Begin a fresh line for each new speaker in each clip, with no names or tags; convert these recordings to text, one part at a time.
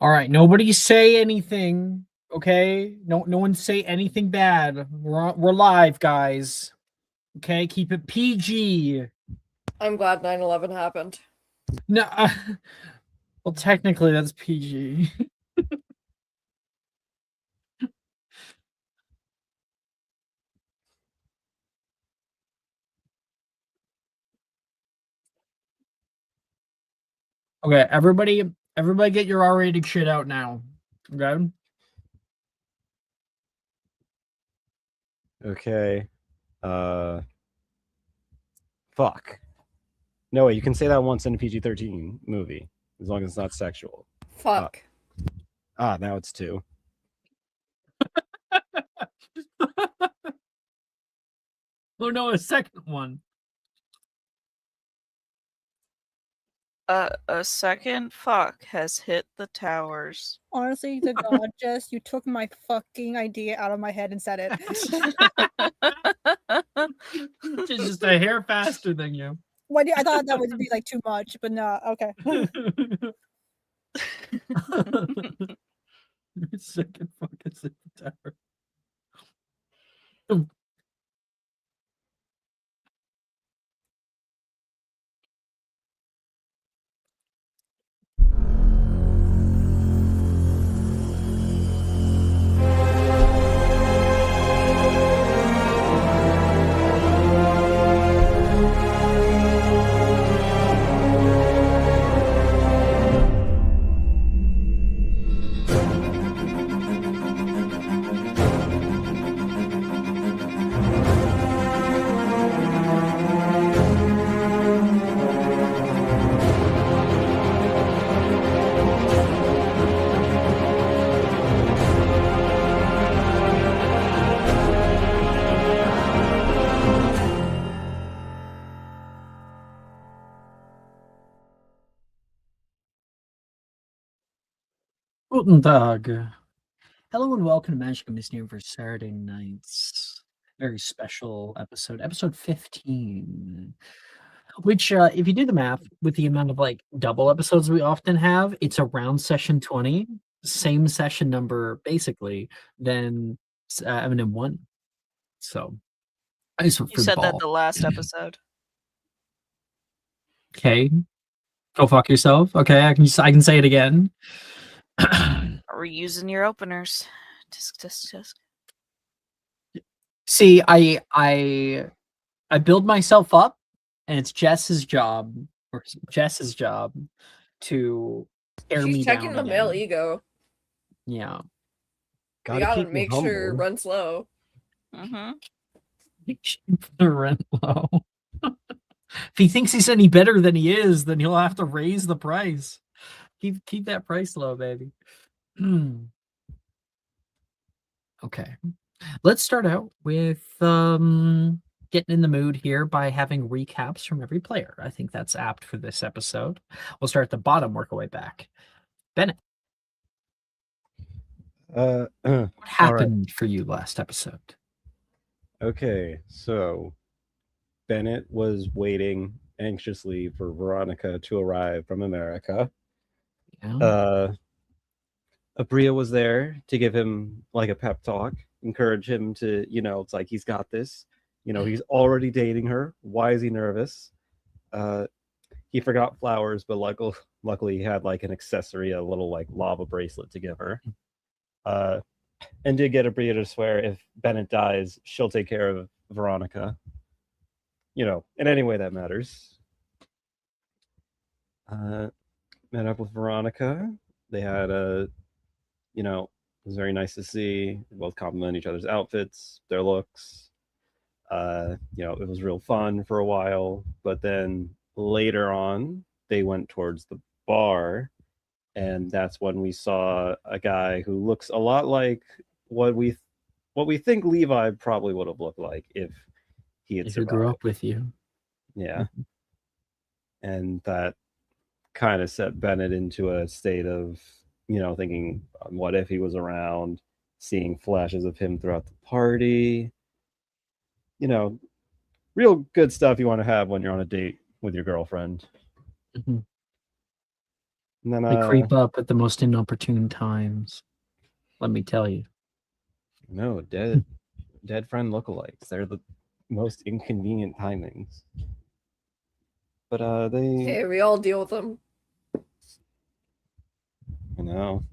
All right, nobody say anything, okay? No one say anything bad. We're live, guys. Okay, keep it PG.
I'm glad 9/11 happened.
No, well, technically that's PG. Okay, everybody get your R-rated shit out now. Okay?
Okay. Fuck. No way, you can say that once in a PG-13 movie, as long as it's not sexual.
Fuck.
Now it's 2.
Oh no, a second one.
A second fuck has hit the towers.
Honestly, to God, Jess, you took my fucking idea out of my head and said it.
She's just a hair faster than you.
Well, I thought that would be like too much, but no, okay.
Second fuck is hit the tower. Guten Tag. Hello and welcome to Magic and Mysterium for Saturday nights. Very special episode 15. Which, if you do the math with the amount of like double episodes we often have, it's around session 20, same session number basically than Eminem 1. So, I just went
You
for the
said that
ball.
the last episode.
Okay, go fuck yourself. Okay, I can say it again.
Are we using your openers? Tisk.
See, I build myself up, and it's Jess's job to tear me
She's checking
down
the male
again.
ego.
Yeah.
We gotta make sure run slow.
Mm-hmm.
Keep the rent low. If he thinks he's any better than he is, then he'll have to raise the price. Keep that price low, baby. Okay. Let's start out with getting in the mood here by having recaps from every player. I think that's apt for this episode. We'll start at the bottom, work our way back. Bennett,
What
what happened for you last episode?
Okay, so Bennett was waiting anxiously for Veronica to arrive from America.
Yeah.
Abria was there to give him like a pep talk, encourage him to, it's like he's got this. He's already dating her. Why is he nervous? He forgot flowers, but luckily he had like an accessory, a little like lava bracelet to give her. And did get Abria to swear if Bennett dies, she'll take care of Veronica. In any way that matters. Met up with Veronica. They had it was very nice to see. They both compliment each other's outfits, their looks. It was real fun for a while, but then later on, they went towards the bar, and that's when we saw a guy who looks a lot like what we think Levi probably would have looked like if he had survived.
Grew up with you.
Yeah. And that kind of set Bennett into a state of, thinking, what if he was around, seeing flashes of him throughout the party. Real good stuff you want to have when you're on a date with your girlfriend.
Mm-hmm.
And then
They creep up at the most inopportune times. Let me tell you.
no, dead friend lookalikes. They're the most inconvenient timings. But they
Hey, we all deal with them.
I know.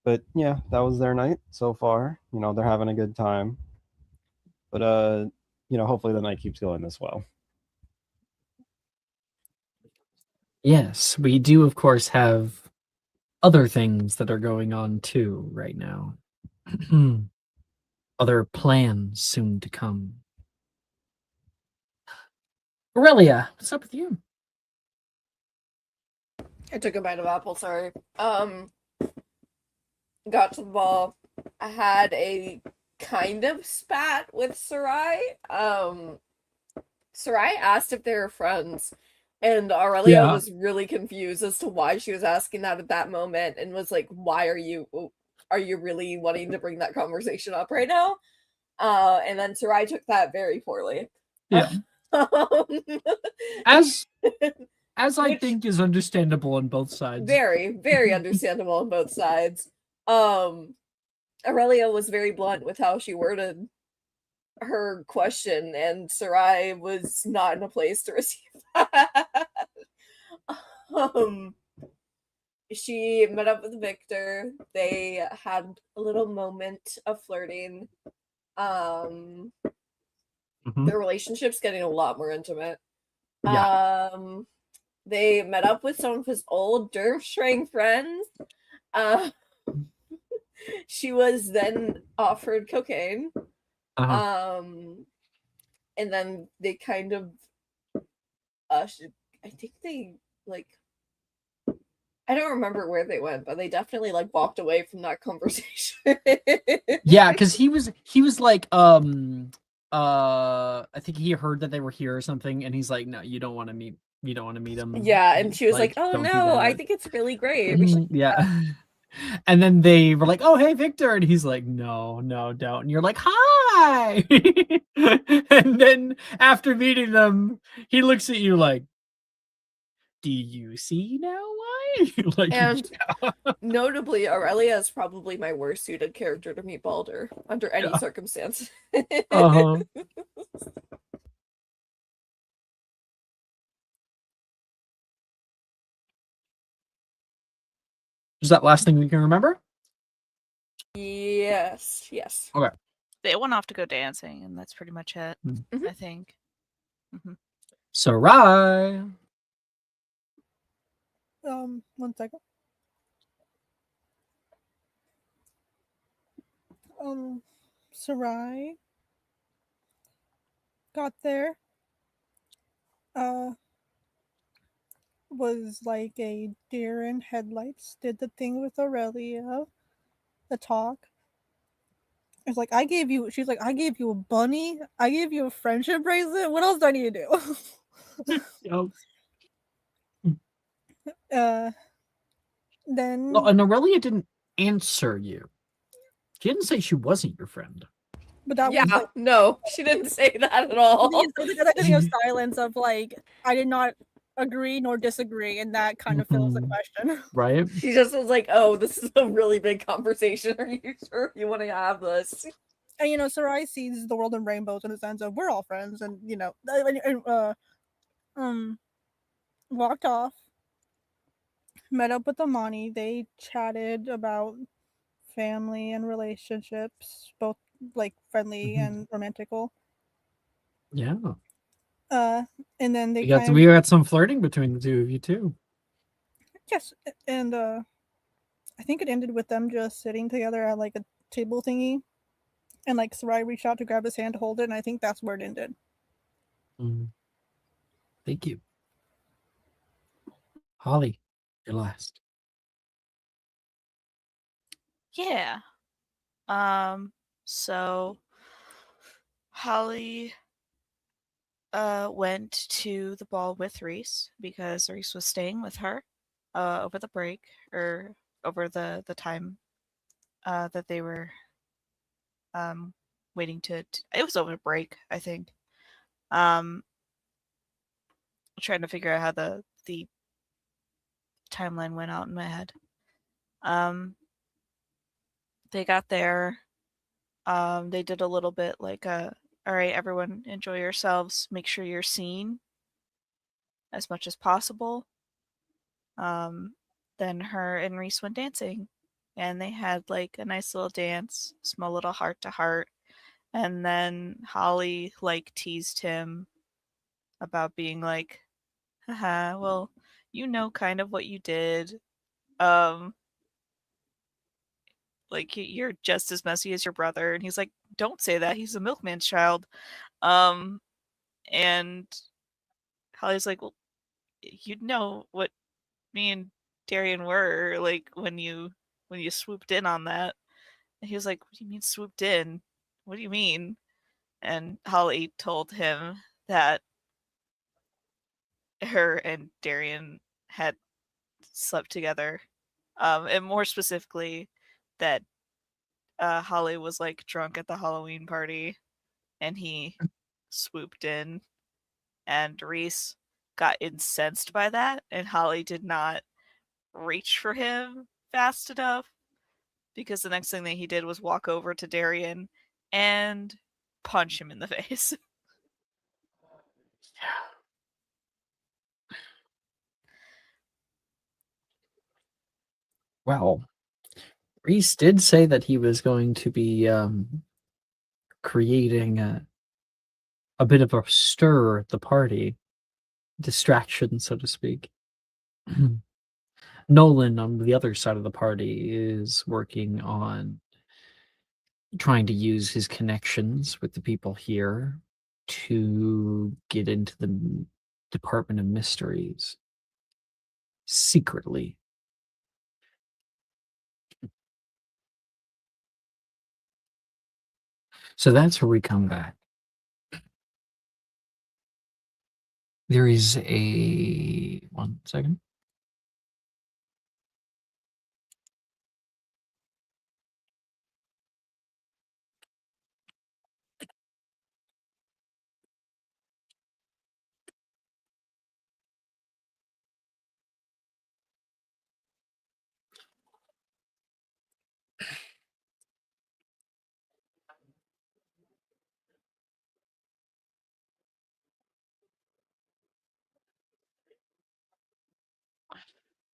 But yeah, that was their night so far. You know, they're having a good time. But you know, hopefully the night keeps going this well.
Yes, we do, of course, have other things that are going on too right now. Other plans soon to come. Aurelia, what's up with you?
I took a bite of apple, sorry. Got to the ball. I had a kind of spat with Sarai. Sarai asked if they were friends, and Aurelia
Yeah.
was really confused as to why she was asking that at that moment, and was like, "Why are you really wanting to bring that conversation up right now?" And then Sarai took that very poorly.
Yeah. As I
Which-
think is understandable on both sides.
Very, very understandable on both sides. Aurelia was very blunt with how she worded her question, and Sarai was not in a place to receive that. She met up with Victor. They had a little moment of flirting.
Mhm.
Their relationship's getting a lot more intimate.
Yeah.
They met up with some of his old Durmstrang friends. She was then offered cocaine.
Uh-huh.
And then they kind of I think they like I don't remember where they went, but they definitely like walked away from that conversation.
Yeah, because he was like, I think he heard that they were here or something, and he's like, no, you don't want to meet him.
Yeah, and she was like, "Oh
don't do
no, I
that."
think it's really great. We should."
Yeah. And then they were like, "Oh, hey, Victor," and he's like, "No, don't." And you're like, "Hi." And then after meeting them, he looks at you like, "Do you see now why?" Like,
And
yeah.
notably, Aurelia is probably my worst suited character to meet Balder under any
Yeah.
circumstance.
Uh-huh. Is that last thing we can remember?
Yes.
Okay.
They went off to go dancing, and that's pretty much it.
Mhm.
I think.
Sarai.
1 second. Sarai got there. Was like a deer in headlights. Did the thing with Aurelia, the talk. It's like she's like, I gave you a bunny, I gave you a friendship bracelet. What else do I need to do? Then
Well, and Aurelia didn't answer you. She didn't say she wasn't your friend.
but that was like,
no, she didn't say that at all.
that thing of silence of like, I did not agree nor disagree, and that kind of fills the question.
Right?
She just was like, "Oh, this is a really big conversation. Are you sure you want to have this?"
And Sarai sees the world in rainbows in the sense of we're all friends, and walked off, met up with Amani. They chatted about family and relationships, both like friendly and romantical.
Yeah.
And then they
we got some flirting between the two of you too.
Yes, and I think it ended with them just sitting together at like a table thingy, and like Sarai reached out to grab his hand to hold it, and I think that's where it ended.
Thank you. Holly, you're last.
Yeah. So Holly went to the ball with Reese because Reese was staying with her over the break or over the time that they were waiting to it was over break, I think. Trying to figure out how the timeline went out in my head. They got there. They did a little bit like all right, everyone enjoy yourselves. Make sure you're seen as much as possible. Then her and Reese went dancing, and they had like a nice little dance, small little heart to heart. And then Holly like teased him about being like, haha, well, you know kind of what you did. Like you're just as messy as your brother. And he's like, don't say that. He's a milkman's child. And Holly's like, well, you'd know what me and Darian were like when you swooped in on that. And he was like, what do you mean swooped in? What do you mean? And Holly told him that her and Darian had slept together. And more specifically, that Holly was like drunk at the Halloween party and he swooped in, and Reese got incensed by that, and Holly did not reach for him fast enough because the next thing that he did was walk over to Darian and punch him in the face.
Well, Reese did say that he was going to be creating a bit of a stir at the party, distraction, so to speak. Nolan, on the other side of the party, is working on trying to use his connections with the people here to get into the Department of Mysteries secretly. So that's where we come back. There is a... one second.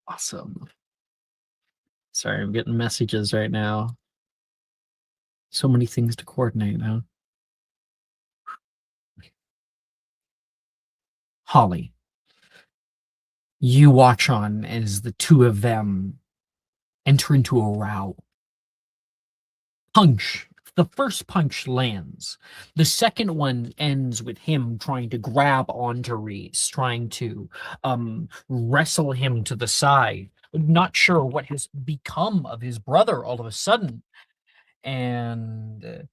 Awesome. Sorry, I'm getting messages right now. So many things to coordinate, huh? Holly, you watch on as the two of them enter into a row. Punch. The first punch lands. The second one ends with him trying to grab onto Reese, trying to wrestle him to the side. Not sure what has become of his brother all of a sudden. And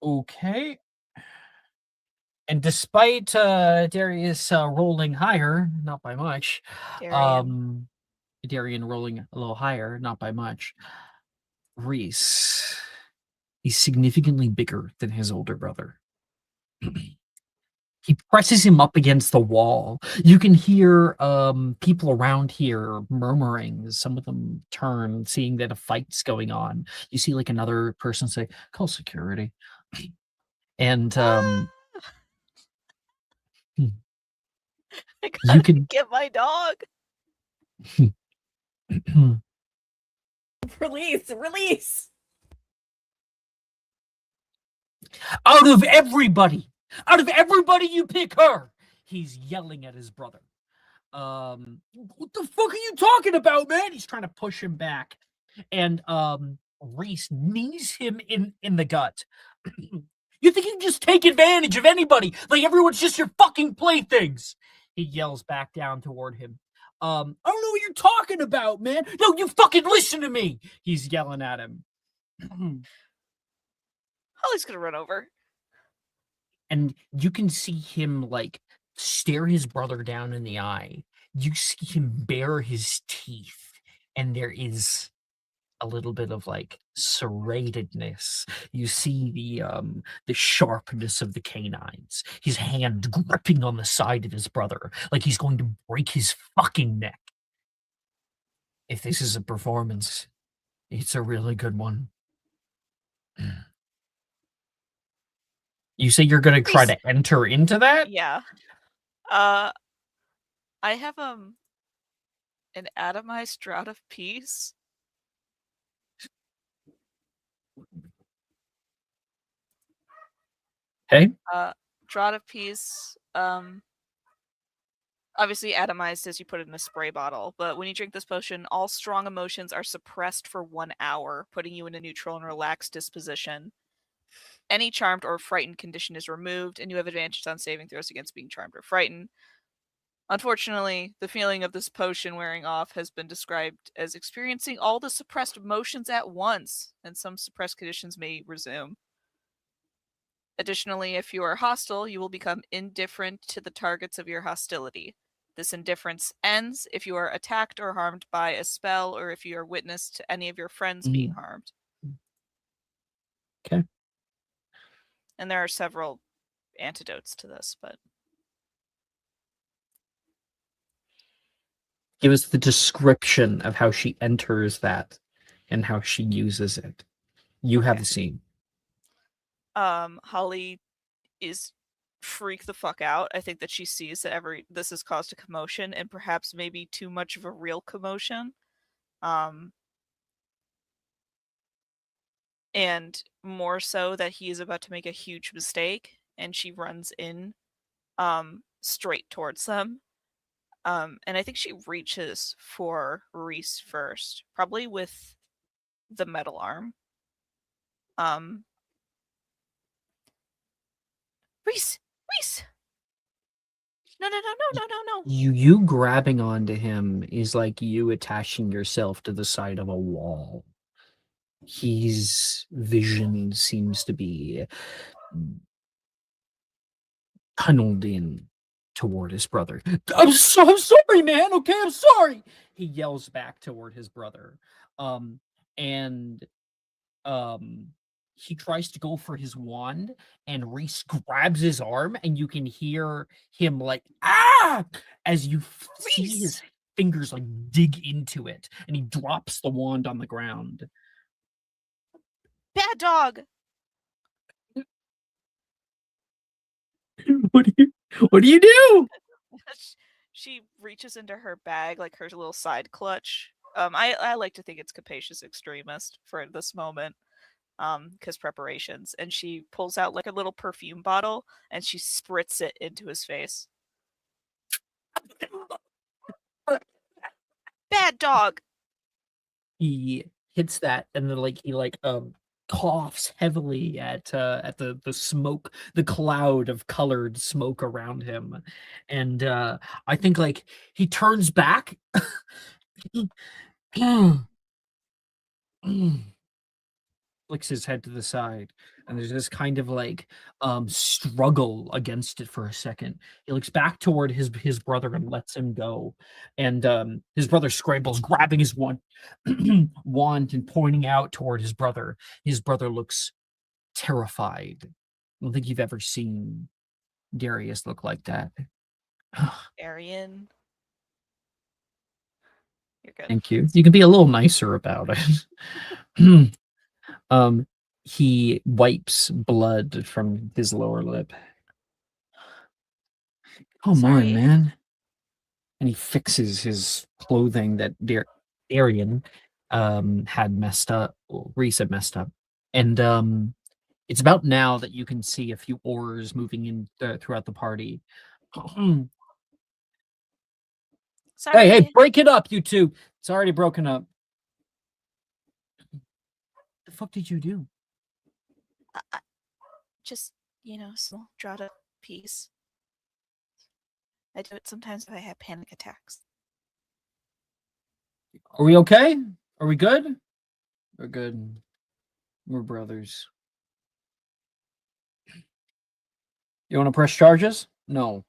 okay. And despite Darius rolling higher, not by much, Darian rolling a little higher, not by much, Reese, he's significantly bigger than his older brother. He presses him up against the wall. You can hear people around here murmuring. Some of them turn, seeing that a fight's going on. You see like another person say, call security. And
I gotta
you can
get my dog.
Release!
Out of everybody, you pick her. He's yelling at his brother. What the fuck are you talking about, man? He's trying to push him back. And Reese knees him in the gut. You think you can just take advantage of anybody? Like everyone's just your fucking playthings. He yells back down toward him. I don't know what you're talking about, man. No, you fucking listen to me. He's yelling at him.
Holly's gonna run over.
And you can see him like stare his brother down in the eye. You see him bare his teeth, and there is a little bit of like serratedness. You see the sharpness of the canines. His hand gripping on the side of his brother, like he's going to break his fucking neck. If this is a performance, it's a really good one. You say you're gonna try to enter into that?
Yeah. I have an atomized draught of peace.
Okay.
Draught of peace. Obviously atomized as you put it in a spray bottle, but when you drink this potion, all strong emotions are suppressed for 1 hour, putting you in a neutral and relaxed disposition. Any charmed or frightened condition is removed, and you have advantage on saving throws against being charmed or frightened. Unfortunately, the feeling of this potion wearing off has been described as experiencing all the suppressed emotions at once, and some suppressed conditions may resume. Additionally, if you are hostile, you will become indifferent to the targets of your hostility. This indifference ends if you are attacked or harmed by a spell, or if you are witness to any of your friends being harmed.
Okay.
And there are several antidotes to this, but
Give us the description of how she enters that and how she uses it. You have the scene.
Holly is freak the fuck out. I think that she sees that this has caused a commotion, and perhaps maybe too much of a real commotion. And more so that he is about to make a huge mistake, and she runs in straight towards them. And I think she reaches for Reese first, probably with the metal arm. Reese! No.
You grabbing onto him is like you attaching yourself to the side of a wall. His vision seems to be tunneled in toward his brother. I'm sorry, man. Okay, I'm sorry. He yells back toward his brother. And he tries to go for his wand, and Reese grabs his arm, and you can hear him like, ah, as you see his fingers like dig into it, and he drops the wand on the ground.
Bad dog!
What do you do?
She reaches into her bag, like her little side clutch. I like to think it's capacious extremist for this moment, because preparations. And she pulls out like a little perfume bottle, and she spritz it into his face. Bad dog!
He hits that, and then he coughs heavily at the smoke, the cloud of colored smoke around him, and I think he turns back. Flicks his head to the side, and there's this kind of struggle against it for a second. He looks back toward his brother and lets him go, and his brother scrambles, grabbing his wand and pointing out toward his brother. His brother looks terrified. I don't think you've ever seen Darius look like that.
Arian. You're good.
Thank you. You can be a little nicer about it. He wipes blood from his lower lip. Come on, man. And he fixes his clothing that Arian had messed up, or Reese had messed up. And it's about now that you can see a few oars moving in throughout the party.
Sorry.
Hey, break it up, you two. It's already broken up. The fuck did you do?
Just, small draught of peace. I do it sometimes if I have panic attacks.
Are we okay? Are we good? We're good. We're brothers. You want to press charges? No.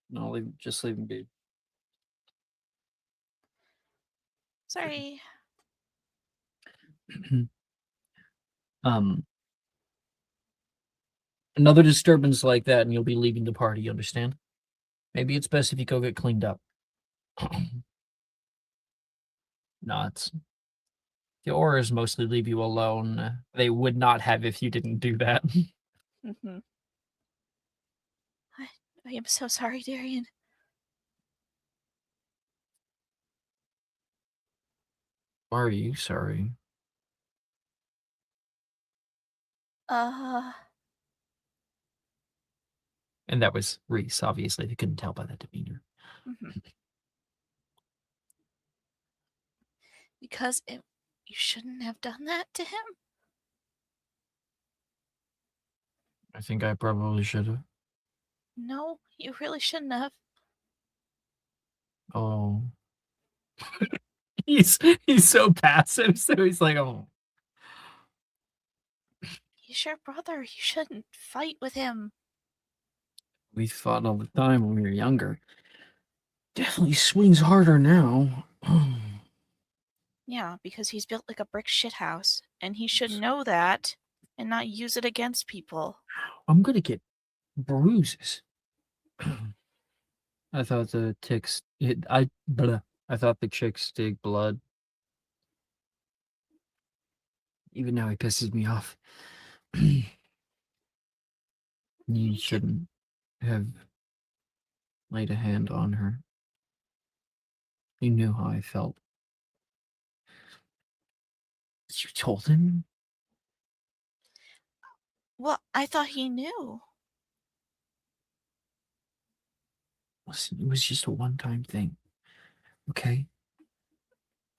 No, just leave him be.
Sorry.
Another disturbance like that, and you'll be leaving the party, you understand? Maybe it's best if you go get cleaned up. not. The auras mostly leave you alone. They would not have if you didn't do that.
Mm-hmm. I am so sorry, Darian.
Why are you sorry?
Uh,
And that was Reese, obviously. They couldn't tell by that demeanor.
mhm. Because you shouldn't have done that to him.
I think I probably should have.
No, you really shouldn't have.
Oh. he's so passive, so he's like, oh.
He's your brother. You shouldn't fight with him.
We fought all the time when we were younger. Definitely swings harder now.
Yeah, because he's built like a brick shithouse, and he should know that and not use it against people.
I'm gonna get bruises. I thought the ticks. I thought the chicks dig blood. Even now, he pisses me off. You shouldn't have laid a hand on her. You knew how I felt. You told him?
Well, I thought he knew.
Listen, it was just a one-time thing. Okay?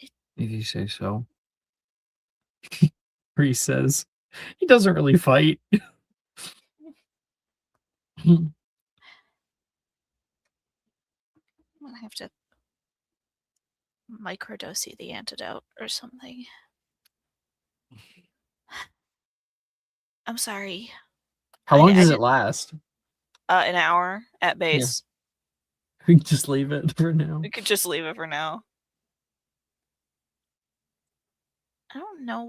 If you say so. Reese says he doesn't really fight.
I'm gonna have to microdose the antidote or something. I'm sorry.
How long does
I
it last?
an hour at base.
We can just leave it for now.
We could just leave it for now. I don't know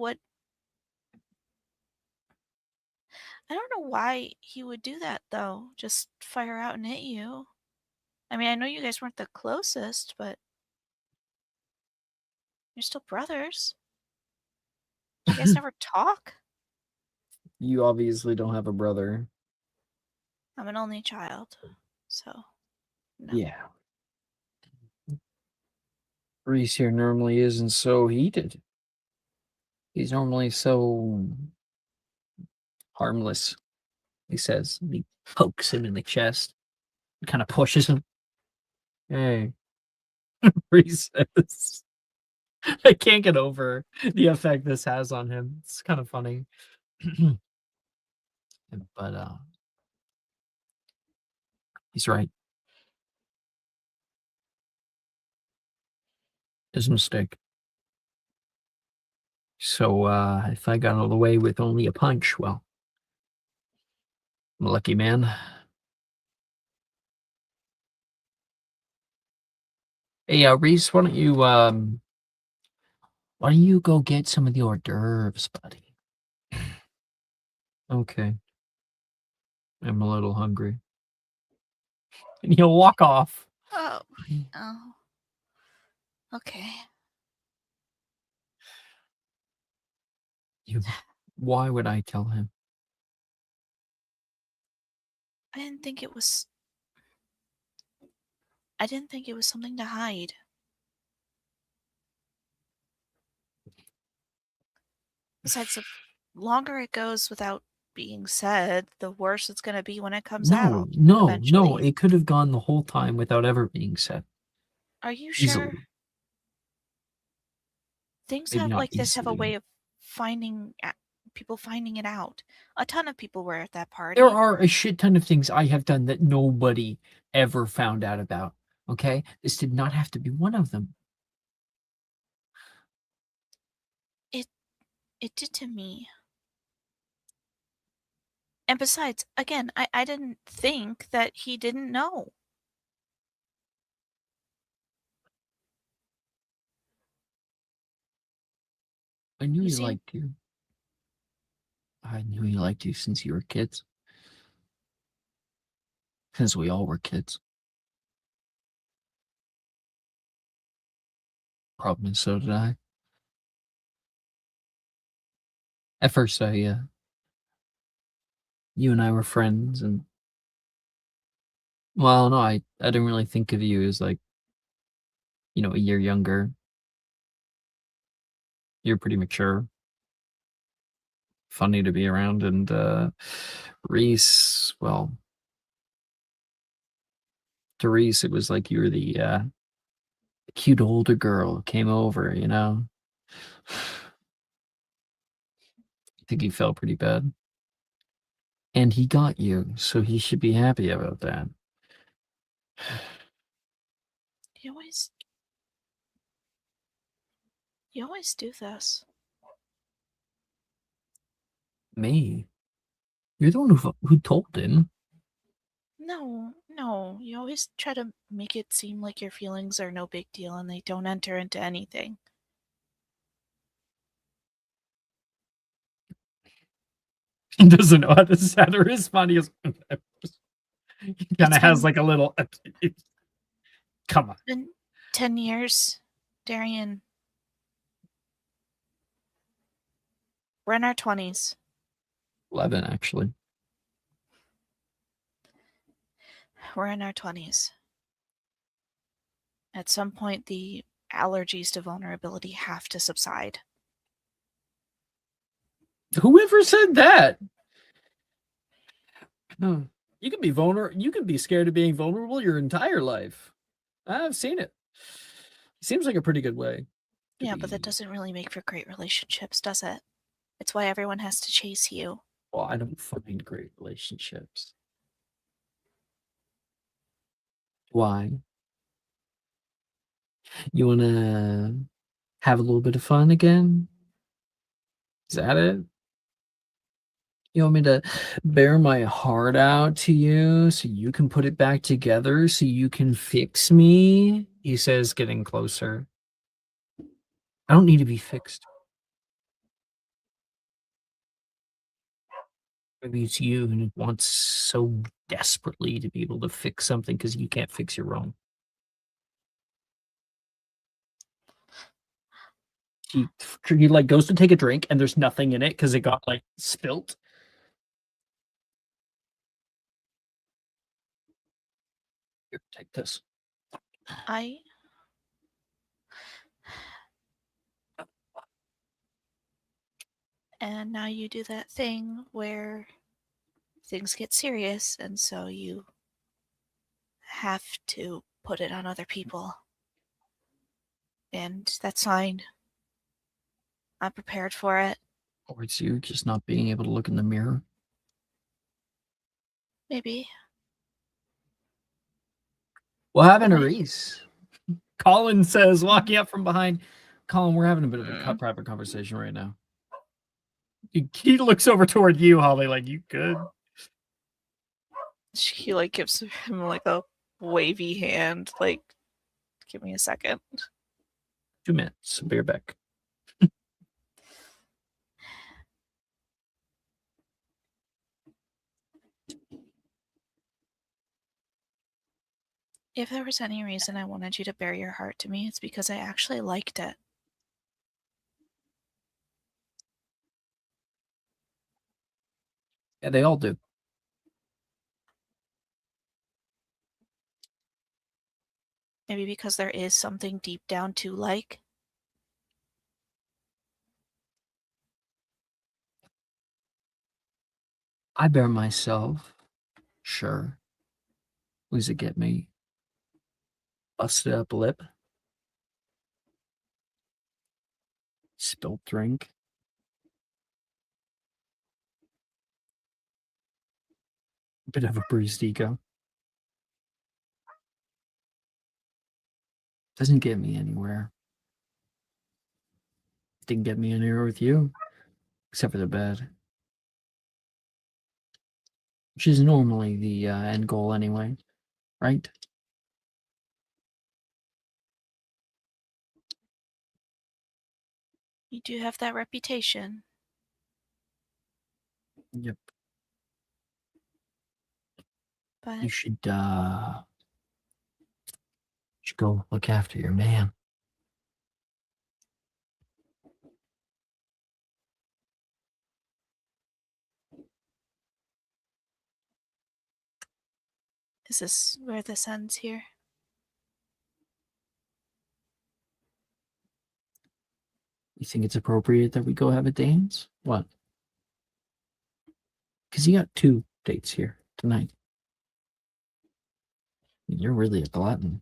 why he would do that though. Just fire out and hit you. I mean, I know you guys weren't the closest, but you're still brothers. You guys never talk?
You obviously don't have a brother.
I'm an only child, so no.
Yeah. Reese here normally isn't so heated. He's normally so harmless, he says. He pokes him in the chest, kind of pushes him. Hey, Reese says. I can't get over the effect this has on him. It's kind of funny. But he's right. His mistake. So if I got all the way with only a punch, well, I'm a lucky man. Hey, Reese, why don't you go get some of the hors d'oeuvres, buddy? Okay. I'm a little hungry. And he'll walk off.
Oh. Oh. Okay.
Why would I tell him?
I didn't think it was something to hide. Besides, the longer it goes without being said, the worse it's going to be when it comes out.
No.
eventually.
It could have gone the whole time without ever being said.
Are you sure?
Easily.
Things
Maybe
have
not
like this have a
easily.
way of people finding it out. A ton of people were at that party.
There are a shit ton of things I have done that nobody ever found out about. Okay? This did not have to be one of them.
It did to me. And besides, again, I didn't think that he didn't know.
I knew
You
he
see?
liked you. I knew he liked you since you were kids. Since we all were kids. Problem is, so did I. At first, you and I were friends, and well, no, I didn't really think of you as like, a year younger. You're pretty mature, funny to be around, and Reese, well, to Reese, it was like you were the cute older girl who came over, I think he felt pretty bad. And he got you, so he should be happy about that.
You always do this.
Me? You're the one who told him.
No. You always try to make it seem like your feelings are no big deal and they don't enter into anything.
He doesn't know how to respond. He goes, he kind of has like a little. Come on.
It's been 10 years, Darian. We're in our 20s.
11, actually.
We're in our 20s. At some point, the allergies to vulnerability have to subside.
Whoever said that? You can be vulnerable. You can be scared of being vulnerable your entire life. I've seen it. Seems like a pretty good way.
Yeah, but that doesn't really make for great relationships, does it? It's why everyone has to chase you.
Well, I don't find great relationships. Why? You want to have a little bit of fun again? Is that it? You want me to bare my heart out to you so you can put it back together so you can fix me? He says, getting closer. I don't need to be fixed. Maybe it's you and wants so desperately to be able to fix something because you can't fix your own. He like goes to take a drink and there's nothing in it because it got like spilt. Here, take this.
And now you do that thing where things get serious, and so you have to put it on other people. And that's fine. I'm prepared for it.
Or it's you just not being able to look in the mirror.
Maybe.
What happened to Reese? Colin says, walking up from behind. Colin, we're having a bit of a private conversation right now. He looks over toward you, Holly, like, you good?
She like gives him like a wavy hand, like, give me a second.
2 minutes. Be right back.
If there was any reason I wanted you to bare your heart to me, it's because I actually liked it.
Yeah, they all do.
Maybe because there is something deep down to like.
I bear myself. Sure. Does it get me? Busted up lip. Spilt drink. Bit of a bruised ego. Doesn't get me anywhere. Didn't get me anywhere with you. Except for the bed. Which is normally the end goal anyway. Right?
You do have that reputation.
Yep.
But
You should go look after your man.
Is this where this ends here?
You think it's appropriate that we go have a dance? What? Because you got 2 dates here tonight. You're really a glutton.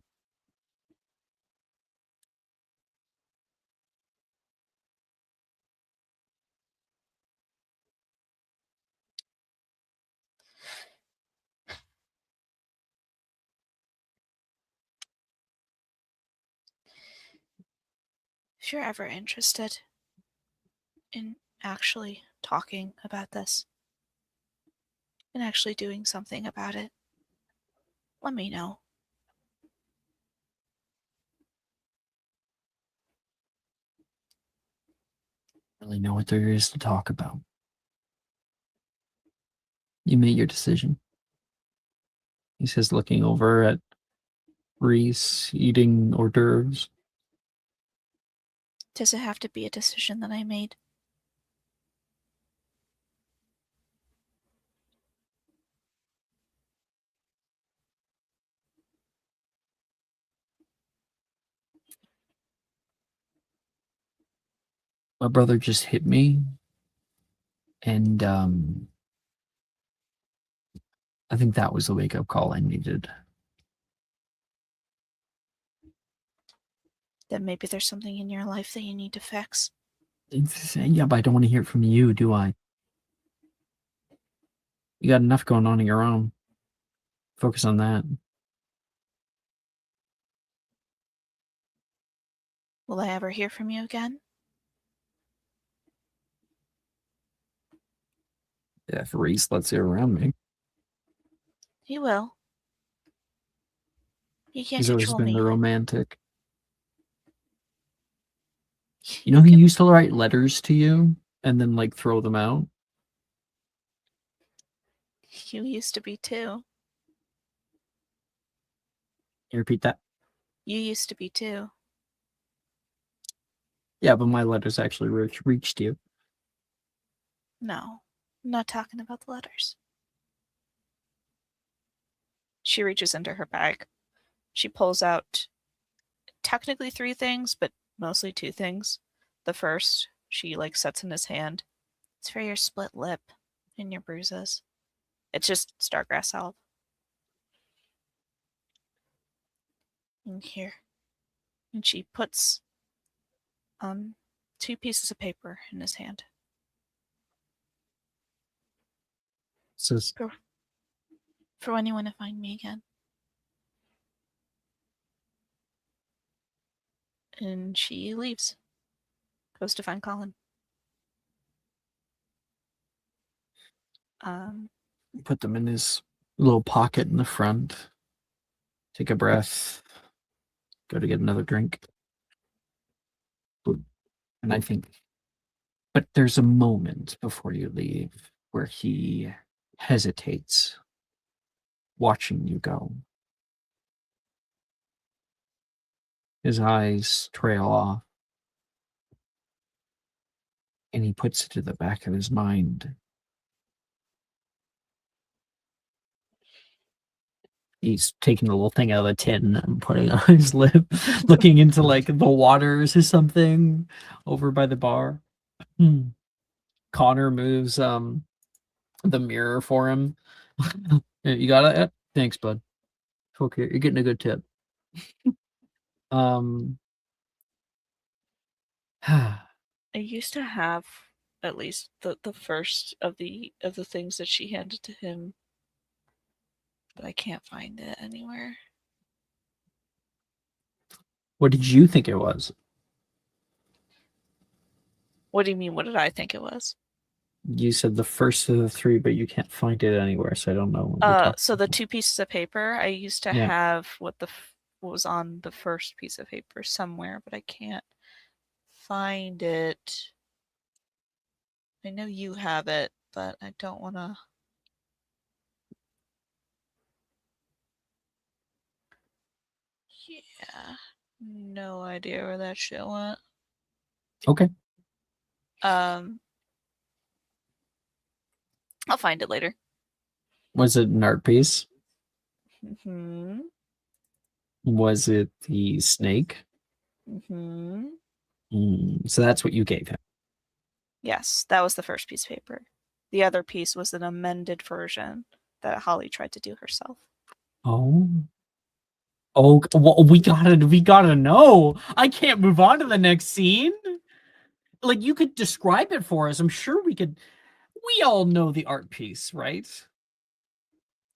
If you're ever interested in actually talking about this and actually doing something about it, let me know.
Really know what there is to talk about. You made your decision. He says, looking over at Reese eating hors d'oeuvres.
Does it have to be a decision that I made?
My brother just hit me, and I think that was the wake-up call I needed.
Then maybe there's something in your life that you need to fix.
Yeah, but I don't want to hear it from you, do I? You got enough going on your own. Focus on that.
Will I ever hear from you again?
Yeah, if Reese lets you around me.
You will. You can't
He's always
control
been
me.
the romantic. You know, he used to write letters to you and then, like, throw them out.
You used to be too.
Can you repeat that?
You used to be too.
Yeah, but my letters actually reached you.
No, I'm not talking about the letters. She reaches into her bag. She pulls out technically 3 things, but mostly 2 things. The first, she sets in his hand. It's for your split lip and your bruises. It's just stargrass salve. In here. And she puts 2 pieces of paper in his hand.
Says,
For when you want to find me again. And she leaves. Goes to find Colin.
put them in his little pocket in the front. Take a breath. Go to get another drink. And I think, but there's a moment before you leave where he hesitates, watching you go. His eyes trail off, and he puts it to the back of his mind. He's taking a little thing out of the tin and putting it on his lip, looking into the waters or something over by the bar. Connor moves the mirror for him. Yeah, you got it? Yeah, thanks, bud. Okay, you're getting a good tip.
I used to have at least the first of the things that she handed to him, but I can't find it anywhere.
What did you think it was?
What do you mean? What did I think it was?
You said the first of the 3, but you can't find it anywhere, so I don't know what you're talking
So the
about.
2 pieces of paper, I used to
Yeah.
have what was on the first piece of paper somewhere, but I can't find it. I know you have it, but I don't want to. Yeah, no idea where that shit went.
Okay.
I'll find it later.
Was it an art piece?
Hmm.
Was it the snake?
Hmm.
So that's what you gave him.
Yes, that was the first piece of paper. The other piece was an amended version that Holly tried to do herself.
Oh. Oh, well, we gotta know. I can't move on to the next scene. Like, you could describe it for us. I'm sure we could. We all know the art piece, right?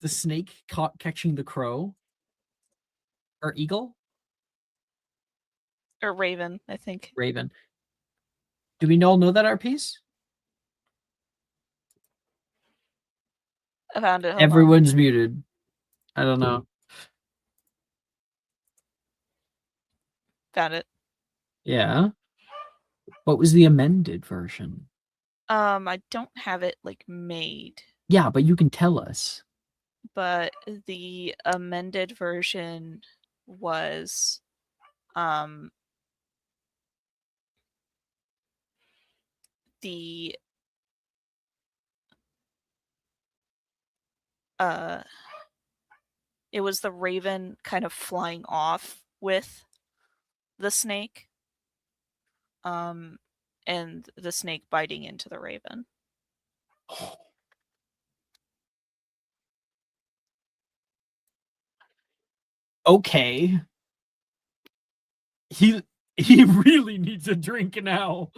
The snake catching the crow or eagle,
Or Raven, I think.
raven. Do we all know that art piece?
I found it. Hold on.
Everyone's muted. I don't know.
Found it.
Yeah. What was the amended version?
I don't have it like made,
Yeah, but you can tell us.
but the amended version was the it was the raven kind of flying off with the snake, and the snake biting into the raven.
Okay. He really needs a drink now.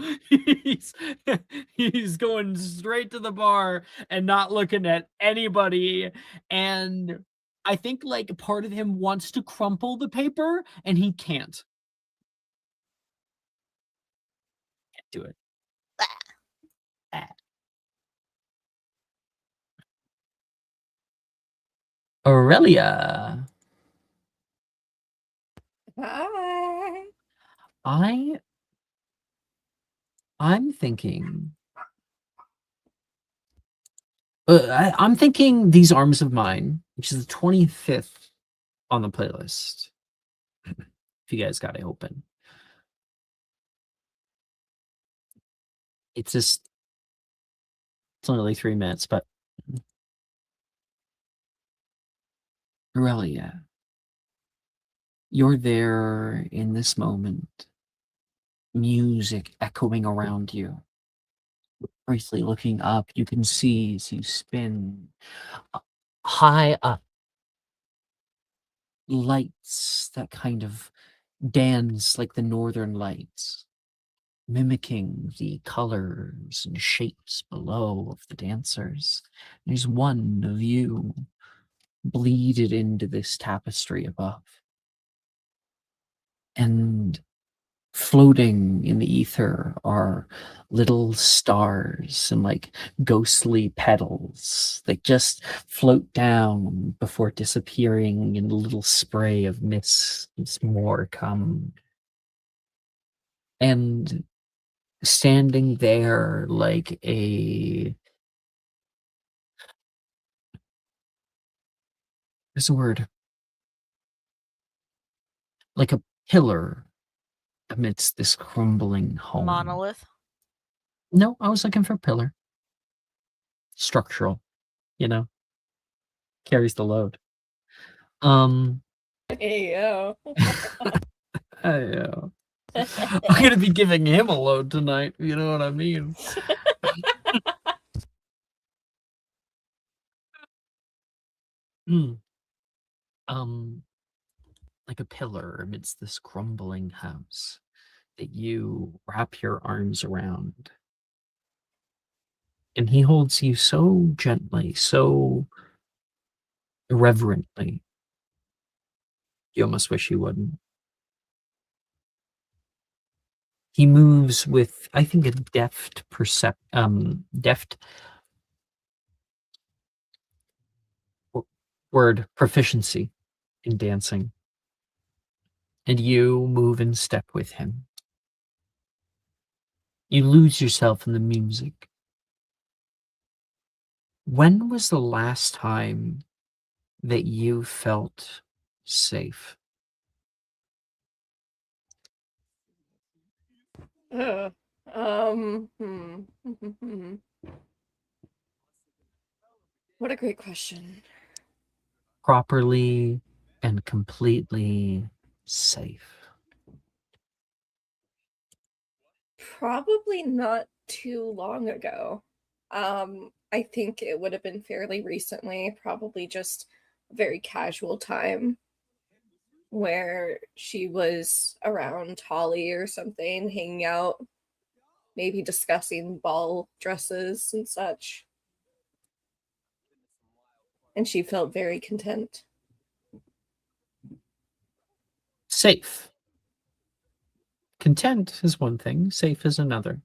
He's going straight to the bar and not looking at anybody. And I think like part of him wants to crumple the paper and he can't. Can't do it. Ah. Aurelia.
Hi.
I'm thinking I'm thinking These Arms of Mine, which is the 25th on the playlist. If you guys got it open. It's only like 3 minutes, but Aurelia, you're there in this moment, music echoing around you. Briefly looking up, you can see as you spin high up, lights that kind of dance like the northern lights, mimicking the colors and shapes below of the dancers. There's one of you bleeded into this tapestry above. And floating in the ether are little stars and like ghostly petals that just float down before disappearing in a little spray of mist as more come. And standing there like there's a word, like a pillar amidst this crumbling home.
Monolith.
No, I was looking for pillar. Structural, carries the load.
Hey, yo.
I'm gonna be giving him a load tonight. You know what I mean? Um, like a pillar amidst this crumbling house that you wrap your arms around. And he holds you so gently, so reverently. You almost wish he wouldn't. He moves with, I think, a deft proficiency in dancing. And you move in step with him. You lose yourself in the music. When was the last time that you felt safe?
Uh, hmm. What a great question.
properly and completely safe?
Probably not too long ago. I think it would have been fairly recently, probably just a very casual time where she was around Holly or something, hanging out, maybe discussing ball dresses and such. And she felt very content.
Safe. Content is one thing, safe is another.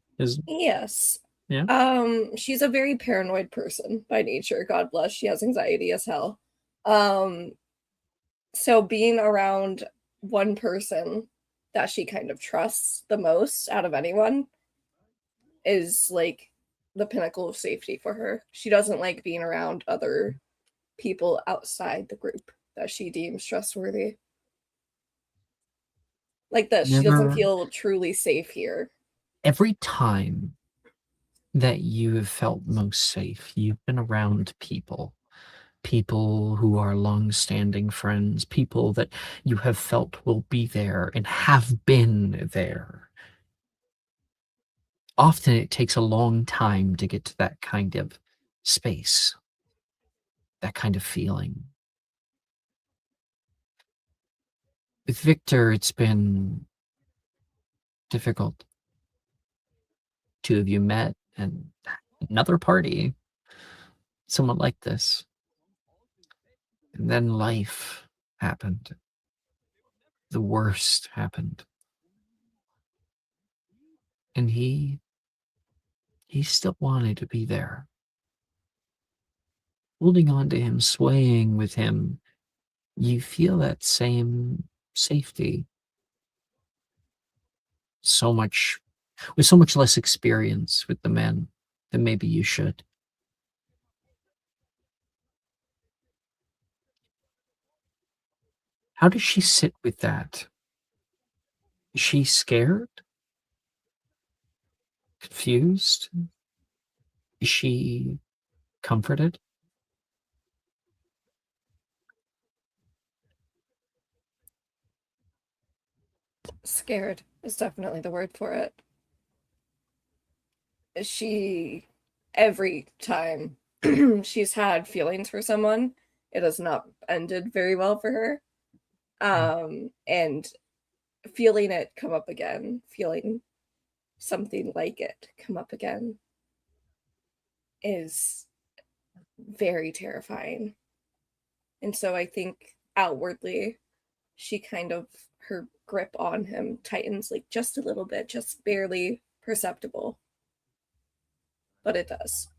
Yes.
Yeah.
She's a very paranoid person by nature. God bless. She has anxiety as hell. So being around one person that she kind of trusts the most out of anyone is like the pinnacle of safety for her. She doesn't like being around other people outside the group that she deems trustworthy. Like this, she doesn't
Never-
feel truly safe here.
Every time that you have felt most safe, you've been around people who are long-standing friends, people that you have felt will be there and have been there. Often it takes a long time to get to that kind of space, that kind of feeling. With Victor, it's been difficult. Two of you met, and another party, someone like this. And then life happened. The worst happened. And he still wanted to be there. Holding on to him, swaying with him, you feel that same safety. With so much less experience with the men than maybe you should. How does she sit with that? Is she scared? Confused? Is she comforted?
Scared is definitely the word for it. She, every time she's had feelings for someone, it has not ended very well for her. And feeling it come up again, feeling something like it come up again is very terrifying. And so I think outwardly, she kind of, her grip on him tightens like just a little bit, just barely perceptible. But it does.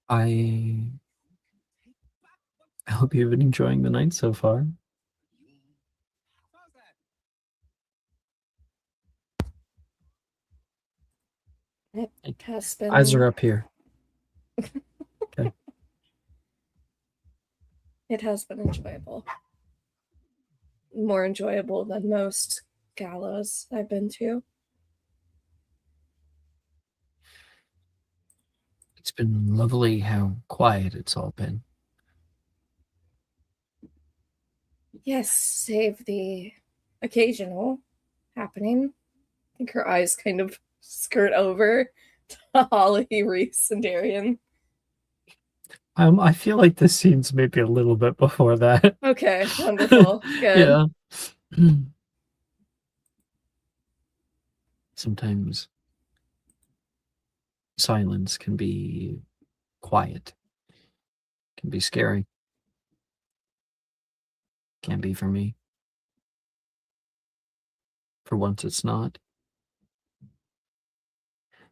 I hope you've been enjoying the night so far.
It has been.
Eyes are up here. Okay.
It has been enjoyable. More enjoyable than most galas I've been to.
It's been lovely how quiet it's all been.
Yes, save the occasional happening. I think her eyes kind of skirt over to Holly, Reese, and Darian.
I feel like this scene's maybe a little bit before that.
Okay, wonderful. Good.
Yeah. Sometimes silence can be quiet, can be scary. Can be for me. For once, it's not.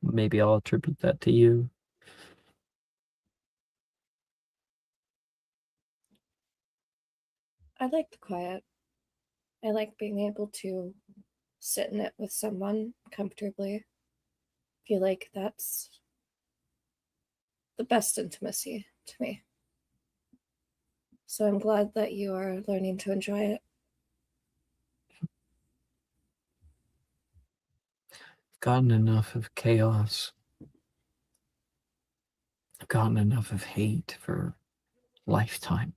Maybe I'll attribute that to you.
I like the quiet. I like being able to sit in it with someone comfortably. Feel like that's the best intimacy to me. So I'm glad that you are learning to enjoy it.
I've gotten enough of chaos. I've gotten enough of hate for a lifetime.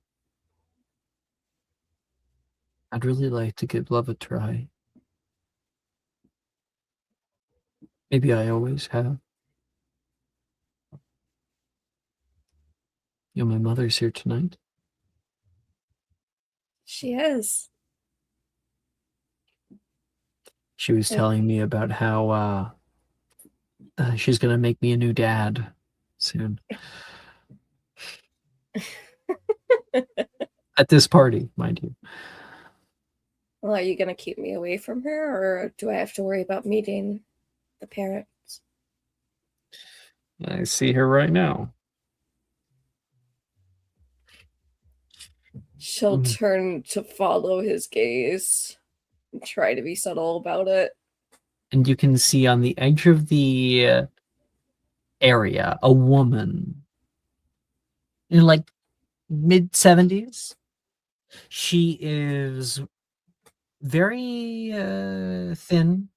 I'd really like to give love a try. Maybe I always have. My mother's here tonight.
She is.
She was telling me about how she's gonna make me a new dad soon. At this party, mind you.
Well, are you going to keep me away from her, or do I have to worry about meeting the parents?
I see her right now.
She'll turn to follow his gaze and try to be subtle about it.
And you can see on the edge of the area a woman in like mid-70s. She is very thin,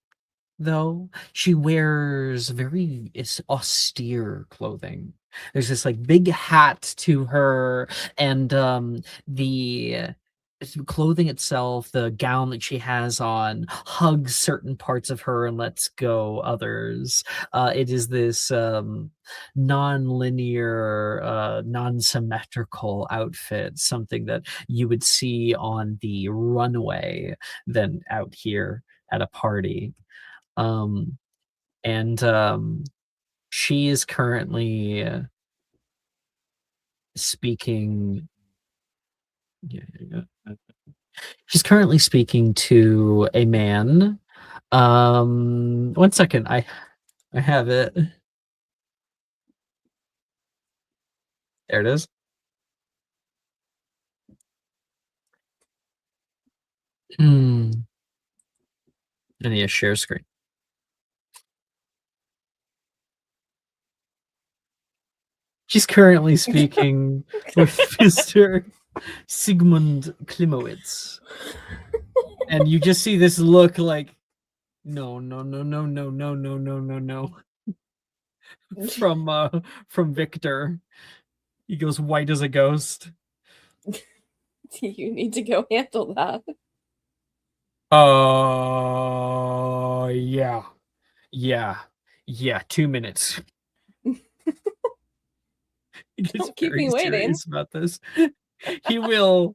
though. She wears very austere clothing. There's this like big hat to her, and the clothing itself, the gown that she has on, hugs certain parts of her and lets go others. It is this non-linear, non-symmetrical outfit, something that you would see on the runway than out here at a party. She is currently speaking. She's currently speaking to a man. 1 second, I have it. There it is. I need a share screen. She's currently speaking with Mr. Sigmund Klimowitz. And you just see this look like, no. From Victor. He goes white as a ghost.
You need to go handle that.
Yeah, 2 minutes.
Don't keep me waiting
about this. He will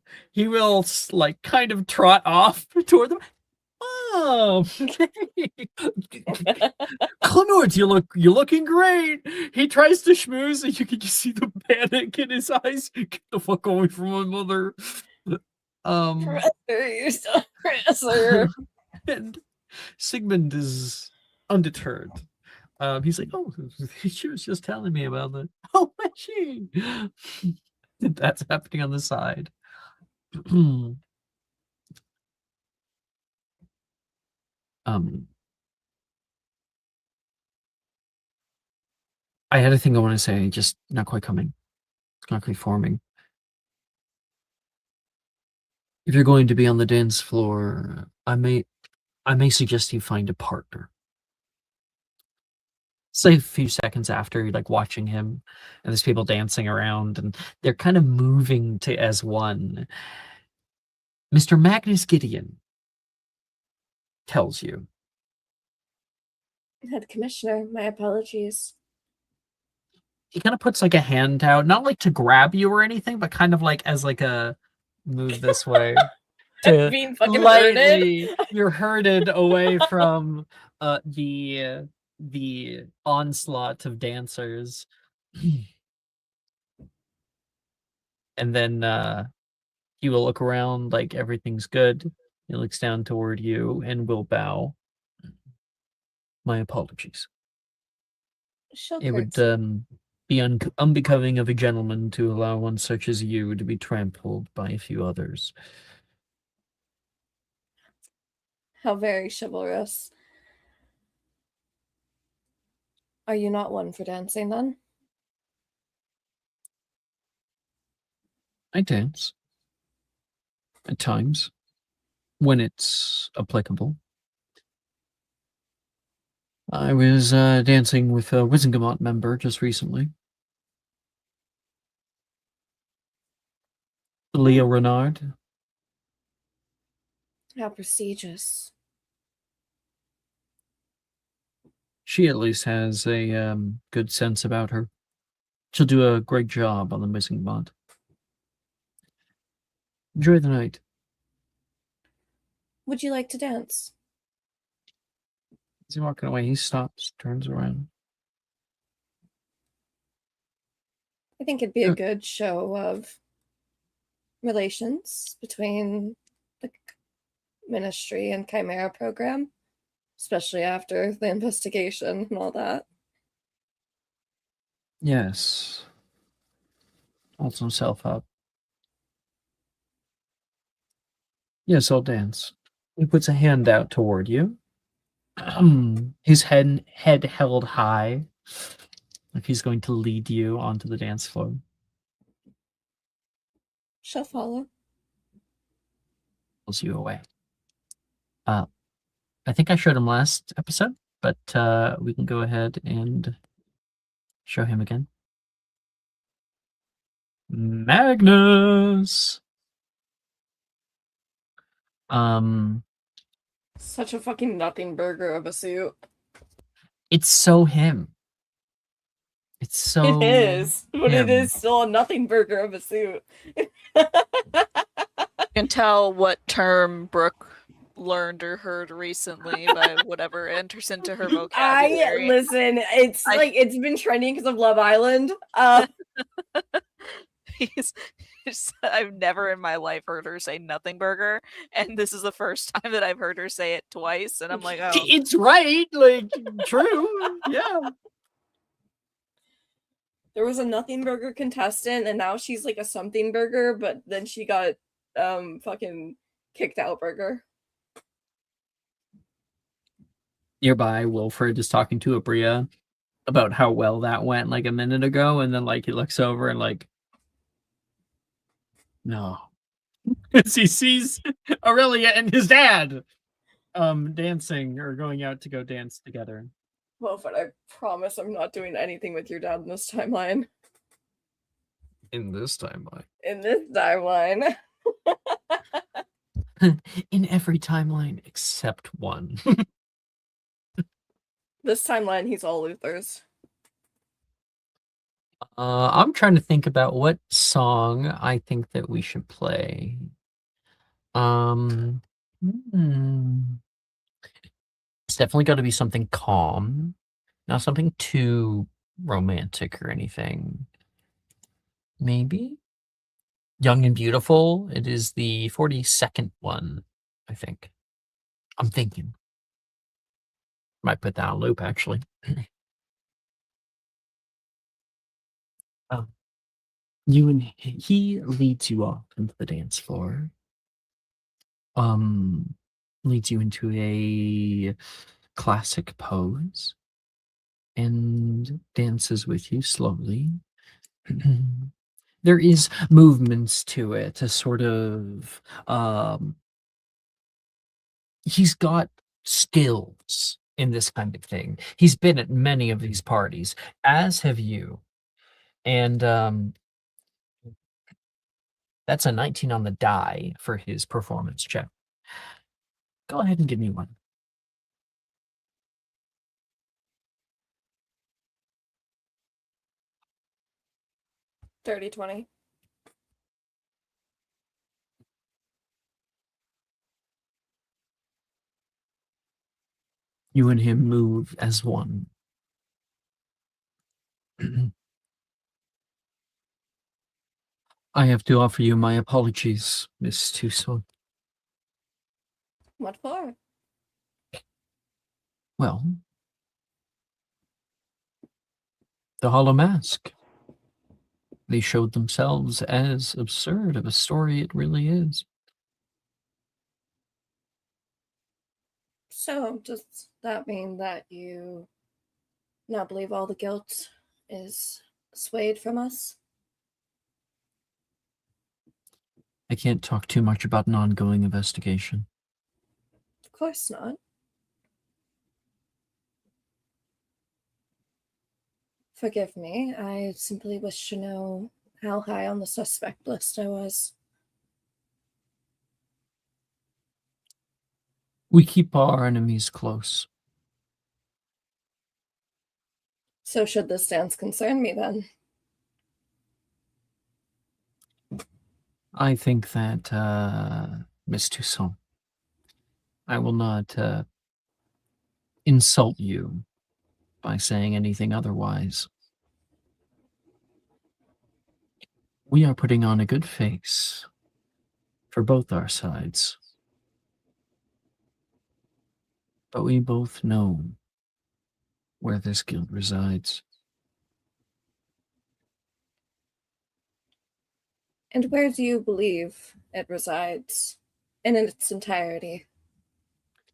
like kind of trot off toward them. Oh, Clemort, you're looking great. He tries to schmooze, and you can just see the panic in his eyes. Get the fuck away from my mother.
Presser.
And Sigmund is undeterred. He's like, oh, she was just telling me about that. Oh, was she? That's happening on the side. I had a thing I want to say, just not quite coming. It's not quite forming. If you're going to be on the dance floor, I may suggest you find a partner. Say a few seconds after, you're like watching him, and there's people dancing around, and they're kind of moving to as one. Mr. Magnus Gideon tells you.
Head Commissioner, my apologies.
He kind of puts like a hand out, not like to grab you or anything, but kind of like as like a move this way. To
Being fucking
lightly,
herded.
you're herded away from the onslaught of dancers. And then he will look around like everything's good. He looks down toward you and will bow. My apologies. It would be unbecoming of a gentleman to allow one such as you to be trampled by a few others.
How very chivalrous. Are you not one for dancing then?
I dance. At times. When it's applicable. I was dancing with a Wizengamot member just recently. Leo Renard.
How prestigious.
She at least has a good sense about her. She'll do a great job on the Wizengamot. Enjoy the night.
Would you like to dance?
As he's walking away, he stops, turns around.
I think it'd be a good show of relations between the Ministry and Chimera program, especially after the investigation and all that.
Yes. Holds himself up. Yes, I'll dance. He puts a hand out toward you. His head held high, like he's going to lead you onto the dance floor.
She'll follow.
Pulls you away. I think I showed him last episode, but we can go ahead and show him again. Magnus.
Such a fucking nothing burger of a suit.
It's so him. It's so
It is, but
him.
it is still a nothing burger of a suit.
You can tell what term Brooke learned or heard recently by whatever enters into her vocabulary.
Listen, it's been trending because of Love Island.
I've never in my life heard her say nothing burger, and this is the first time that I've heard her say it twice, and I'm like, oh,
it's right, like true, yeah.
There was a nothing burger contestant, and now she's like a something burger, but then she got fucking kicked out burger.
Nearby, Wilfred is talking to Abria about how well that went like a minute ago, and then like he looks over and like, no, as he sees Aurelia and his dad dancing or going out to go dance together.
Well, but I promise I'm not doing anything with your dad in this timeline.
In this timeline.
In this timeline.
In every timeline except one.
This timeline, he's all Luther's.
I'm trying to think about what song I think that we should play. It's definitely got to be something calm, not something too romantic or anything. Maybe Young and Beautiful. It is the 42nd one, I think. I'm thinking. Might put that on loop, actually. He leads you off into the dance floor. Leads you into a classic pose and dances with you slowly. There is movements to it, a sort of he's got skills in this kind of thing. He's been at many of these parties, as have you. And that's a 19 on the die for his performance check. Go ahead and give me one.
Dirty 20.
You and him move as one. I have to offer you my apologies, Miss Tucson.
What for?
Well, the Hollow Mask. They showed themselves as absurd of a story it really is.
So, does that mean that you now believe all the guilt is swayed from us?
I can't talk too much about an ongoing investigation.
Of course not. Forgive me. I simply wish to know how high on the suspect list I was.
We keep our enemies close.
So should this dance concern me then?
I think that, Miss Toussaint, I will not insult you by saying anything otherwise. We are putting on a good face for both our sides. But we both know where this guilt resides.
And where do you believe it resides in its entirety?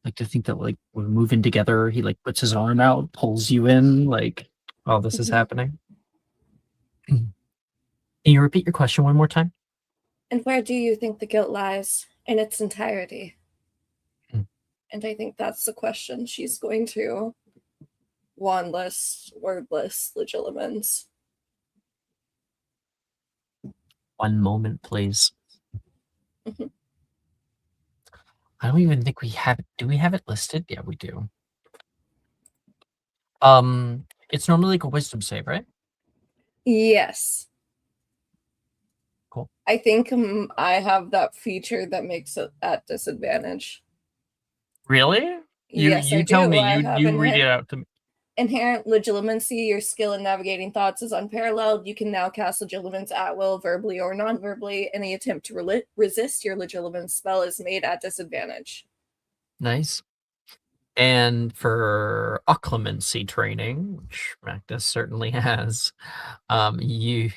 Like to think that like we're moving together, he like puts his arm out, pulls you in, like, oh, this is happening. Can you repeat your question one more time?
And where do you think the guilt lies in its entirety? And I think that's the question she's going to wandless, wordless legilimens.
One moment, please.
Mhm.
I don't even think we have it. Do we have it listed? Yeah, we do. It's normally like a wisdom save, right?
Yes.
Cool.
I think I have that feature that makes it at disadvantage.
Really?
Yes,
you
I
tell
do.
me.
I have
You read it out to me.
inherent legilimency. Your skill in navigating thoughts is unparalleled. You can now cast legilimens at will, verbally or non-verbally. Any attempt to resist your legilimens spell is made at disadvantage.
Nice. And for occlumency training, which Magnus certainly has, you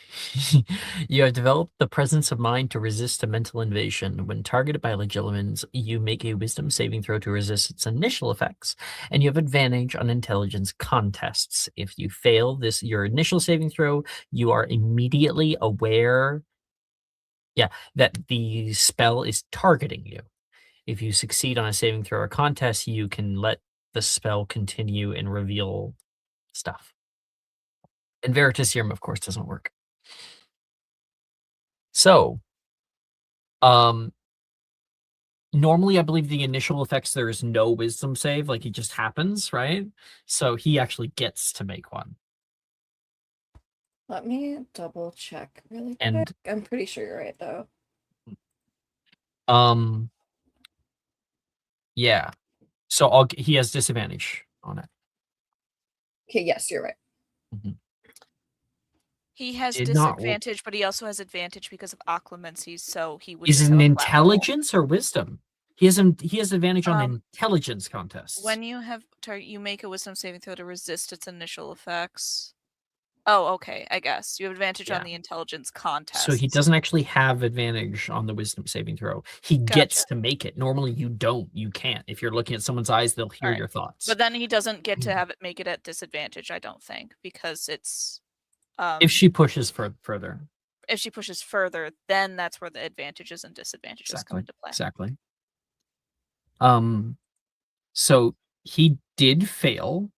you have developed the presence of mind to resist a mental invasion. When targeted by legilimens, you make a wisdom saving throw to resist its initial effects, and you have advantage on intelligence contests. If you fail your initial saving throw, you are immediately aware, that the spell is targeting you. If you succeed on a saving throw or contest, you can let the spell continue and reveal stuff. And Veritasserum, of course, doesn't work. So, normally I believe the initial effects, there is no wisdom save, like it just happens, right? So he actually gets to make one.
Let me double check really quick.
And
I'm pretty sure you're right though.
yeah. So he has disadvantage on it.
Okay, yes, you're right.
He has
Did not-
disadvantage, but he also has advantage because of occlumency, so he would
Is
just
it
have
an
a flat roll.
intelligence or wisdom? He has advantage on intelligence contests.
When you have you make a wisdom saving throw to resist its initial effects. Oh, okay, I guess. You have advantage on the intelligence contest.
So he doesn't actually have advantage on the wisdom saving throw. He gets to make it. Normally you don't. You can't. If you're looking at someone's eyes, they'll hear your thoughts.
But then he doesn't get to have it make it at disadvantage, I don't think, because it's
if she pushes further.
If she pushes further, then that's where the advantages and disadvantages come into play.
Exactly. So he did fail.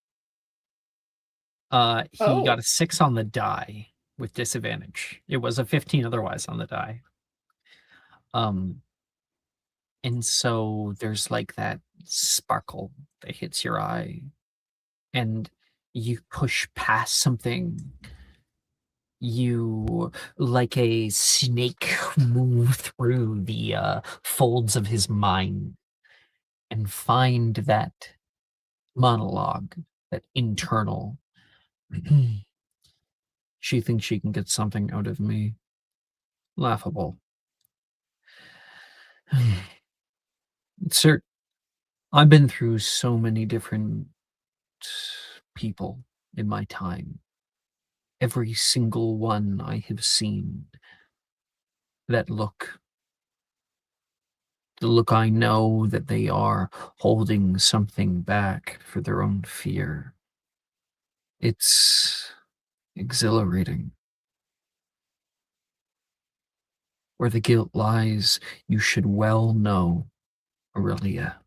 He got a 6 on the die with disadvantage. It was a 15 otherwise on the die. And so there's like that sparkle that hits your eye, and you push past something. You, like a snake, move through the folds of his mind and find that monologue, that internal. She thinks she can get something out of me. Laughable. Sir, I've been through so many different people in my time. Every single one I have seen. That look. The look I know that they are holding something back for their own fear. It's exhilarating. Where the guilt lies, you should well know, Aurelia.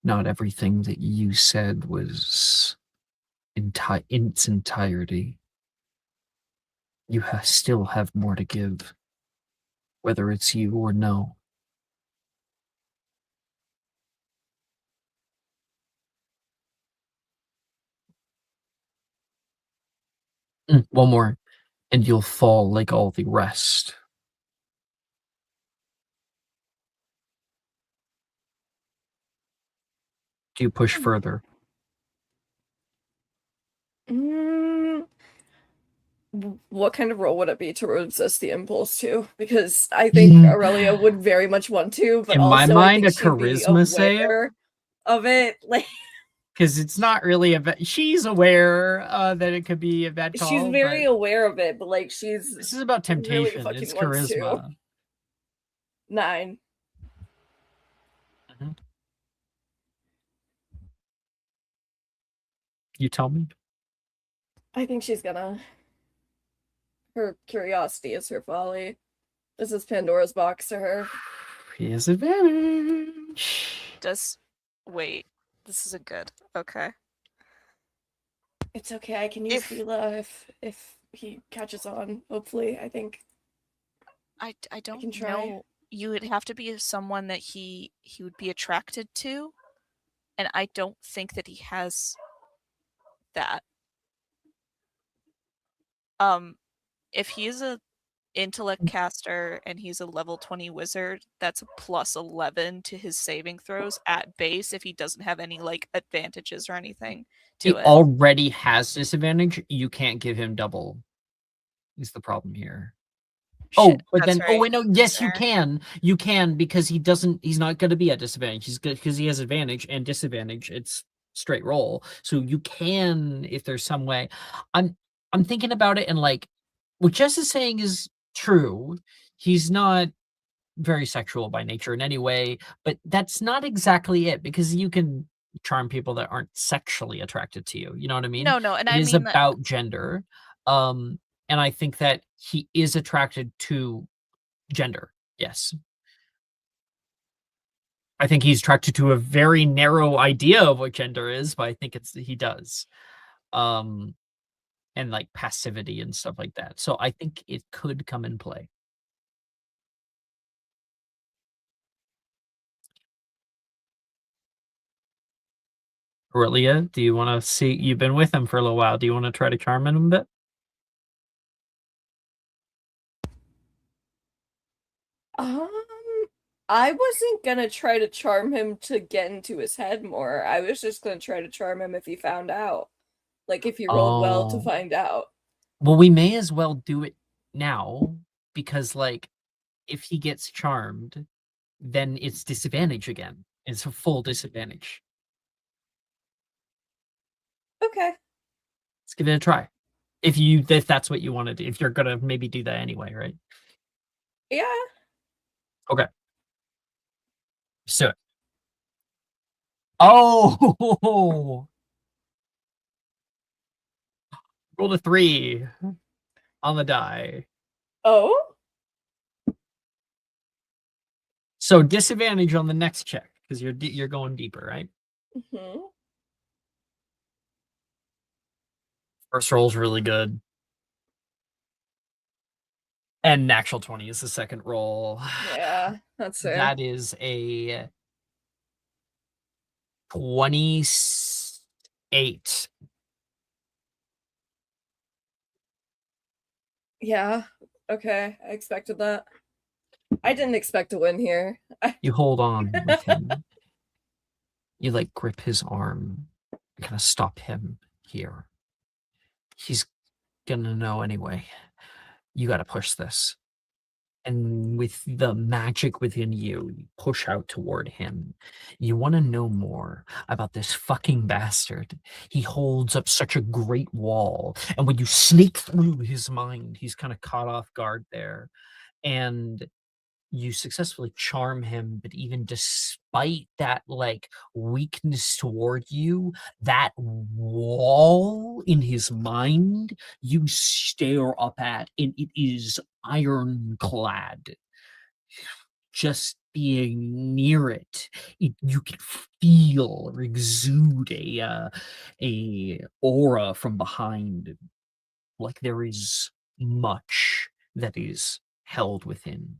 Not everything that you said was in its entirety, you still have more to give, whether it's you or no. One more, and you'll fall like all the rest. Do you push further?
What kind of role would it be to resist the impulse to? Because I think Aurelia would very much want to, but
In my
also I
mind,
think
a
she'd be
charisma save.
aware of it. Like,
Because it's not really she's aware that it could be a bad call.
she's very
but
aware of it, but like
this is about
really
temptation.
fucking
It's
wants to.
charisma.
9.
You tell me.
I think she's gonna. Her curiosity is her folly. This is Pandora's box to her.
He has advantage.
Wait, this isn't good. Okay.
It's okay. I can use Fila if he catches on. Hopefully, I think.
I don't
can try.
know. You would have to be someone that he would be attracted to, and I don't think that he has that. If he is a intellect caster and he's a level 20 wizard, that's a plus 11 to his saving throws at base if he doesn't have any like advantages or anything to
He
it.
already has disadvantage. You can't give him double. Is the problem here?
Shit,
but
that's
then
right.
wait, no, yes, you
Fair.
can. You can because he's not going to be at disadvantage. He's good because he has advantage and disadvantage. It's straight roll. So you can, if there's some way. I'm thinking about it, and like what Jess is saying is true. He's not very sexual by nature in any way, but that's not exactly it, because you can charm people that aren't sexually attracted to you. You know what I mean?
No, and
It
I
is
mean that
about gender. And I think that he is attracted to gender. Yes. I think he's attracted to a very narrow idea of what gender is, but I think he does. And like passivity and stuff like that. So I think it could come in play. Aurelia, do you want to see? You've been with him for a little while. Do you want to try to charm him a bit?
I wasn't gonna try to charm him to get into his head more. I was just gonna try to charm him if he found out. Like if he rolled well to find out.
Well, we may as well do it now, because like if he gets charmed, then it's disadvantage again. It's a full disadvantage.
Okay.
Let's give it a try. If that's what you want to do, if you're gonna maybe do that anyway, right?
Yeah.
Okay. So. Oh, roll a 3 on the die.
Oh.
So disadvantage on the next check because you're going deeper, right?
Mm-hmm.
First roll's really good. And natural 20 is the second roll.
Yeah, that's fair.
That is a 28.
Yeah. Okay. I expected that. I didn't expect to win here.
You hold on with him. You like grip his arm. Kind of stop him here. He's gonna know anyway. You gotta push this. And with the magic within you, you push out toward him. You want to know more about this fucking bastard. He holds up such a great wall. And when you sneak through his mind, he's kind of caught off guard there. And you successfully charm him, but even despite that like weakness toward you, that wall in his mind you stare up at, and it is ironclad. Just being near it, you can feel or exude a aura from behind, like there is much that is held within.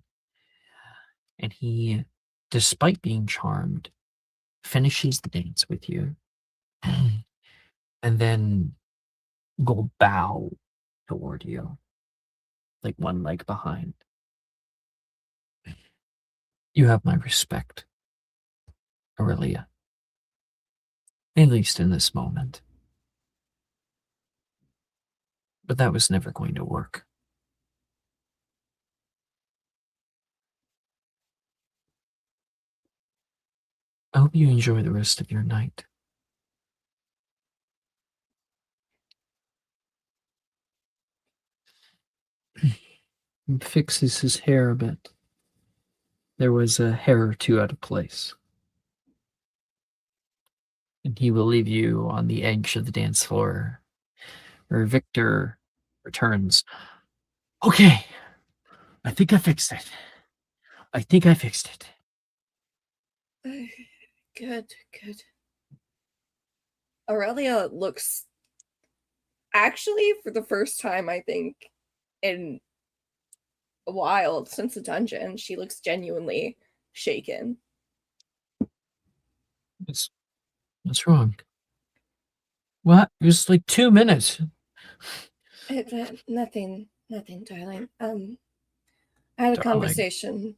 And he, despite being charmed, finishes the dance with you, and then will bow toward you, like one leg behind. You have my respect, Aurelia. At least in this moment. But that was never going to work. I hope you enjoy the rest of your night. He fixes his hair a bit. There was a hair or two out of place. And he will leave you on the edge of the dance floor, where Victor returns. Okay, I think I fixed it. I think I fixed it.
Good, good. Aurelia looks, actually, for the first time, I think, in a while since the dungeon, she looks genuinely shaken.
What's wrong? What? It was like 2 minutes.
Nothing, darling. I had a conversation.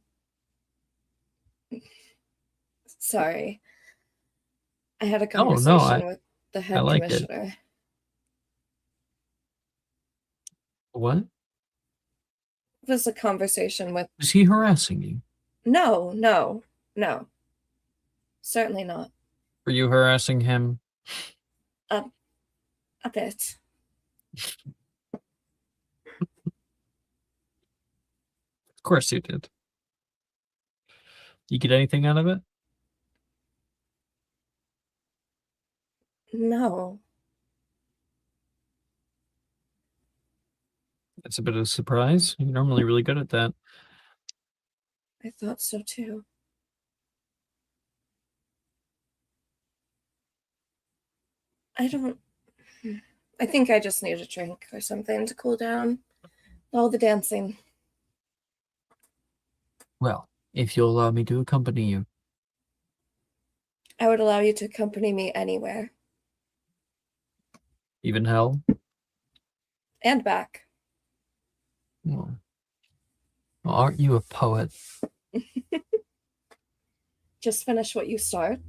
Sorry. I had a conversation with the head commissioner.
What?
It was a conversation with...
Was he harassing you?
No. Certainly not.
Were you harassing him?
A bit.
Of course you did. You get anything out of it?
No.
That's a bit of a surprise. You're normally really good at that.
I thought so too. I think I just need a drink or something to cool down all the dancing.
Well, if you'll allow me to accompany you.
I would allow you to accompany me anywhere.
Even hell?
And back.
Well, aren't you a poet?
Just finish what you start.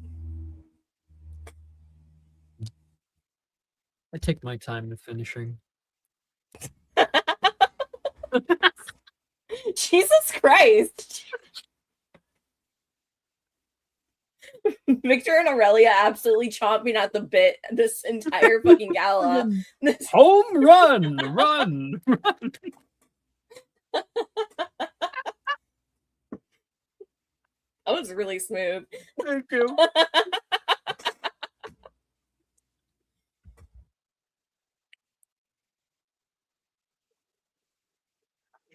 I take my time in finishing.
Jesus Christ. Victor and Aurelia absolutely chomping at the bit this entire fucking gala.
Home run! Run!
That was really smooth.
Thank you.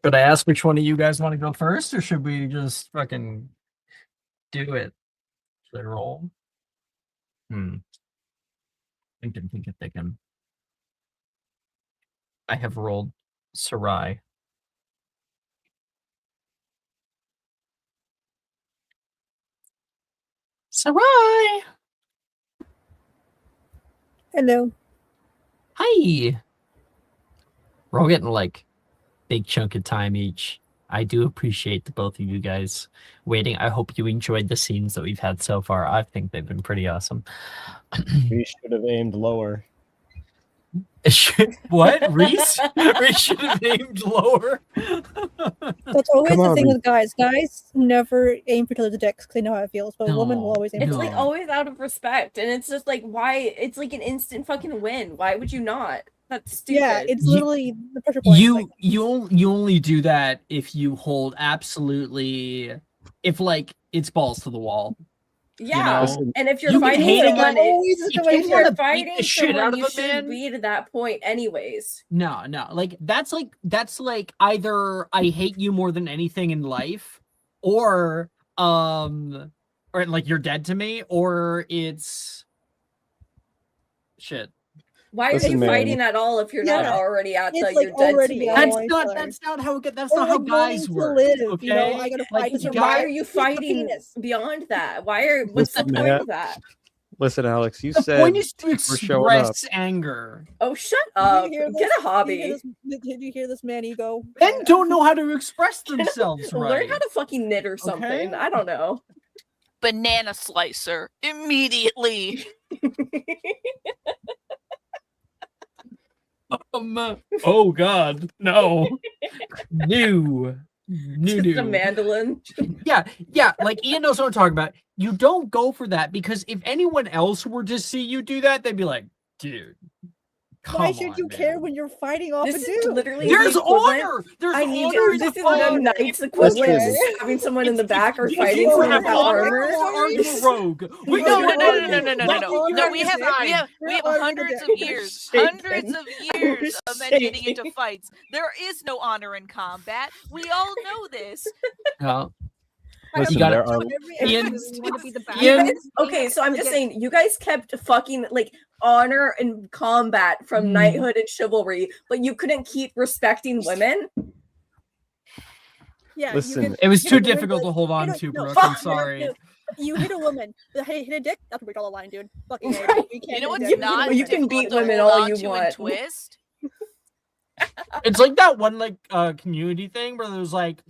Should I ask which one of you guys want to go first, or should we just fucking do it? Should I roll? Thinking. I have rolled Sarai. Sarai!
Hello.
Hi! We're all getting like big chunk of time each. I do appreciate the both of you guys waiting. I hope you enjoyed the scenes that we've had so far. I think they've been pretty awesome.
We should have aimed lower.
What? Reese? Reese should have aimed lower.
That's always
Come
the
on,
thing
Reese.
with guys. Guys never aim for each other's dicks because they know how it feels, but a woman will
No.
always aim
It's
for
like
No.
always out of respect, and it's just like, why? It's like an instant fucking win. Why would you not? That's stupid.
Yeah, it's
You-
literally the pressure point.
You only do that if you hold absolutely, if like it's balls to the wall.
Yeah,
Listen,
and if you're
you can
fighting
hate it,
someone,
always the
if you
situation.
if
wanna
you're
beat
fighting
the shit out
someone,
of
you
a
should
man-
be to that point anyways.
No, like that's like either I hate you more than anything in life, or or like you're dead to me, or it's shit.
Why are
Listen,
you
man.
fighting at all if you're not
Yeah.
already at the
It's, like,
you're dead to
already
me?
on.
That's
Oh,
not
sorry.
that's not how that's
Or,
not how
like,
guys
wanting to
work.
live,
Okay,
you know, I gotta
like
fight to
you
Why are
survive.
you
Eat the
fighting
penis.
beyond that? What's the
Listen,
point
man.
of that?
Listen, Alex, you
the
said
point is to
we're showing up.
express anger.
Oh, shut
Did
up.
you hear
Get
this?
a hobby.
Did you hear this man ego?
Men don't know how to express themselves
Learn
right.
how to fucking knit or something.
Okay.
I don't know.
Banana slicer immediately.
Oh God, no, new.
Just a mandolin.
Yeah, like Ian knows what I'm talking about. You don't go for that because if anyone else were to see you do that, they'd be like, dude,
Why
come
should
on,
you care
man.
when you're fighting off
This
a
is
dude?
literally
There's
the equivalent.
honor. There's
I need
honor.
you.
in
This
the
is the
honor.
knight's equivalent
Listen.
of having someone in the back or
If
fighting
you
someone
have
without
honor,
armor.
or are you a rogue? We
No,
know
no,
you're
no,
a
no,
rogue.
no.
No, we have
You're honoring the
hundreds of
dick.
years,
Shaken.
hundreds of
I'm
years of men getting into
shaking.
fights. There is no honor in combat. We all know this.
Yeah.
Listen,
gotta-
there are
Ian's-
You want to be the bad
Ian-
guy?
Okay, so I'm just saying, you guys kept fucking like honor and combat from knighthood and chivalry, but you couldn't keep respecting women.
Yeah,
Listen,
you can
It was
hit
too
a woman,
difficult
but
to hold on
hit a-
to,
no,
Brooke.
fuck,
I'm
no,
sorry.
no. You hit a woman, hit a dick. That's where we draw the line, dude. Fucking A. You can't
You know
hit a
what's
dick.
not
you can
difficult
beat
to
women
hold
all
on
you
to
want.
and twist?
It's like that one community thing where there's like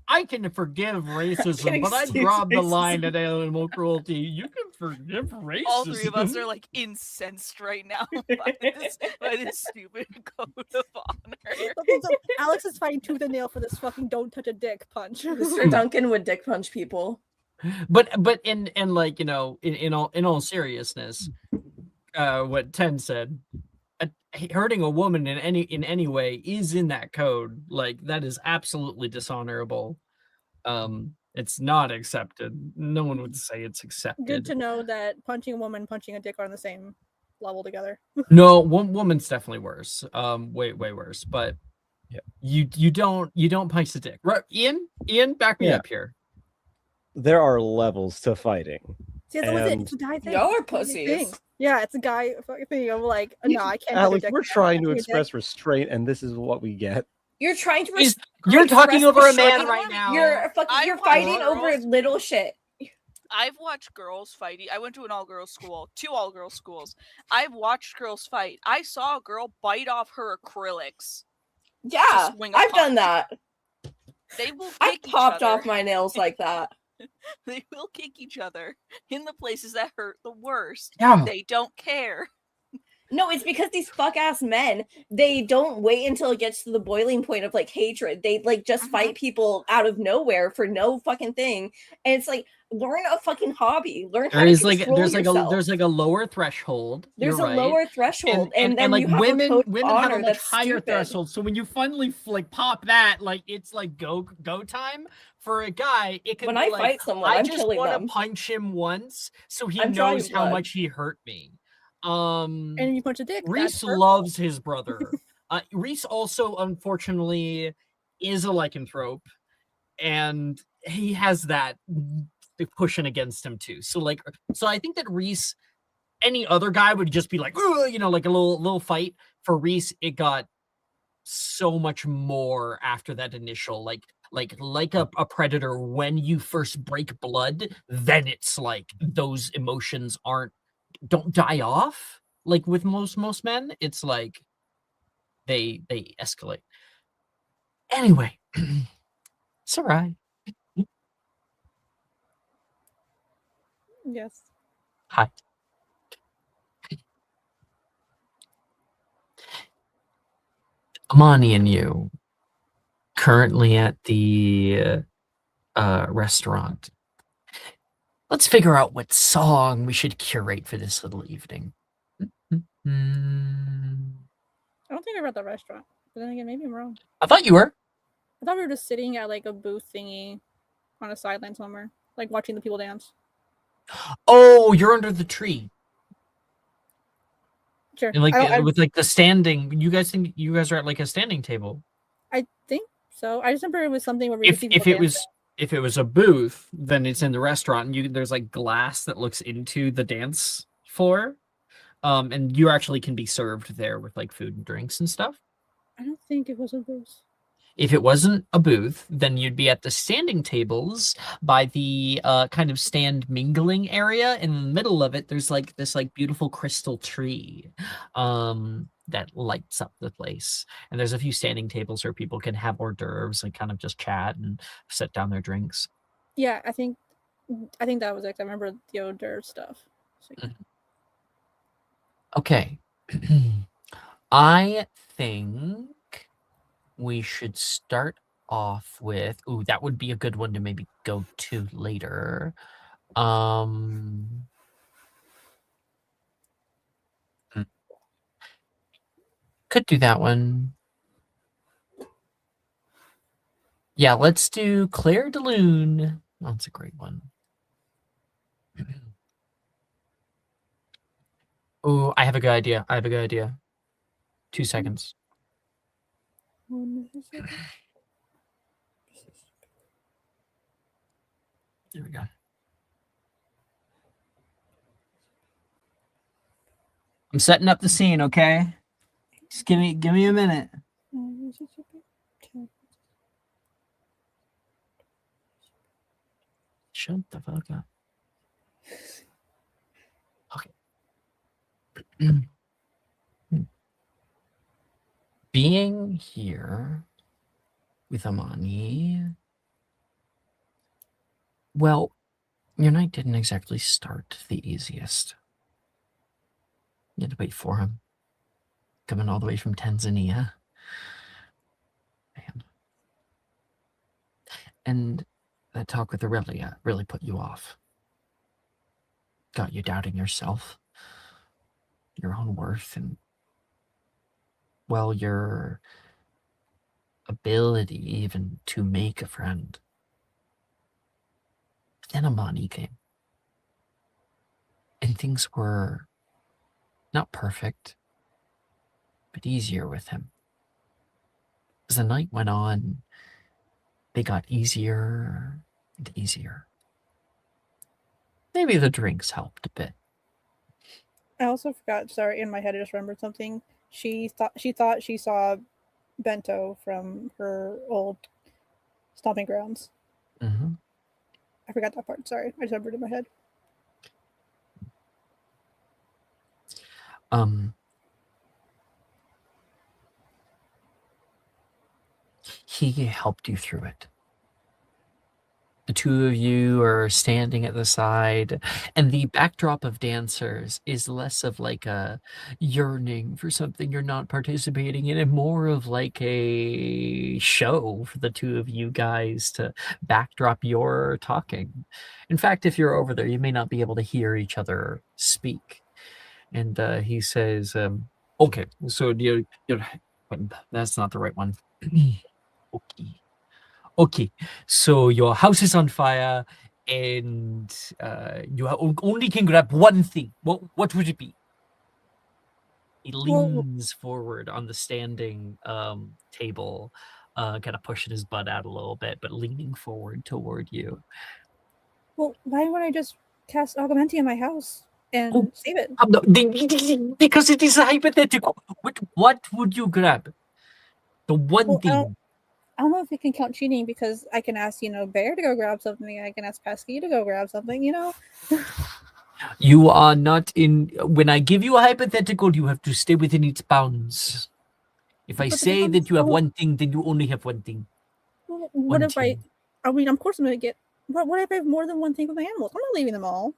I can forgive racism, but I
excuse
draw the
racism.
line at animal cruelty. You can forgive racism.
All three of us are like incensed right now by this stupid code of honor.
Okay, so Alex is fighting tooth and nail for this fucking don't touch a dick punch.
Mr. Duncan would dick punch people.
But in like in all seriousness, what Ten said, hurting a woman in any way is in that code. Like that is absolutely dishonorable. It's not accepted. No one would say it's accepted.
Good to know that punching a woman, punching a dick are on the same level together.
No, woman's definitely worse. Way worse. But
yeah,
you don't punch the dick. Right, Ian, back me up here.
There are levels to fighting.
See, that's what
And-
it's a guy thing.
Y'all are
It's a thing.
pussies.
Yeah, it's a guy fucking thing. I'm like, no, I can't.
Alex,
touch a
we're
dick.
trying to
Touching a dick.
express restraint, and this is what we get.
You're trying to
You're talking over a
restraint.
man right now.
You're fighting
girls.
over little shit.
I've watched girls fighting. I went to an all-girls school, 2 all-girls schools. I've watched girls fight. I saw a girl bite off her acrylics.
Yeah,
swing a
I've done
punch.
that.
They will
I
kick each
popped
other.
off my nails like that.
They will kick each other in the places that hurt the worst.
Yeah.
They don't care.
No, it's because these fuck ass men, they don't wait until it gets to the boiling point of like hatred. They like just fight people out of nowhere for no fucking thing. And it's like, learn a fucking hobby. Learn how to control yourself.
There's like a lower threshold.
There's
You're
a
right.
lower threshold, and then
like
you have
women
a code of
have a
honor
much
that's
higher
stupid.
threshold. So when you finally like pop that, like it's like go time. For a guy, it can
When
be
I
like,
fight someone,
I
I'm
just
killing
want
them.
to punch him once so he
I'm drawing
knows how
blood.
much he hurt me.
And you punch a dick. that's
Reese
hurtful.
loves his brother. Reese also, unfortunately, is a lycanthrope, and he has that pushing against him too. So I think that Reese, any other guy would just be like, like a little fight. For Reese, it got so much more after that initial like a predator. When you first break blood, then it's like those emotions don't die off. Like with most men, it's like they escalate. Anyway, it's all right.
Yes.
Hi. Amani and you currently at the restaurant. Let's figure out what song we should curate for this little evening.
I don't think I read the restaurant. But then again, maybe I'm wrong.
I thought you were.
I thought we were just sitting at like a booth thingy on a sideline somewhere, like watching the people dance.
Oh, you're under the tree.
Sure.
And like
I
with like the standing. You guys think you guys are at like a standing table?
think so. I just remember it was something where we
If
would see people
it was If it was a booth, then it's in the restaurant, and there's like glass that looks into the dance floor, and you actually can be served there with like food and drinks and stuff.
I don't think it was a booth.
If it wasn't a booth, then you'd be at the standing tables by the kind of stand mingling area. In the middle of it, there's like this like beautiful crystal tree that lights up the place. And there's a few standing tables where people can have hors d'oeuvres and kind of just chat and set down their drinks.
Yeah, I think that was it. I remember the hors d'oeuvre stuff. So, yeah.
Okay. I think we should start off with, ooh, that would be a good one to maybe go to later. Could do that one. Yeah, let's do Claire de Lune. Oh, that's a great one. Oh, I have a good idea. 2 seconds. There we go. I'm setting up the scene, okay? Just give me a minute. Shut the fuck up. Okay. Being here with Amani, well, your night didn't exactly start the easiest. You had to wait for him. Coming all the way from Tanzania. Man. And that talk with Aurelia really put you off. Got you doubting yourself, your own worth, and, well, your ability even to make a friend. But then Amani came. And things were not perfect, but easier with him. As the night went on, they got easier and easier. Maybe the drinks helped a bit.
I also forgot. Sorry, in my head, I just remembered something. She thought she saw Bento from her old stomping grounds.
Mm-hmm.
I forgot that part. Sorry, I just remembered it in my head.
He helped you through it. The two of you are standing at the side, and the backdrop of dancers is less of like a yearning for something you're not participating in, and more of like a show for the two of you guys to backdrop your talking. In fact, if you're over there, you may not be able to hear each other speak. And he says, okay, so you're that's not the right one. Okay, so your house is on fire, and you only can grab one thing. What would it be? He leans forward on the standing table, kind of pushing his butt out a little bit, but leaning forward toward you.
Well, why wouldn't I just cast Augmenti in my house and save it?
Because it is a hypothetical. What would you grab? The one thing.
I don't know if we can count cheating because I can ask, Bear to go grab something. I can ask Pesky to go grab something,
You are not in. When I give you a hypothetical, you have to stay within its bounds. If I say that you have one thing, then you only have one thing.
Well, what if I mean, of course I'm going to get. What if I have more than one thing with my animals? I'm not leaving them all.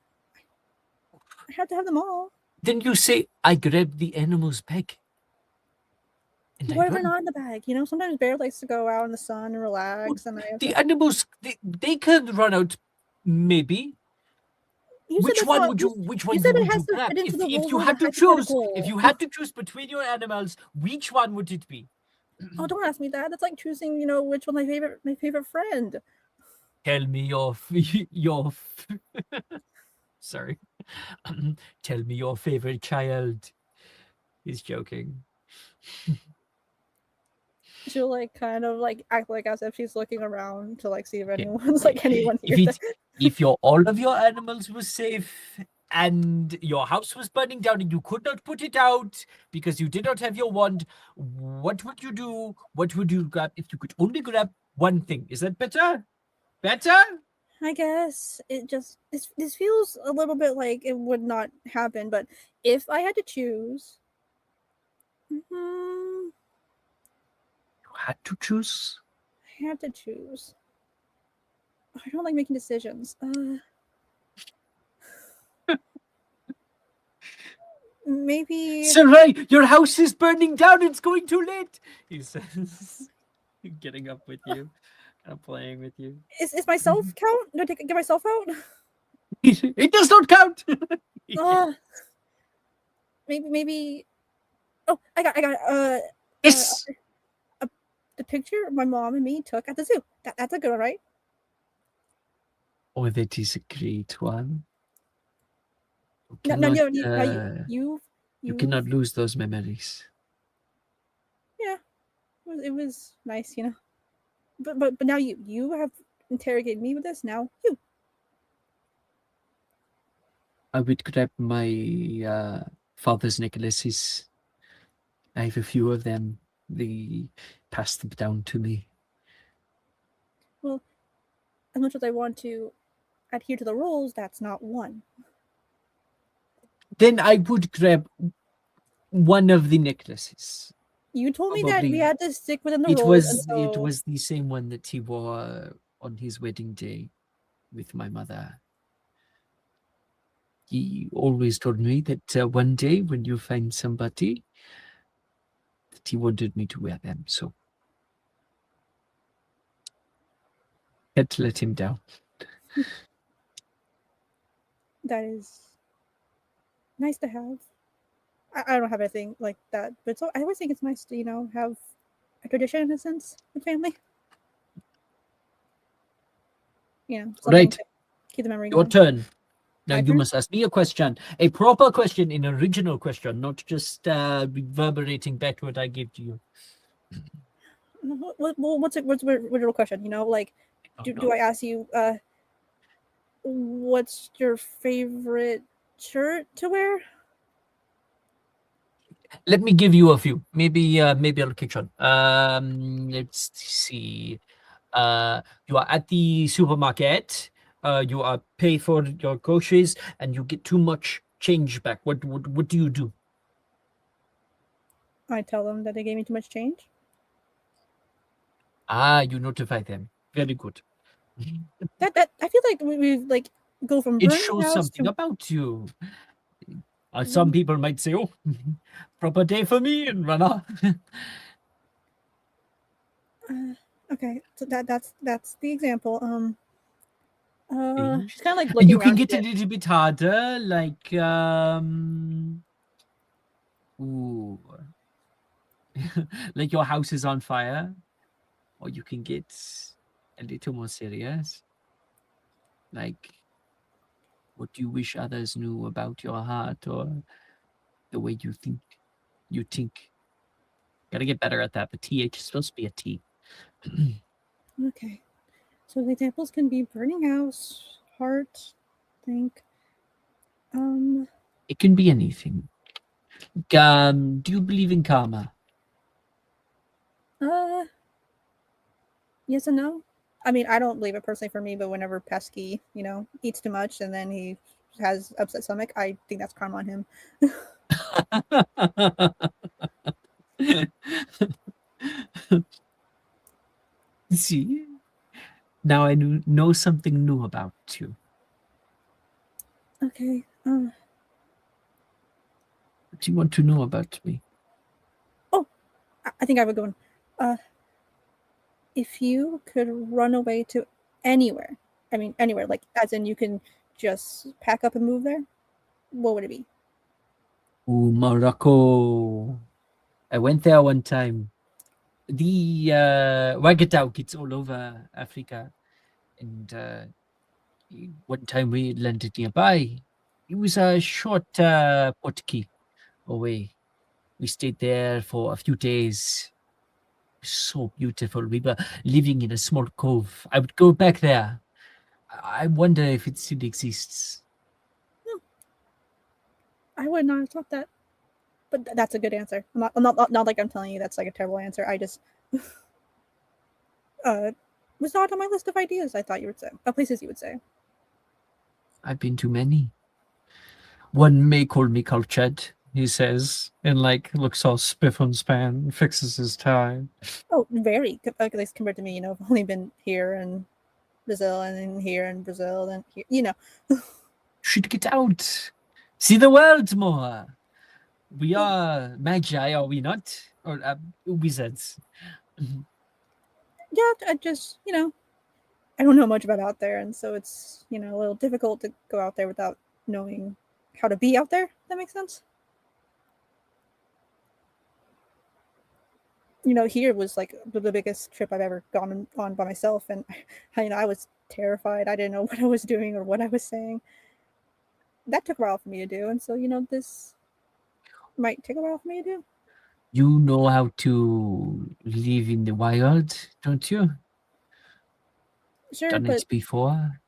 I have to have them all.
Then you say, I grabbed the animal's bag.
What if they're not in the bag? Sometimes Bear likes to go out in the sun and relax.
Well, the animals, they could run out, maybe. Which one would you grab? If you had to choose between your animals, which one would it be?
Oh, don't ask me that. That's like choosing, which one my favorite friend.
Tell me your sorry. Tell me your favorite child. He's joking.
She'll like kind of like act like as if she's looking around to like see if
Okay.
anyone's like anyone
If
here.
it, if all of your animals were safe and your house was burning down and you could not put it out because you did not have your wand, what would you do? What would you grab if you could only grab one thing? Is that better? Better?
I guess it just this feels a little bit like it would not happen, but if I had to choose,
You had to choose.
I have to choose. I don't like making decisions. Maybe
Sarai, your house is burning down. It's going too late. He says, getting up with you, kind of playing with you.
is myself count? Do I get myself out?
It does not count.
Maybe. Oh, I got
Yes.
the picture my mom and me took at the zoo. That's a good one, right?
Oh, that is a great one.
No,
You
you
cannot lose those memories.
Yeah, it was nice, you know. But now you have interrogated me with this. Now you.
I would grab my father's necklaces. I have a few of them. They passed them down to me.
Well, as much as I want to adhere to the rules, that's not one.
Then I would grab one of the necklaces.
You told me that we
Probably.
had to stick within the
It
rules.
was it was the same one that he wore on his wedding day with my mother. He always told me that one day when you find somebody, that he wanted me to wear them. So had to let him down.
That is nice to have. I don't have anything like that, but so I always think it's nice to have a tradition in a sense with family. Something
Right.
to keep the memory
Your
going.
turn. Now
My
you
turn?
must ask me a question, a proper question, an original question, not just reverberating back what I gave to you.
What's a original question? Like, do I ask you, what's your favorite shirt to wear?
Let me give you a few. Maybe I'll catch on. Let's see. You are at the supermarket. You are pay for your groceries, and you get too much change back. What do you do?
I tell them that they gave me too much change.
You notify them. Very good.
That I feel like we like go from
It
burning
shows
house
something
to
about you. Some people might say, "Oh, proper day for me," and run off.
okay. So that's the example.
Okay.
She's kind of like looking
You can
around
get
a
a
bit.
little bit harder, like ooh, like your house is on fire, or you can get a little more serious, like what do you wish others knew about your heart, or the way you think. Gotta get better at that. The TH is supposed to be a T.
Okay. So the examples can be burning house, heart, think.
It can be anything. Do you believe in karma?
Yes and no. I mean, I don't believe it personally for me, but whenever Pesky, eats too much and then he has upset stomach, I think that's karma on him.
See, now I know something new about you.
Okay.
What do you want to know about me?
Oh, I think I have a good one. If you could run away to anywhere, I mean anywhere, like as in you can just pack up and move there, what would it be?
Ooh, Morocco. I went there one time. The Wagatauk, it's all over Africa. And one time we landed nearby. It was a short portkey away. We stayed there for a few days. So beautiful. We were living in a small cove. I would go back there. I wonder if it still exists.
I would not have thought that, but that's a good answer. Not like I'm telling you that's like a terrible answer. I just was not on my list of ideas. I thought you would say places you would say.
I've been to many. One may call me cultured, he says, and like looks all spiff and span, fixes his tie.
Oh, very. At least compared to me, I've only been here in Brazil and then here in Brazil and here,
Should get out. See the world more. We are magi, are we not? Or wizards.
Yeah, I just, I don't know much about out there, and so it's, a little difficult to go out there without knowing how to be out there. That makes sense. Here was like the biggest trip I've ever gone on by myself, and I was terrified. I didn't know what I was doing or what I was saying. That took a while for me to do, and so this might take a while for me to do.
You know how to live in the wild, don't you?
Sure,
Done
but
it before.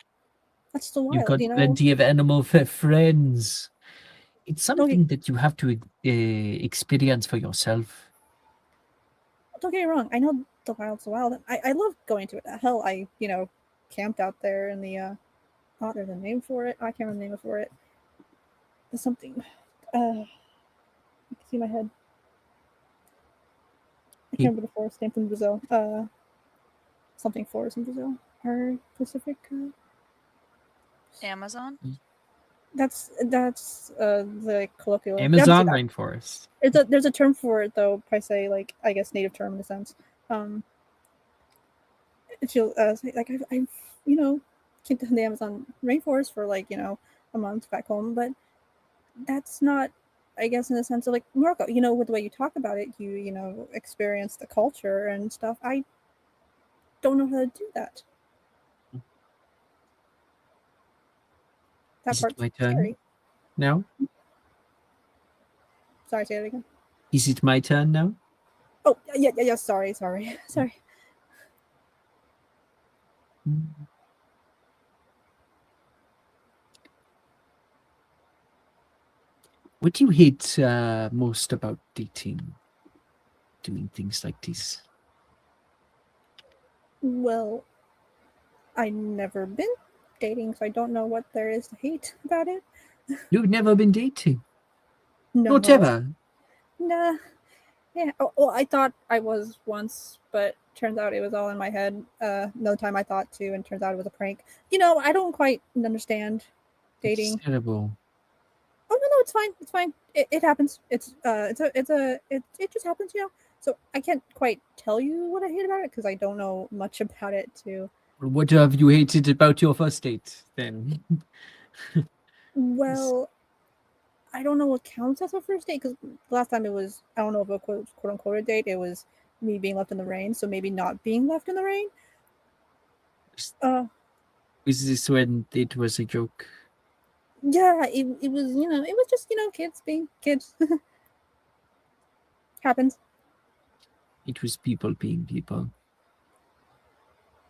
that's still
You've
wild,
got plenty of animal friends. It's
Don't get-
something that you have to experience for yourself.
Don't get me wrong. I know the wild's wild. I love going to it. Hell, I camped out there in the oh, there's a name for it. I can't remember the name for it. There's something. You can see my head. I can't remember the forest name from Brazil. Something forest in Brazil. Or Pacific.
Amazon?
That's the colloquial.
Amazon rainforest.
There's a term for it though. I say like I guess native term in a sense. She'll like I've came to the Amazon rainforest for like a month back home, but that's not, I guess, in the sense of like Morocco. With the way you talk about it, you experience the culture and stuff. I don't know how to do that. That
Is
part's
it my turn
scary.
now?
Sorry, say that again.
Is it my turn now?
Oh yeah. Sorry.
What do you hate most about dating? Doing things like this?
Well, I've never been dating, so I don't know what there is to hate about it.
You've never been dating?
No.
Not ever?
Nah. Yeah. Oh, well, I thought I was once, but turns out it was all in my head. Another time I thought too, and turns out it was a prank. I don't quite understand dating.
It's terrible.
Oh no, it's fine. It's fine. It happens. It just happens. So I can't quite tell you what I hate about it because I don't know much about it too.
What have you hated about your first date then?
Well, I don't know what counts as a first date because the last time it was, I don't know if it was quote unquote a date. It was me being left in the rain, so maybe not being left in the rain.
Is this when it was a joke?
Yeah, it was, it was just, kids being kids. Happens.
It was people being people.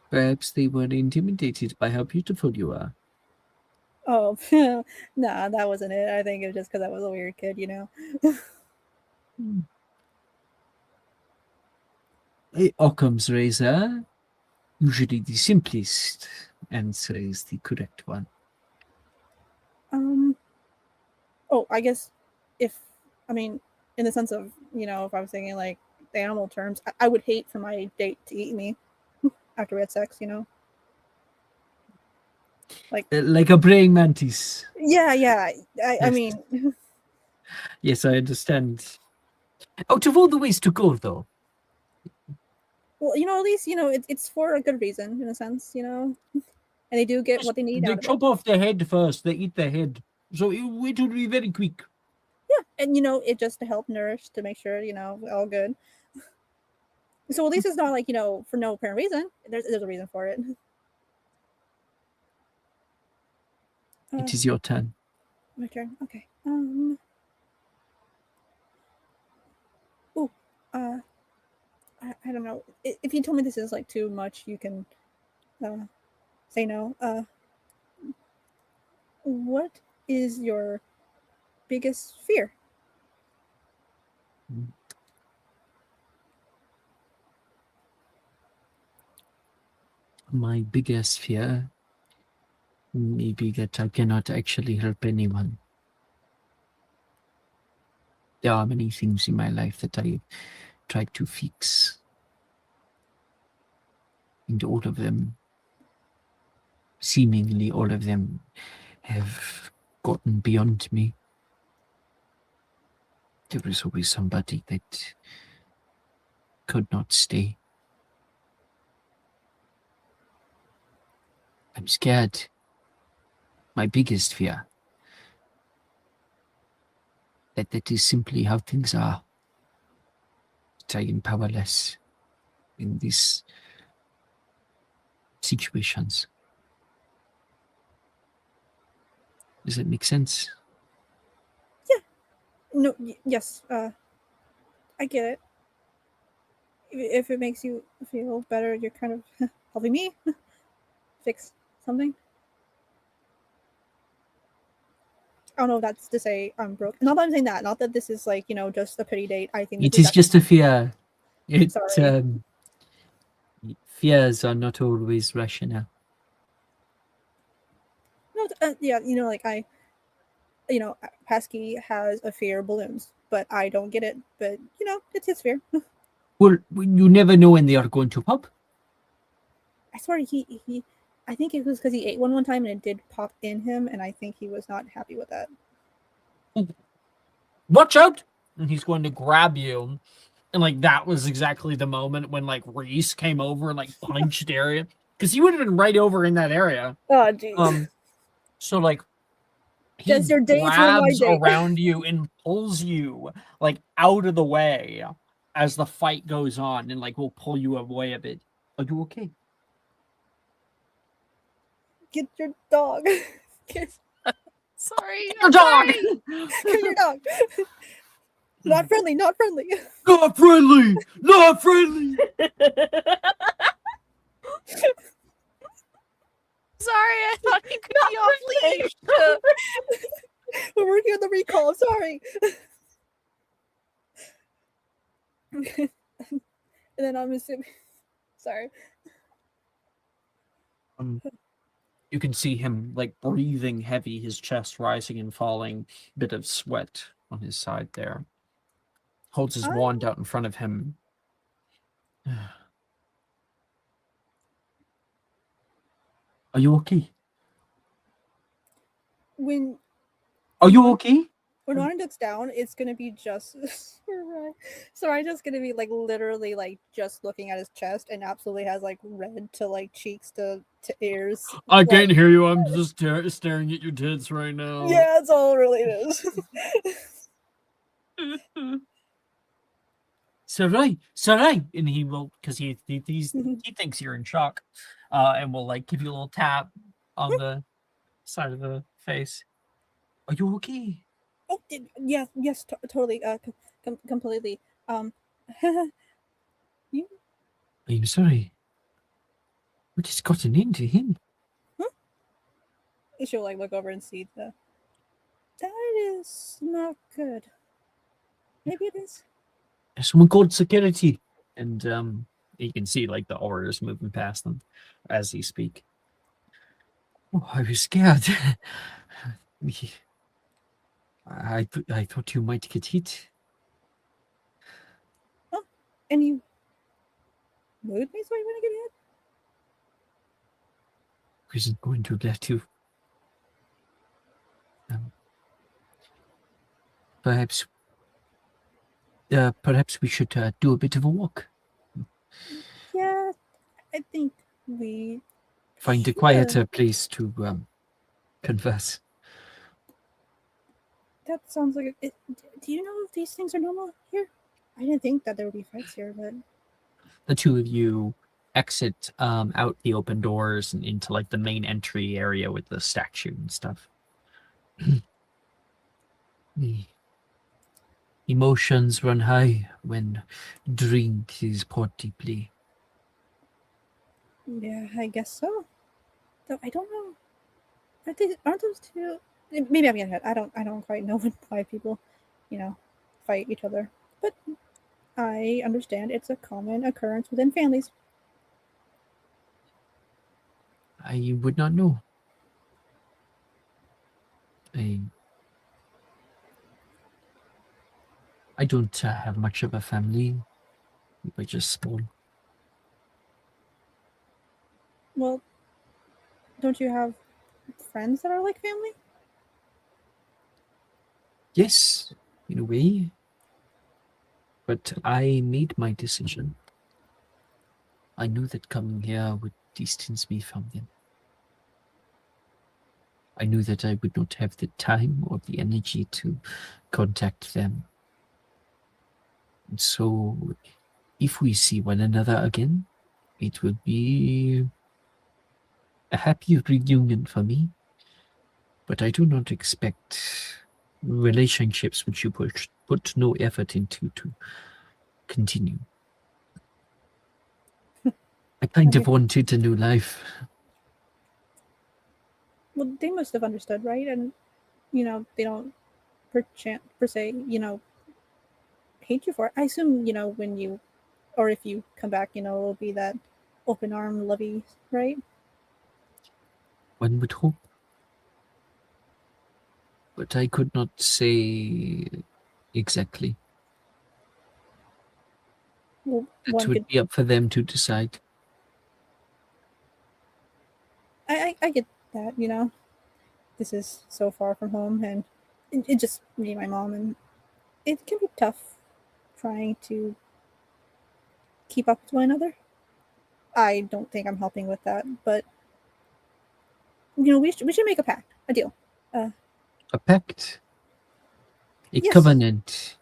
Perhaps they were intimidated by how beautiful you are.
Oh, nah, that wasn't it. I think it was just because I was a weird kid,
Occam's razor, usually the simplest answer is the correct one.
Oh, I guess in the sense of, if I was thinking like the animal terms, I would hate for my date to eat me after we had sex,
Like a praying mantis.
Yeah. I
Yes.
mean,
Yes, I understand. Out of all the ways to go, though.
well, at least, it's for a good reason in a sense, and they do get what they need
They
out of it.
chop off the head first. They eat the head. So it will be very quick.
Yeah, and it just to help nourish, to make sure, all good. So at least it's not like, for no apparent reason. There's a reason for it.
It is your turn.
My turn. Okay. I don't know. If you told me this is like too much, you can say no. What is your biggest fear?
My biggest fear may be that I cannot actually help anyone. There are many things in my life that I tried to fix, and all of them, seemingly all of them, have gotten beyond me. There was always somebody that could not stay. I'm scared. My biggest fear. That is simply how things are. That I am powerless in these situations. Does that make sense?
No, yes. I get it. If it makes you feel better, you're kind of helping me fix something. I don't know if that's to say I'm broke. Not that I'm saying that. Not that this is like, just a pity date. I think
It is just a fear.
Sorry.
Fears are not always rational.
No, yeah, Pesky has a fear of balloons, but I don't get it. But it's his fear.
Well, you never know when they are going to pop.
I swear he I think it was because he ate one time and it did pop in him, and I think he was not happy with that.
Watch out! And he's going to grab you. And like that was exactly the moment when like Reese came over and like punched area. Because he would have been right over in that area.
Oh jeez.
So like he
Does your date ruin my
grabs
date?
around you and pulls you like out of the way as the fight goes on, and like will pull you away a bit. Are you okay?
Get your dog. Get
Sorry.
Your dog!
your dog. Not friendly. Not friendly.
Not friendly! Not friendly!
Sorry, I thought you could be off leash.
We're working on the recall. I'm sorry. And then I'm assuming. Sorry.
You can see him like breathing heavy, his chest rising and falling, bit of sweat on his side there. Holds his wand out in front of him. Are you okay? Are you okay?
When Ron looks down, it's gonna be just so I'm just gonna be like literally like just looking at his chest and absolutely has like red to like cheeks to ears.
I can't hear you. I'm just staring at your tits right now.
Yeah, that's all it really is.
Sarai, and he will, because he thinks you're in shock, and will like give you a little tap on the side of the face. Are you okay?
Oh, yes, totally, completely. You?
I'm sorry. What has gotten into him?
She'll like look over and see that is not good. Maybe it is.
Someone called security, and you can see like the aura's moving past them as he speak. Oh, I was scared. I thought you might get hit.
Oh, and you moved me so you wouldn't get hit?
Wasn't going to let you. Perhaps we should do a bit of a walk.
Yeah, I think we
Find a quieter place to converse.
That sounds like it. Do you know if these things are normal here? I didn't think that there would be fights here, but
The two of you exit out the open doors and into like the main entry area with the statue and stuff. Emotions run high when drink is poured deeply.
Yeah, I guess so. Though I don't know. Aren't those two? Maybe I'm getting ahead. I don't quite know why people, fight each other. But I understand it's a common occurrence within families.
I would not know. I don't have much of a family. We're just small.
Well, don't you have friends that are like family?
Yes, in a way. But I made my decision. I knew that coming here would distance me from them. I knew that I would not have the time or the energy to contact them. And so, if we see one another again, it will be a happy reunion for me. But I do not expect relationships which you put no effort into to continue. I kind of
Okay.
wanted a new life.
Well, they must have understood, right? And they don't per se, hate you for it. I assume, when you or if you come back, it'll be that open arm lovey, right?
One would hope. But I could not say exactly.
Well,
That
one
would
could.
be up for them to decide.
I get that, this is so far from home, and it just me and my mom, and it can be tough trying to keep up with one another. I don't think I'm helping with that, but we should make a pact, a deal.
A pact. A
Yes.
covenant.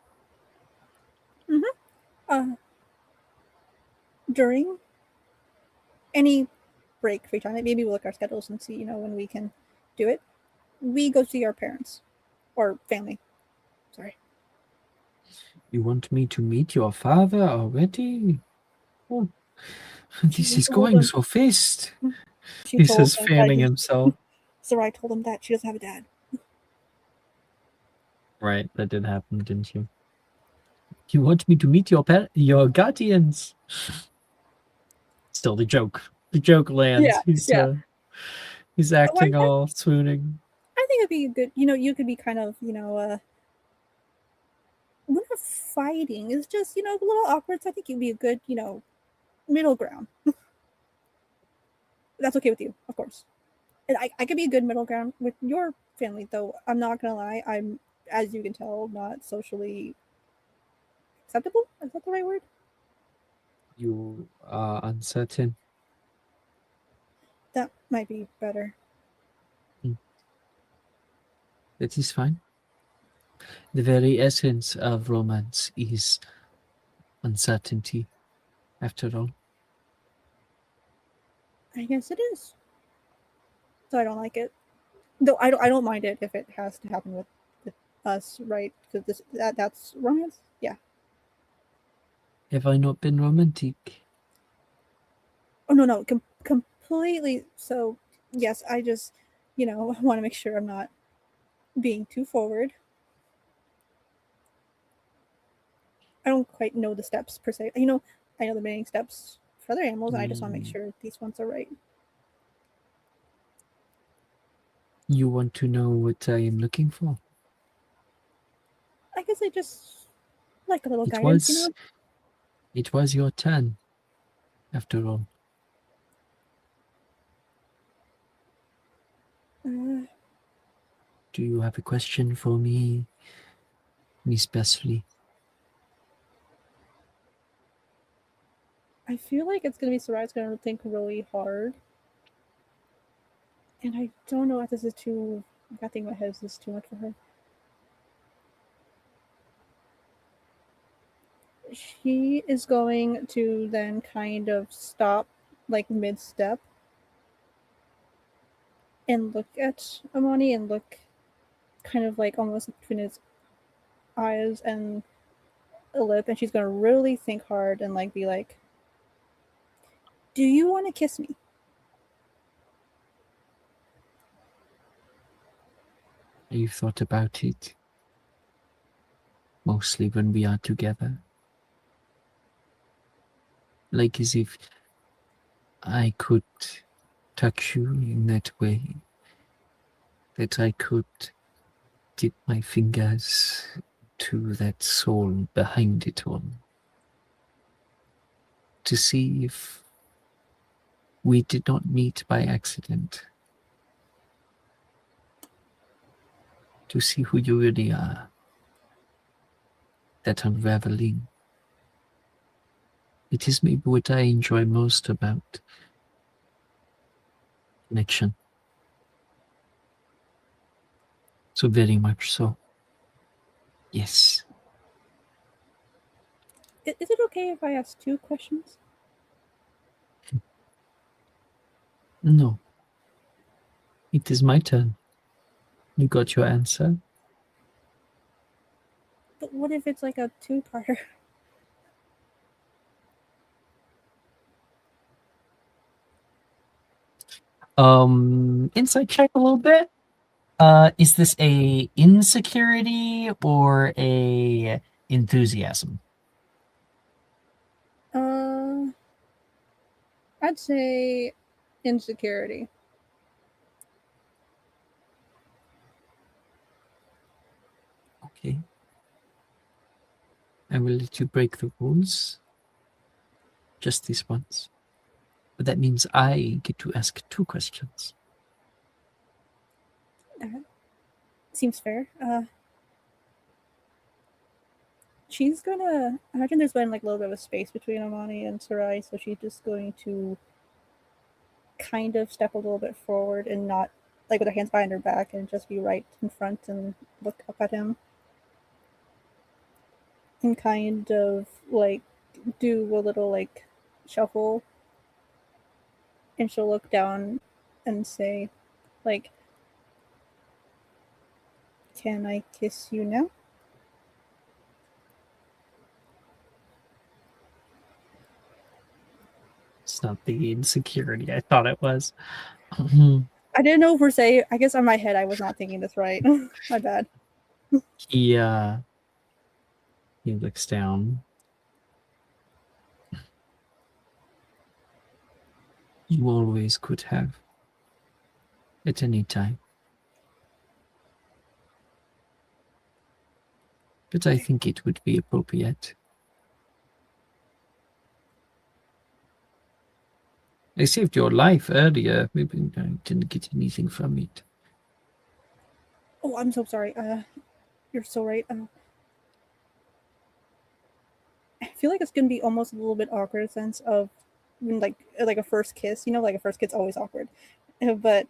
Uh, during any break, free time, maybe we'll look at our schedules and see, when we can do it. We go see our parents or family. Sorry.
You want me to meet your father already? Oh, this is
told
going
him-
so fast.
She
He
told
says,
him
fanning himself.
So I told him that she doesn't have a dad.
Right, that did happen, didn't you? You want me to meet your guardians? Still the joke. The joke lands.
Yeah.
He's acting all swooning.
I think it'd be a good, you could be kind of, we're not fighting. It's just, a little awkward. So I think it'd be a good, middle ground. That's okay with you, of course. And I could be a good middle ground with your family, though. I'm not gonna lie. I'm, as you can tell, not socially acceptable. Is that the right word?
You are uncertain.
That might be better.
That is fine. The very essence of romance is uncertainty, after all.
I guess it is. So I don't like it. Though I don't mind it if it has to happen with us, right? Because that's romance. Yeah.
Have I not been romantic?
Oh no, completely. So yes, I just want to make sure I'm not being too forward. I don't quite know the steps per se. I know the main steps for other animals, and I just want to make sure these ones are right.
You want to know what I am looking for?
I guess I just like a little guidance,
It was your turn, after all.
Uh,
Do you have a question for me, Miss Besley?
I feel like it's gonna be Sarai's gonna think really hard, and I don't know if this is too. I think my head is just too much for her. She is going to then kind of stop, like mid step, and look at Amani and look kind of like almost between his eyes and a lip, and she's gonna really think hard and like be like, "Do you want to kiss me?"
You've thought about it. Mostly when we are together. Like as if I could touch you in that way. That I could dip my fingers to that soul behind it all. To see if we did not meet by accident. To see who you really are. That unraveling. It is maybe what I enjoy most about connection. So very much so. Yes.
Is it okay if I ask 2 questions?
No. It is my turn. You got your answer?
But what if it's like a 2-parter?
Insight check a little bit. Is this a insecurity or a enthusiasm?
I'd say insecurity.
Okay. I will let you break the rules. Just this once. But that means I get to ask 2 questions.
Seems fair. She's gonna I imagine there's been like a little bit of a space between Amani and Sarai, so she's just going to kind of step a little bit forward and not like with her hands behind her back and just be right in front and look up at him and kind of like do a little like shuffle, and she'll look down and say like, "Can I kiss you now?"
It's not the insecurity I thought it was.
I didn't know per se. I guess on my head I was not thinking this right. My bad.
He looks down. You always could have. At any time. But I think it would be appropriate. I saved your life earlier. Maybe I didn't get anything from it.
Oh, I'm so sorry. You're so right. I feel like it's gonna be almost a little bit awkward sense of when like a first kiss. You know, like a first kiss always awkward, but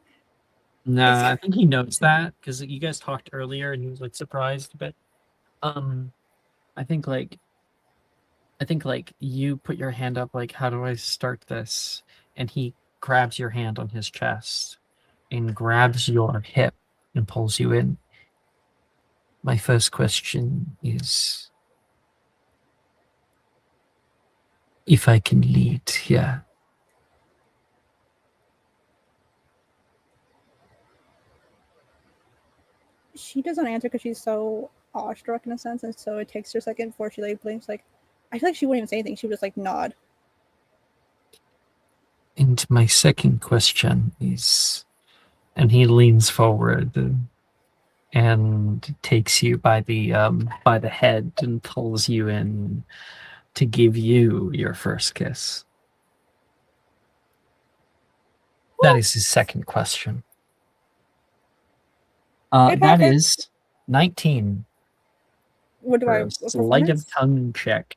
Nah, I think he knows that because you guys talked earlier and he was like surprised. But I think like you put your hand up like, how do I start this? And he grabs your hand on his chest and grabs your hip and pulls you in. My first question is if I can lead here.
she doesn't answer because she's so awestruck in a sense, and so it takes her a second before she like blinks. Like, I feel like she wouldn't even say anything. She would just like nod.
And my second question is, and he leans forward and takes you by the head and pulls you in to give you your first kiss. That is his second question. That is 19
What do
for
I?
a sleight of tongue check.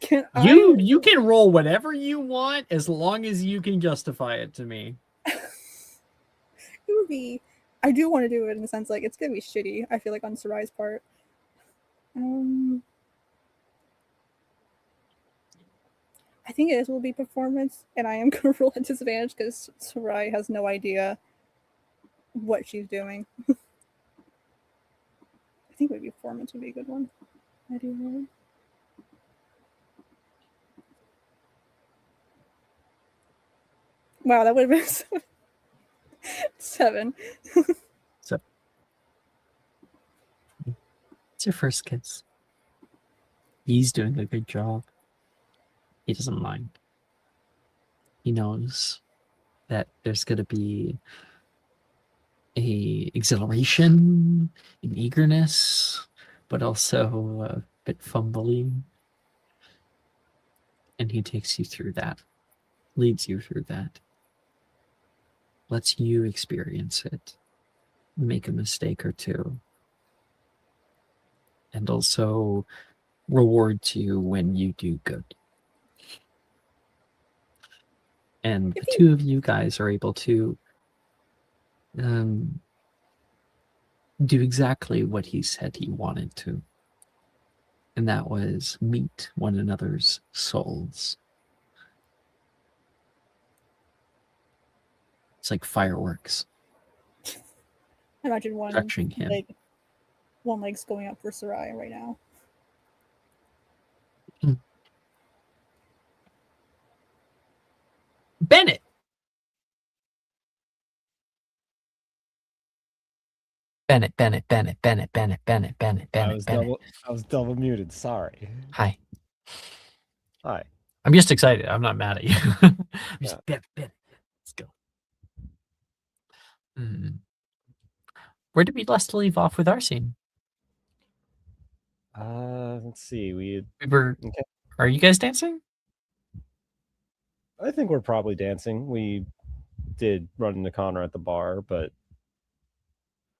Can
You can roll whatever you want as long as you can justify it to me.
It would be. I do want to do it in the sense like it's gonna be shitty. I feel like on Sarai's part. I think it will be performance, and I am gonna roll at disadvantage because Sarai has no idea what she's doing. I think maybe performance would be a good one. I do roll. Wow, that would have been 7.
It's your first kiss. He's doing a good job. He doesn't mind. He knows that there's going to be a exhilaration, an eagerness, but also a bit fumbling. And he takes you through that, leads you through that, lets you experience it, make a mistake or two, and also rewards you when you do good. And the two of you guys are able to do exactly what he said he wanted to. And that was meet one another's souls. It's like fireworks.
Imagine
Touching him.
one leg's going up for Soraya right now.
Bennett! Bennett.
I was double muted. Sorry.
Hi.
Hi.
I'm just excited. I'm not mad at you. I'm just Bennett. Let's go. Where did we last leave off with our scene?
Let's see. We
were. Okay. Are you guys dancing?
I think we're probably dancing. We did run into Connor at the bar, but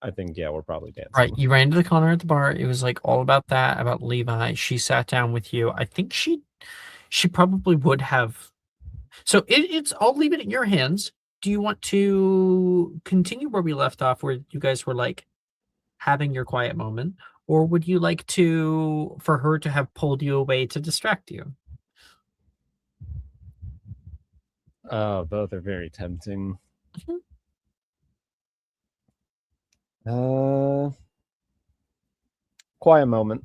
I think, yeah, we're probably dancing.
Right. You ran into Connor at the bar. It was like all about that, about Levi. She sat down with you. I think she probably would have. So it's, I'll leave it in your hands. Do you want to continue where we left off, where you guys were like having your quiet moment? Or would you like for her to have pulled you away to distract you?
Both are very tempting. Quiet moment.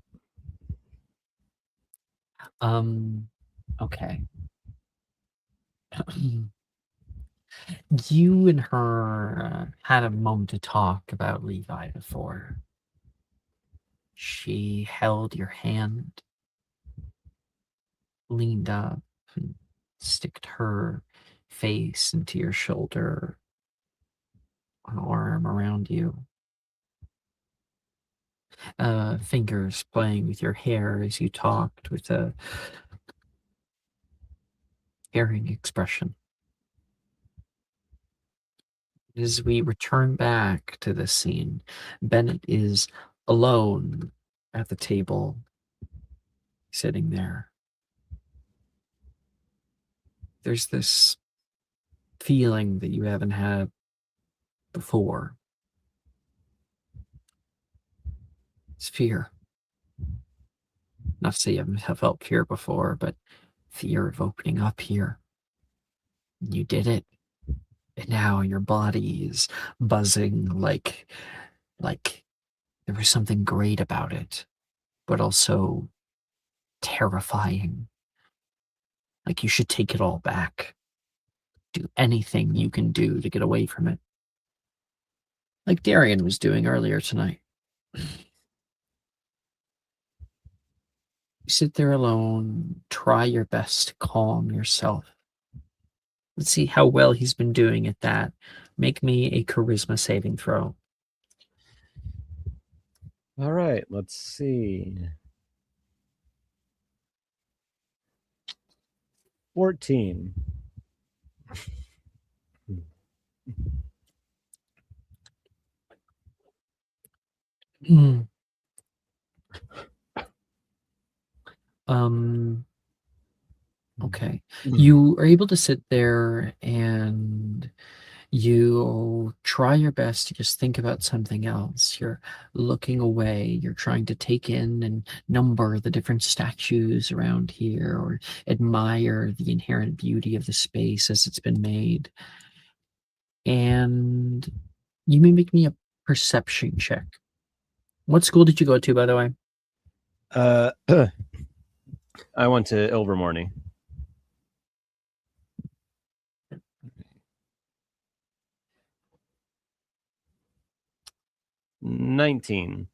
Okay. You and her had a moment to talk about Levi before. She held your hand, leaned up, and sticked her face into your shoulder, an arm around you. Fingers playing with your hair as you talked with a caring expression. As we return back to this scene, Bennett is alone at the table, sitting there. There's this feeling that you haven't had before. It's fear. Not to say you haven't felt fear before, but fear of opening up here. You did it. And now your body is buzzing like there was something great about it, but also terrifying. Like you should take it all back. Do anything you can do to get away from it. Like Darian was doing earlier tonight. You sit there alone, try your best to calm yourself. Let's see how well he's been doing at that. Make me a charisma saving throw.
All right, let's see. 14.
Okay. You are able to sit there and you try your best to just think about something else. You're looking away. You're trying to take in and number the different statues around here or admire the inherent beauty of the space as it's been made. And you may make me a perception check. What school did you go to, by the way?
I went to Ilvermorny. 19.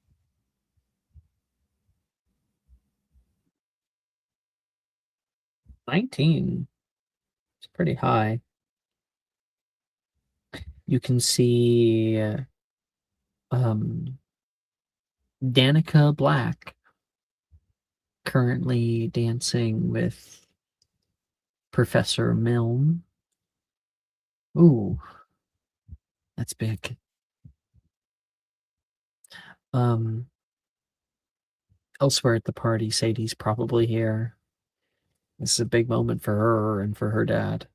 19. It's pretty high. You can see Danica Black currently dancing with Professor Milne. Ooh, that's big. Elsewhere at the party, Sadie's probably here. This is a big moment for her and for her dad.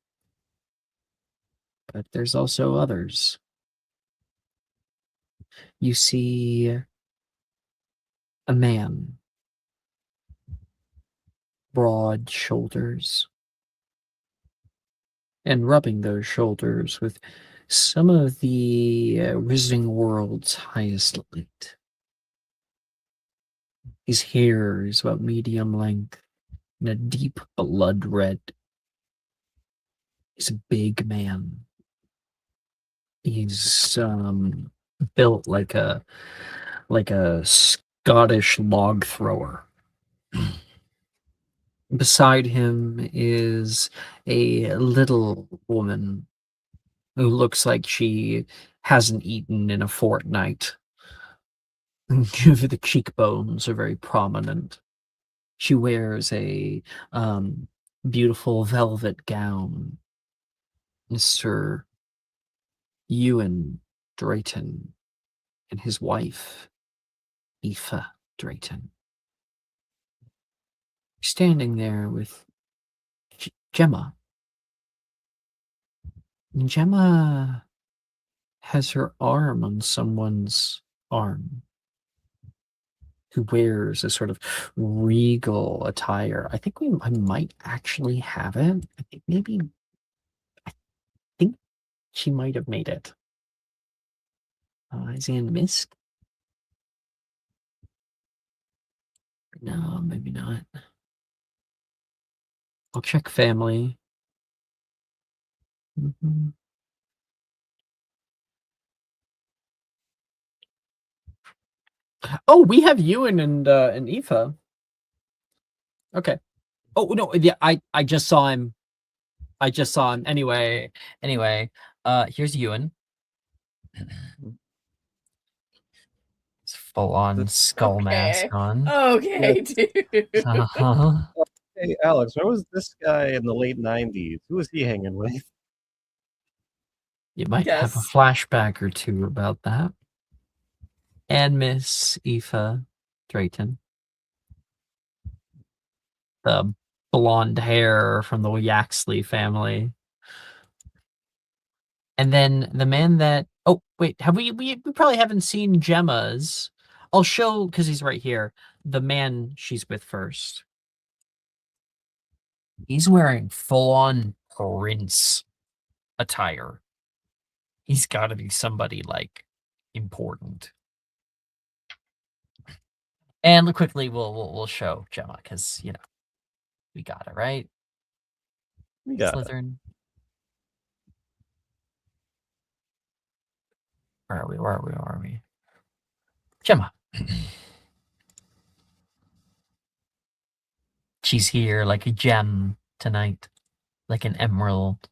But there's also others. You see a man, broad shoulders, and rubbing those shoulders with some of the Wizarding World's highest light. His hair is about medium length and a deep blood red. He's a big man. He's built like a Scottish log thrower. Beside him is a little woman who looks like she hasn't eaten in a fortnight. The cheekbones are very prominent. She wears a beautiful velvet gown. Mr. Ewan Drayton and his wife, Aoife Drayton, standing there with Gemma. And Gemma has her arm on someone's arm who wears a sort of regal attire. I think I might actually have it. I think she might have made it. Is he in Mist? No, maybe not. I'll check family. Mhm. Oh, we have Ewan and Aoife. Okay. Oh no, yeah, I just saw him. Anyway, here's Ewan. It's full on skull mask on.
Okay, dude.
Uh-huh.
Hey, Alex, where was this guy in the late 90s? Who was he hanging with?
You might have a
Yes.
flashback or two about that. And Miss Aoife Drayton. The blonde hair from the Yaxley family. And then the man that wait, have we probably haven't seen Gemma's. I'll show because he's right here. The man she's with first. He's wearing full-on prince attire. He's got to be somebody like important. And quickly we'll show Gemma because we got it right.
We got it.
Slytherin. Where are we? Gemma. She's here like a gem tonight, like an emerald.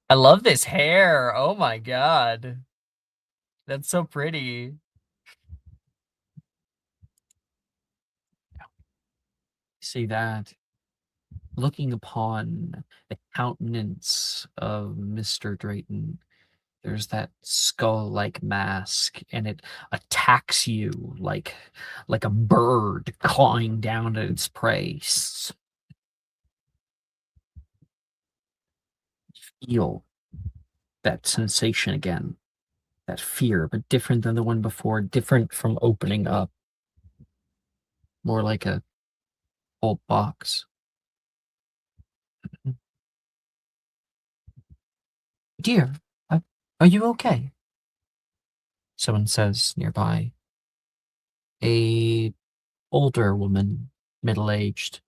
I love this hair. Oh my god. That's so pretty. See that? Looking upon the countenance of Mr. Drayton, there's that skull-like mask, and it attacks you like a bird clawing down at its prey. Feel that sensation again, that fear, but different than the one before, different from opening up. More like a whole box. Dear, are you okay? Someone says nearby. A older woman, middle-aged,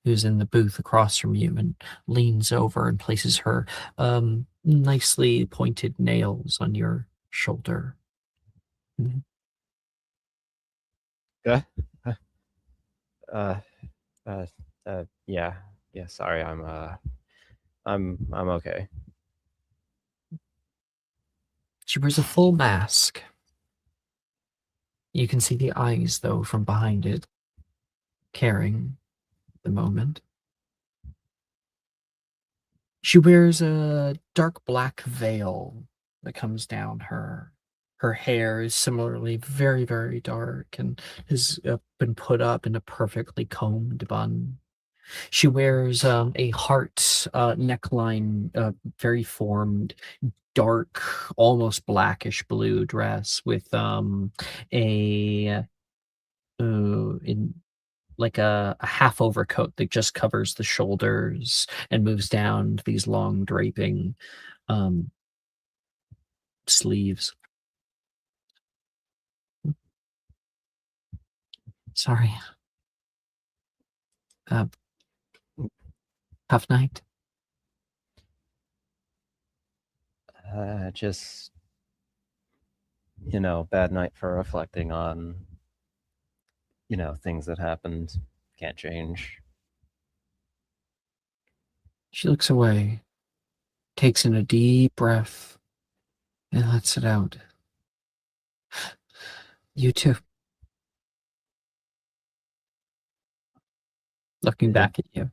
who's in the booth across from you and leans over and places her nicely pointed nails on your shoulder.
Yeah. Yeah. Yeah. Sorry, I'm okay.
She wears a full mask. You can see the eyes, though, from behind it, caring at the moment. She wears a dark black veil that comes down her. Her hair is similarly very, very dark and has been put up in a perfectly combed bun. She wears a heart neckline, very formed, dark, almost blackish blue dress with in like a half overcoat that just covers the shoulders and moves down to these long draping sleeves. Sorry. Tough night.
Just bad night for reflecting on things that happened. Can't change.
She looks away, takes in a deep breath, and lets it out. You too. Looking back at you.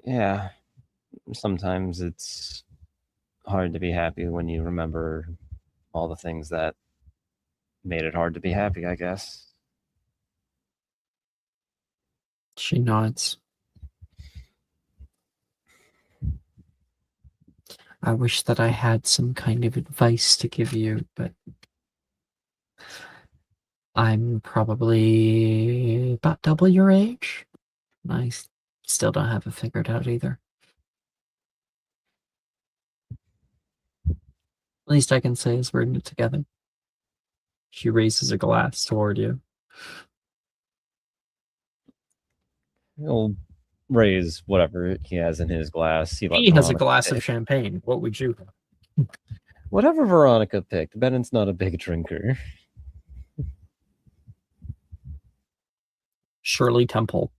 Yeah. Sometimes it's hard to be happy when you remember all the things that made it hard to be happy, I guess.
She nods. I wish that I had some kind of advice to give you, but I'm probably about double your age. I still don't have it figured out either. Least I can say is we're in it together. She raises a glass toward you.
He'll raise whatever he has in his glass.
He has a glass of champagne. What would you have?
Whatever Veronica picked. Bennett's not a big drinker.
Shirley Temple.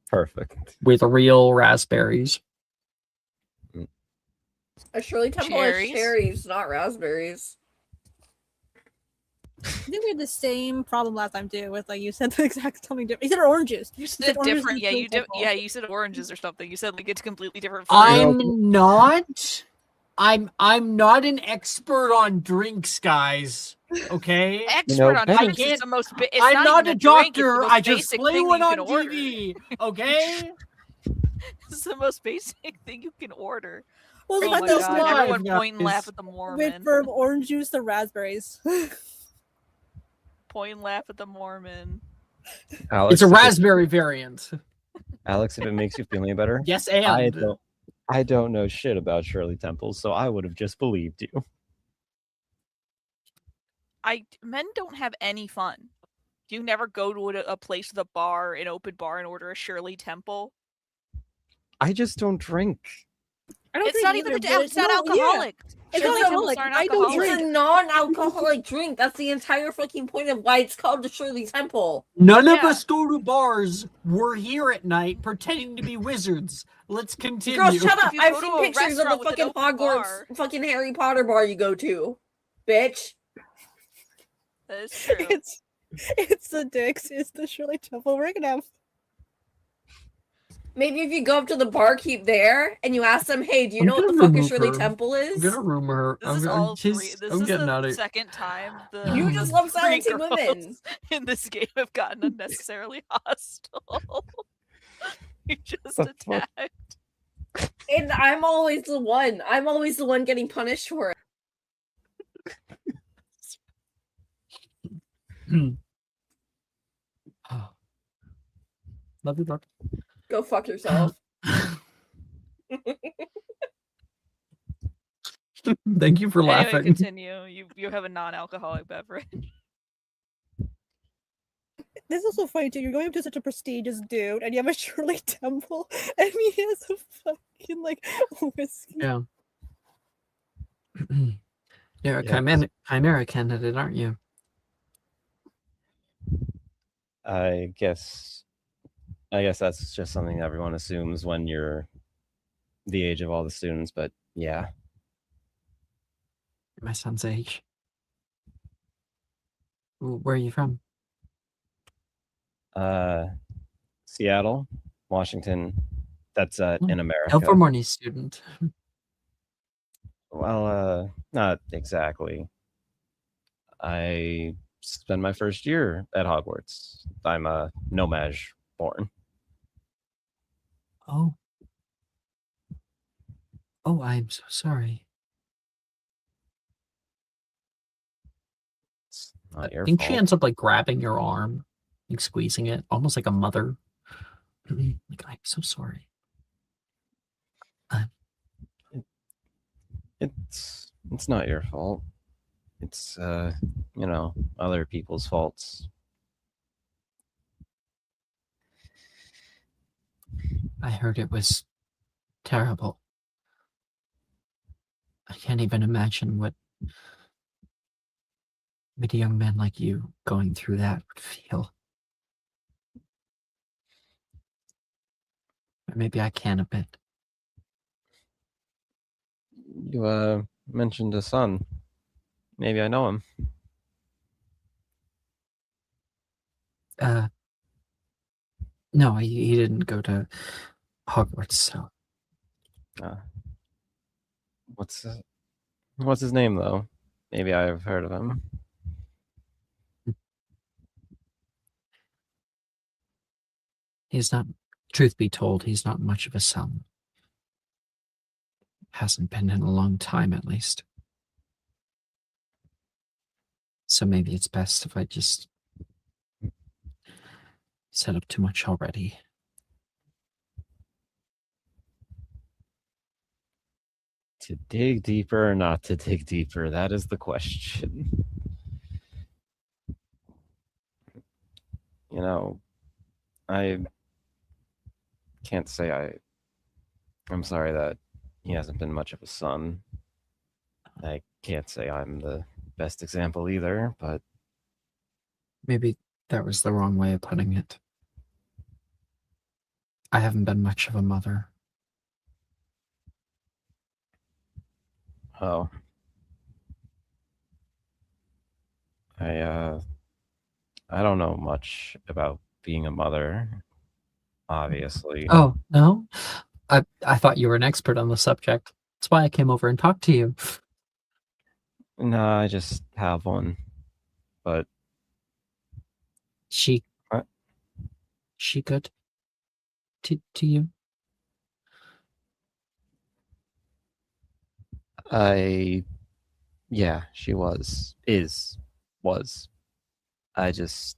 Perfect.
With real raspberries.
A Shirley Temple has cherries, not raspberries.
I think we had the same problem last time too. With like you said the exact something different. You said oranges.
You said different. Yeah, you said oranges or something. You said like it's completely different.
I'm not. I'm not an expert on drinks, guys. Okay.
Expert on drinks is the most.
I'm not a doctor. I just play one on TV. Okay.
It's the most basic thing you can order.
Well,
oh my God! Everyone point and laugh at the Mormon.
Went from orange juice to raspberries.
Point and laugh at the Mormon.
Alex,
it's a raspberry variant.
Alex, if it makes you feel any better,
yes, and
I don't know shit about Shirley Temple, so I would have just believed you.
Men don't have any fun. You never go to a place with a bar, an open bar, and order a Shirley Temple.
I just don't drink.
It's not even it's not alcoholic.
Yeah. It's not alcoholic. I don't drink. It's a non-alcoholic drink. That's the entire fucking point of why it's called the Shirley Temple.
None of us go to bars. We're here at night pretending to be wizards. Let's continue.
Girl, shut up. I've seen pictures of the fucking Hogwarts fucking Harry Potter bar you go to. Bitch.
That is true.
It's the Dicks. It's the Shirley Temple. We're gonna have...
Maybe if you go up to the barkeep there and you ask them, "Hey, do you know what the fuck a Shirley Temple is?"
I'm gonna rumor her.
This is the second time
you just love silencing women
in this game have gotten unnecessarily hostile. You just attacked.
And I'm always the one. I'm always the one getting punished for it.
Love you, Buck.
Go fuck yourself.
Thank you for laughing.
Anyway, continue. You have a non-alcoholic beverage.
This is so funny too. You're going up to such a prestigious dude, and you have a Shirley Temple, and he has a fucking like whiskey.
Yeah. You're a
Yes.
chimera candidate, aren't you?
I guess that's just something everyone assumes when you're the age of all the students, but yeah.
My son's age. Where are you from?
Seattle, Washington. That's in America.
California student.
Well, not exactly. I spent my first year at Hogwarts. I'm a nomage born.
Oh. Oh, I'm so sorry.
It's
I
not your
think she
fault.
ends up like grabbing your arm, like squeezing it, almost like a mother. Like, I'm so sorry.
It's not your fault. It's other people's faults.
I heard it was terrible. I can't even imagine what a young man like you going through that would feel. Or maybe I can a bit.
You mentioned a son. Maybe I know him.
No, he didn't go to Hogwarts, so
Uh, what's his name though? Maybe I've heard of him.
he's not, truth be told, he's not much of a son. Hasn't been in a long time, at least. So maybe it's best if I just set up too much already.
To dig deeper or not to dig deeper? That is the question. I can't say I'm sorry that he hasn't been much of a son. I can't say I'm the best example either, but
Maybe that was the wrong way of putting it. I haven't been much of a mother.
oh. I don't know much about being a mother, obviously.
Oh, no? I thought you were an expert on the subject. That's why I came over and talked to you.
No, I just have one. But
She
What?
she good to you?
yeah, she was. I just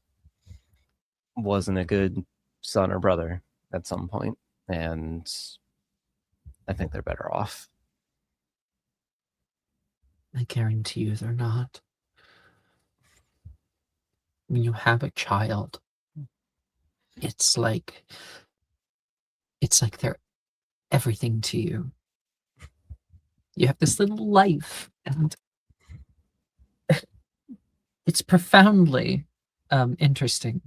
wasn't a good son or brother at some point, and I think they're better off.
I guarantee you they're not. When you have a child, it's like they're everything to you. You have this little life, and it's profoundly interesting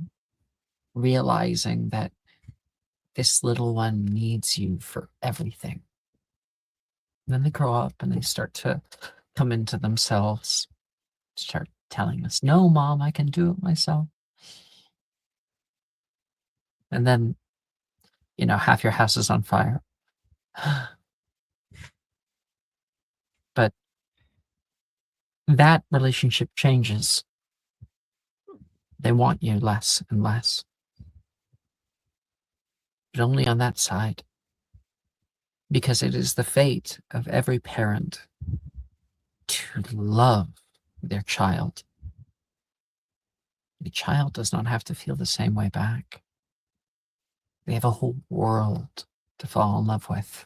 realizing that this little one needs you for everything. And then they grow up and they start to come into themselves, start telling us, "No, Mom, I can do it myself." And then, half your house is on fire. But that relationship changes. They want you less and less. But only on that side. Because it is the fate of every parent to love their child. The child does not have to feel the same way back. They have a whole world to fall in love with.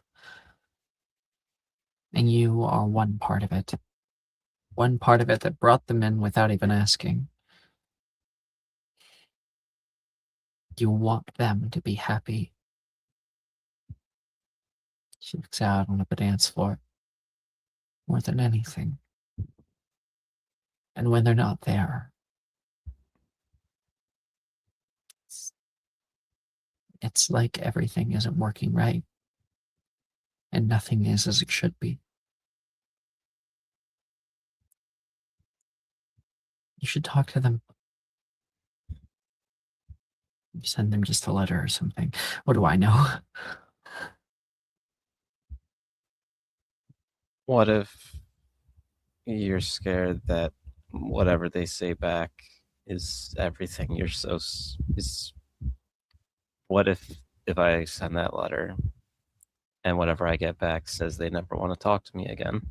And you are one part of it. One part of it that brought them in without even asking. You want them to be happy. She looks out on the dance floor. more than anything. And when they're not there, it's like everything isn't working right. And nothing is as it should be. You should talk to them. You send them just a letter or something. What do I know?
What if you're scared that whatever they say back is everything? Is what if I send that letter and whatever I get back says they never want to talk to me again?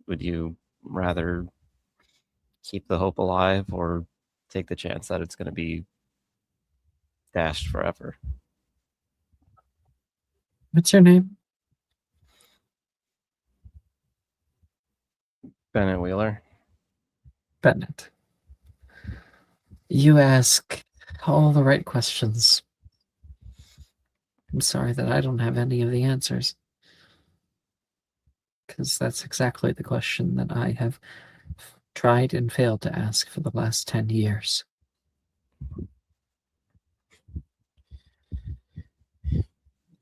Would you rather keep the hope alive or take the chance that it's going to be dashed forever?
What's your name?
Bennett Wheeler.
Bennett. You ask all the right questions. I'm sorry that I don't have any of the answers. Because that's exactly the question that I have tried and failed to ask for the last 10 years.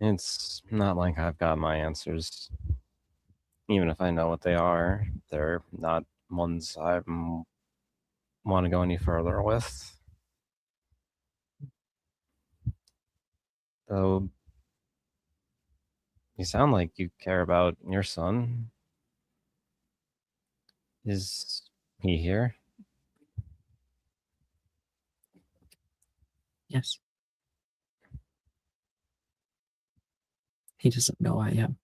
It's not like I've got my answers. Even if I know what they are, they're not ones I want to go any further with. Though you sound like you care about your son. Is he here?
Yes. He doesn't know I am.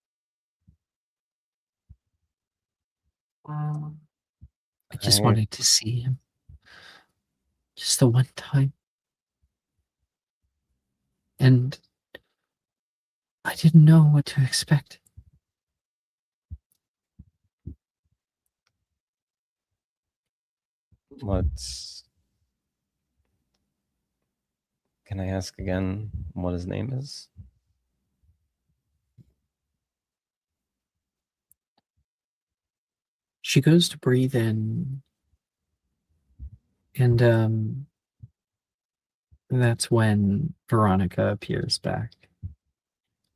I just wanted to see him. Just the one time. And I didn't know what to expect.
Can I ask again what his name is?
She goes to breathe in, and that's when Veronica appears back.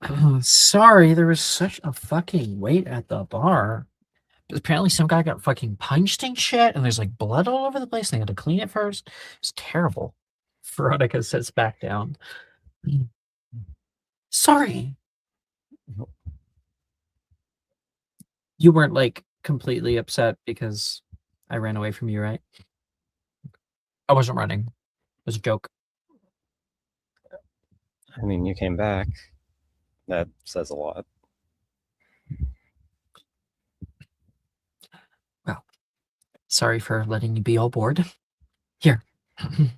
Oh, sorry, there was such a fucking wait at the bar. Apparently some guy got fucking punched and shit, and there's like blood all over the place, and they had to clean it first. It's terrible. Veronica sits back down. Sorry. You weren't like completely upset because I ran away from you, right? I wasn't running. It was a joke.
I mean, you came back. That says a lot.
Well, sorry for letting you be all bored. Here. And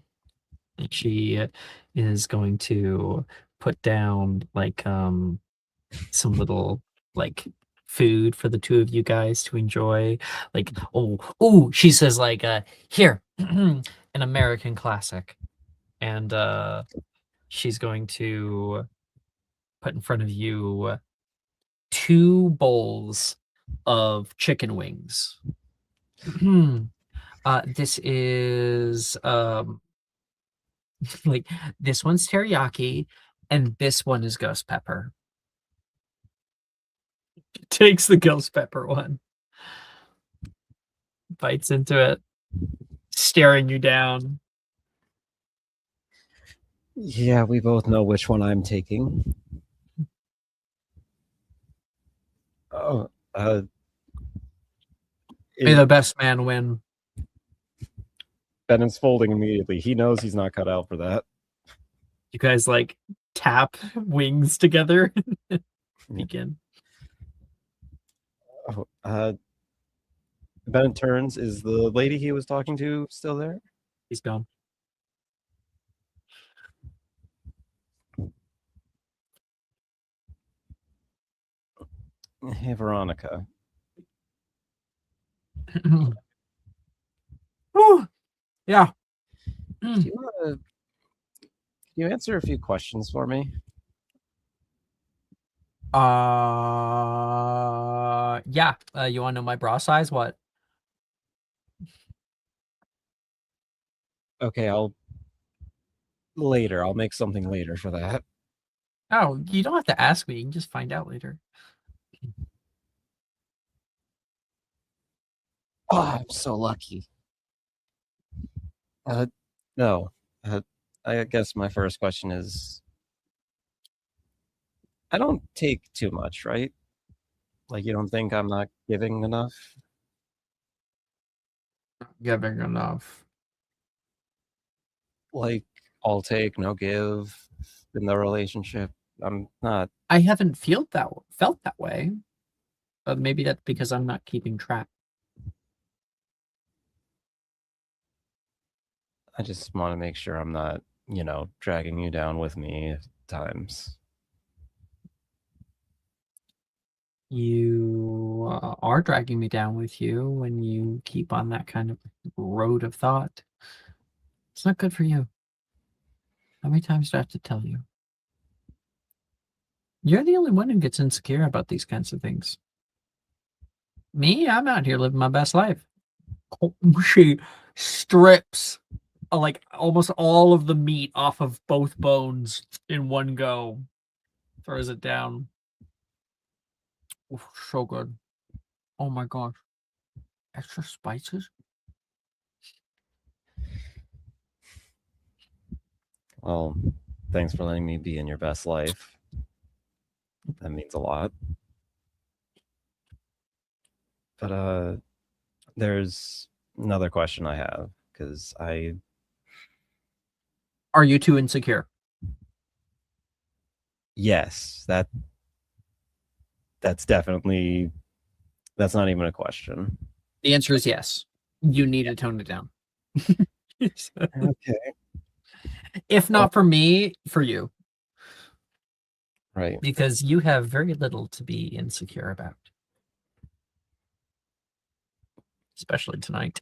she is going to put down like some little like food for the two of you guys to enjoy. Like, oh, she says like here, an American classic. And she's going to put in front of you 2 bowls of chicken wings. This is like this one's teriyaki and this one is ghost pepper. Takes the ghost pepper one. Bites into it, staring you down.
Yeah, we both know which one I'm taking. Oh,
May the best man win.
Bennett's folding immediately. He knows he's not cut out for that.
You guys like tap wings together. Begin.
Oh, Bennett turns. Is the lady he was talking to still there?
He's gone.
Hey, Veronica.
Whew. Yeah.
Do you want to? Can you answer a few questions for me?
Yeah. You want to know my bra size? What?
Okay, I'll make something later for that.
Oh, you don't have to ask me. You can just find out later.
Oh, I'm so lucky. No. I guess my first question is, I don't take too much, right? Like, you don't think I'm not giving enough?
Giving enough.
Like, all take, no give in the relationship. I'm not.
I haven't felt that way, but maybe that's because I'm not keeping track.
I just want to make sure I'm not, dragging you down with me at times.
You are dragging me down with you when you keep on that kind of road of thought. It's not good for you. How many times do I have to tell you? You're the only one who gets insecure about these kinds of things. Me, I'm out here living my best life. She strips like almost all of the meat off of both bones in one go. Throws it down. Oof, so good. Oh my gosh. Extra spices?
Well, thanks for letting me be in your best life. That means a lot. But there's another question I have, because
Are you too insecure?
yes, that's definitely, that's not even a question.
The answer is yes. You need to tone it down.
Okay.
If not for me, for you.
Right.
Because you have very little to be insecure about. Especially tonight.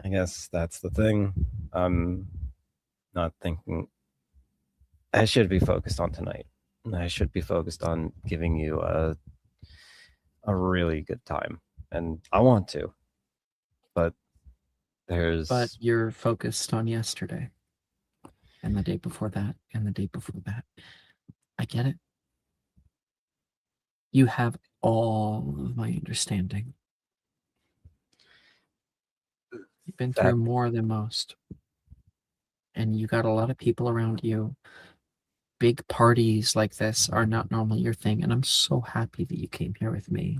I guess that's the thing. I'm not thinking. I should be focused on tonight. I should be focused on giving you a really good time, and I want to. But
But you're focused on yesterday. And the day before that. And the day before that. I get it. You have all of my understanding. You've been through more than most. And you got a lot of people around you. Big parties like this are not normally your thing. And I'm so happy that you came here with me.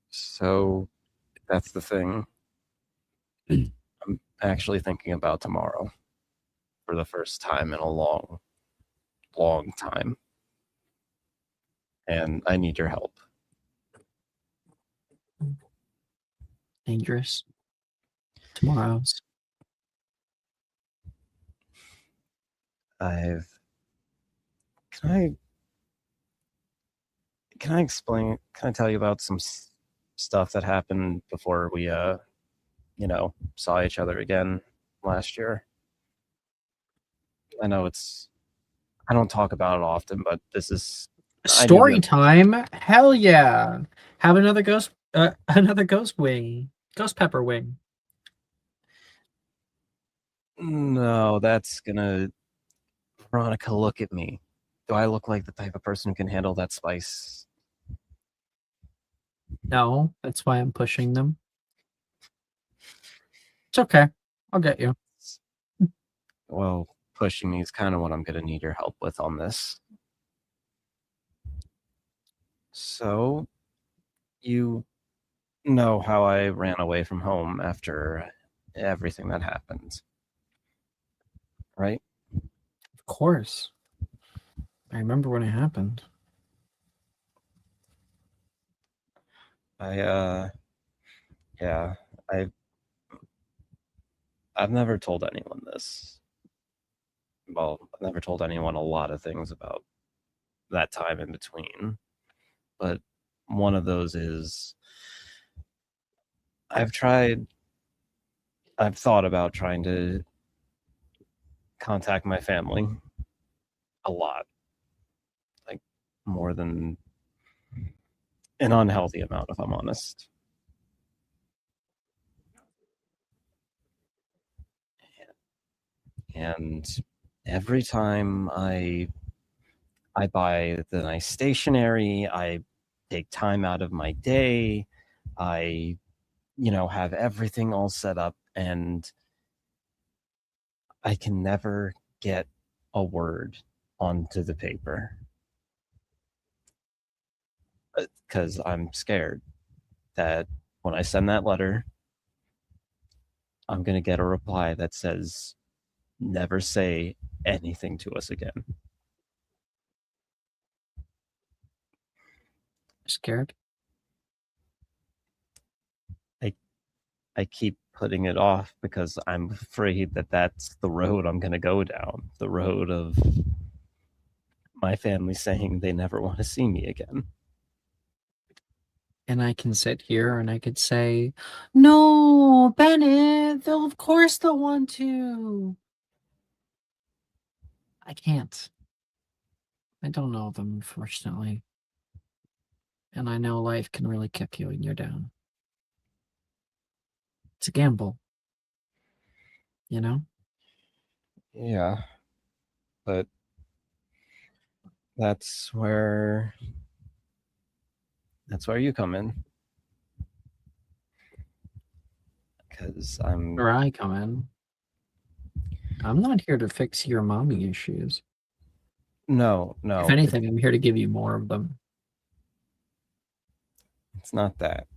So that's the thing. I'm actually thinking about tomorrow for the first time in a long, long time. And I need your help.
Dangerous. Tomorrow's.
Can I tell you about some stuff that happened before we saw each other again last year? I know I don't talk about it often, but this is
Story time? Hell yeah. Have another ghost wing. Ghost pepper wing.
No, that's gonna Veronica, look at me. Do I look like the type of person who can handle that spice?
No, that's why I'm pushing them. It's okay. I'll get you.
Well, pushing me is kind of what I'm going to need your help with on this. So, you know how I ran away from home after everything that happened, right?
Of course. I remember when it happened.
Yeah, I've never told anyone this. Well, I've never told anyone a lot of things about that time in between. But one of those is I've thought about trying to contact my family a lot, like more than an unhealthy amount, if I'm honest. And every time I buy the nice stationery, I take time out of my day, I have everything all set up, and I can never get a word onto the paper because I'm scared that when I send that letter, I'm going to get a reply that says, never say anything to us again.
Scared?
I keep putting it off because I'm afraid that that's the road I'm going to go down, the road of my family saying they never want to see me again.
And I can sit here and I could say, no, Bennett, of course they'll want to. I can't. I don't know them, unfortunately. And I know life can really kick you when you're down. It's a gamble. You know?
Yeah. But that's where you come in. Because
Where I come in. I'm not here to fix your mommy issues.
no,
If anything, I'm here to give you more of them.
it's not that.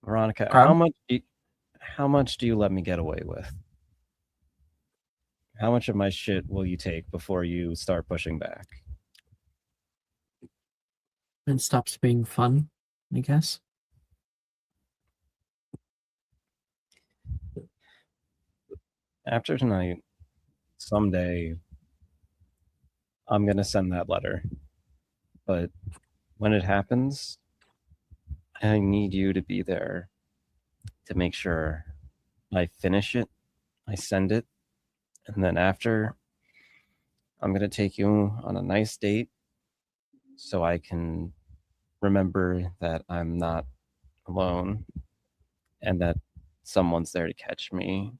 Veronica,
Crab?
how much do you let me get away with? How much of my shit will you take before you start pushing back?
It stops being fun, I guess.
After tonight, someday, I'm going to send that letter. But when it happens, I need you to be there to make sure I finish it, I send it, and then after, I'm going to take you on a nice date so I can remember that I'm not alone and that someone's there to catch me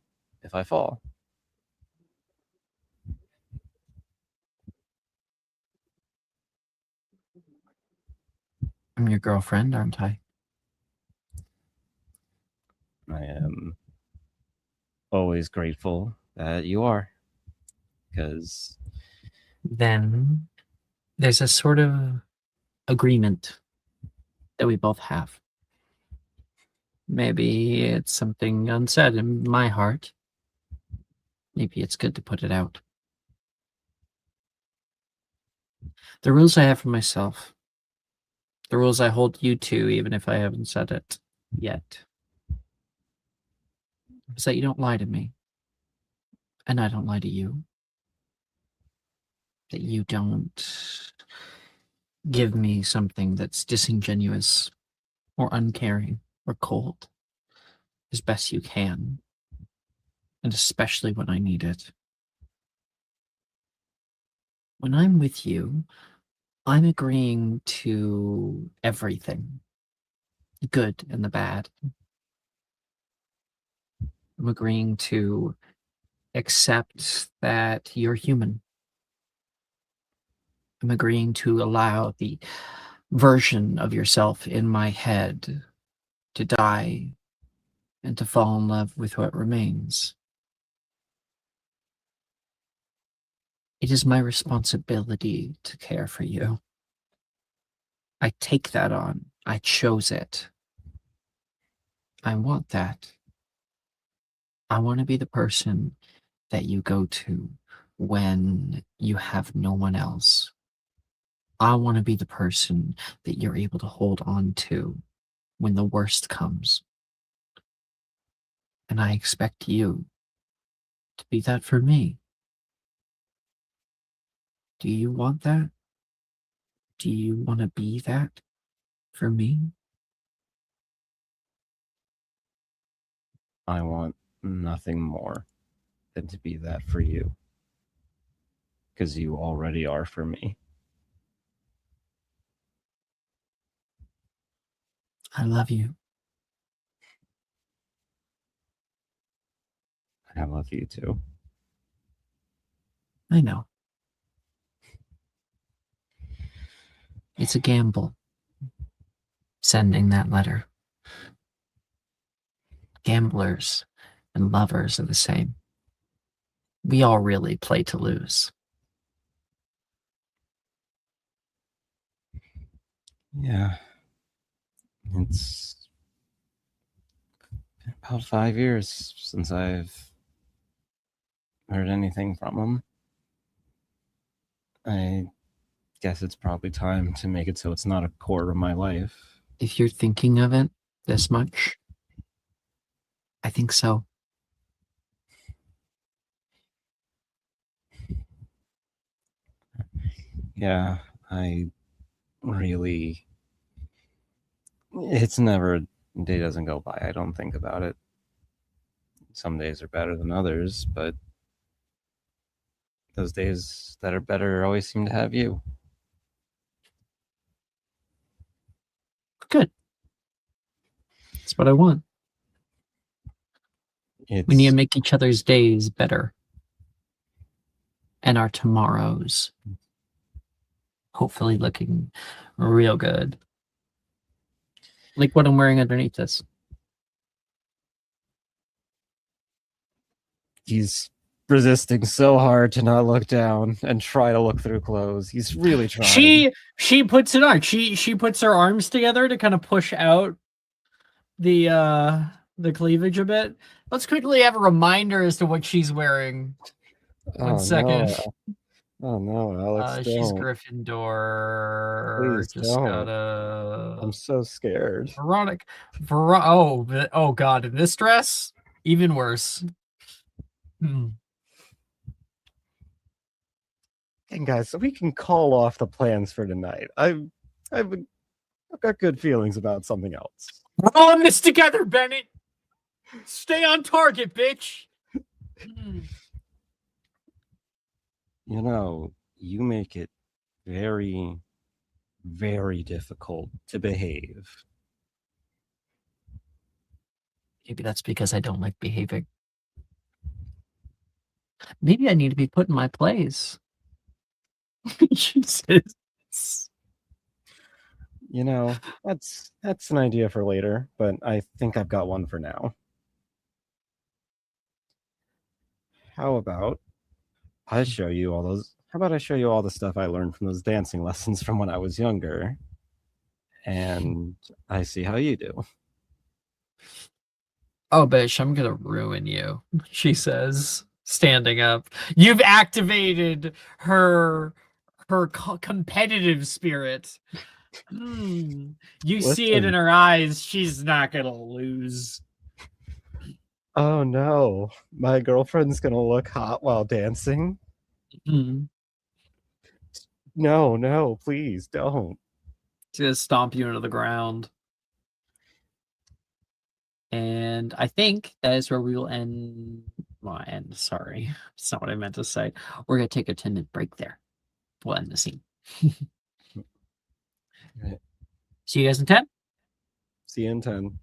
if I fall.
I'm your girlfriend, aren't I?
I am always grateful that you are, because
Then there's a sort of agreement that we both have. Maybe it's something unsaid in my heart. Maybe it's good to put it out. The rules I have for myself, the rules I hold you to, even if I haven't said it yet, is that you don't lie to me. And I don't lie to you. That you don't give me something that's disingenuous or uncaring or cold as best you can. And especially when I need it. When I'm with you, I'm agreeing to everything, the good and the bad. I'm agreeing to accept that you're human. I'm agreeing to allow the version of yourself in my head to die and to fall in love with what remains. It is my responsibility to care for you. I take that on. I chose it. I want that. I want to be the person that you go to when you have no one else. I want to be the person that you're able to hold on to when the worst comes. And I expect you to be that for me. Do you want that? Do you want to be that for me?
I want nothing more. than to be that for you. Because you already are for me.
I love you.
I love you too.
I know. It's a gamble. Sending that letter. Gamblers and lovers are the same. We all really play to lose.
Yeah. It's been about 5 years since I've heard anything from him. I guess it's probably time to make it so it's not a core of my life.
If you're thinking of it this much, I think so.
Yeah, I really. It's never. A day doesn't go by. I don't think about it. Some days are better than others, but those days that are better always seem to have you.
Good. That's what I want.
It's,
We need to make each other's days better. And our tomorrows. Hopefully looking real good. Like what I'm wearing underneath this.
He's resisting so hard to not look down and try to look through clothes. He's really trying.
She puts it on. She puts her arms together to kind of push out the cleavage a bit. Let's quickly have a reminder as to what she's wearing. One second.
Oh no, Alex.
She's
Don't.
Gryffindor.
Please
Just
don't.
gotta.
I'm so scared.
Oh god, in this dress? Even worse.
And guys, so we can call off the plans for tonight. I've got good feelings about something else.
We're all in this together, Bennett. Stay on target, bitch.
You know, you make it very, very difficult to behave.
Maybe that's because I don't like behaving. Maybe I need to be put in my place. Jesus.
You know, that's an idea for later, but I think I've got one for now. How about I show you all those? How about I show you all the stuff I learned from those dancing lessons from when I was younger, and I see how you do.
Oh, bitch, I'm gonna ruin you, she says, standing up. You've activated her competitive spirit. You see it in her eyes. She's not gonna lose.
Oh no, my girlfriend's gonna look hot while dancing. No, please don't.
She's gonna stomp you into the ground. And I think that is where we will end. Well, sorry. That's not what I meant to say. We're gonna take a 10-minute break there. We'll end the scene.
Right.
See you guys in 10.
See you in 10.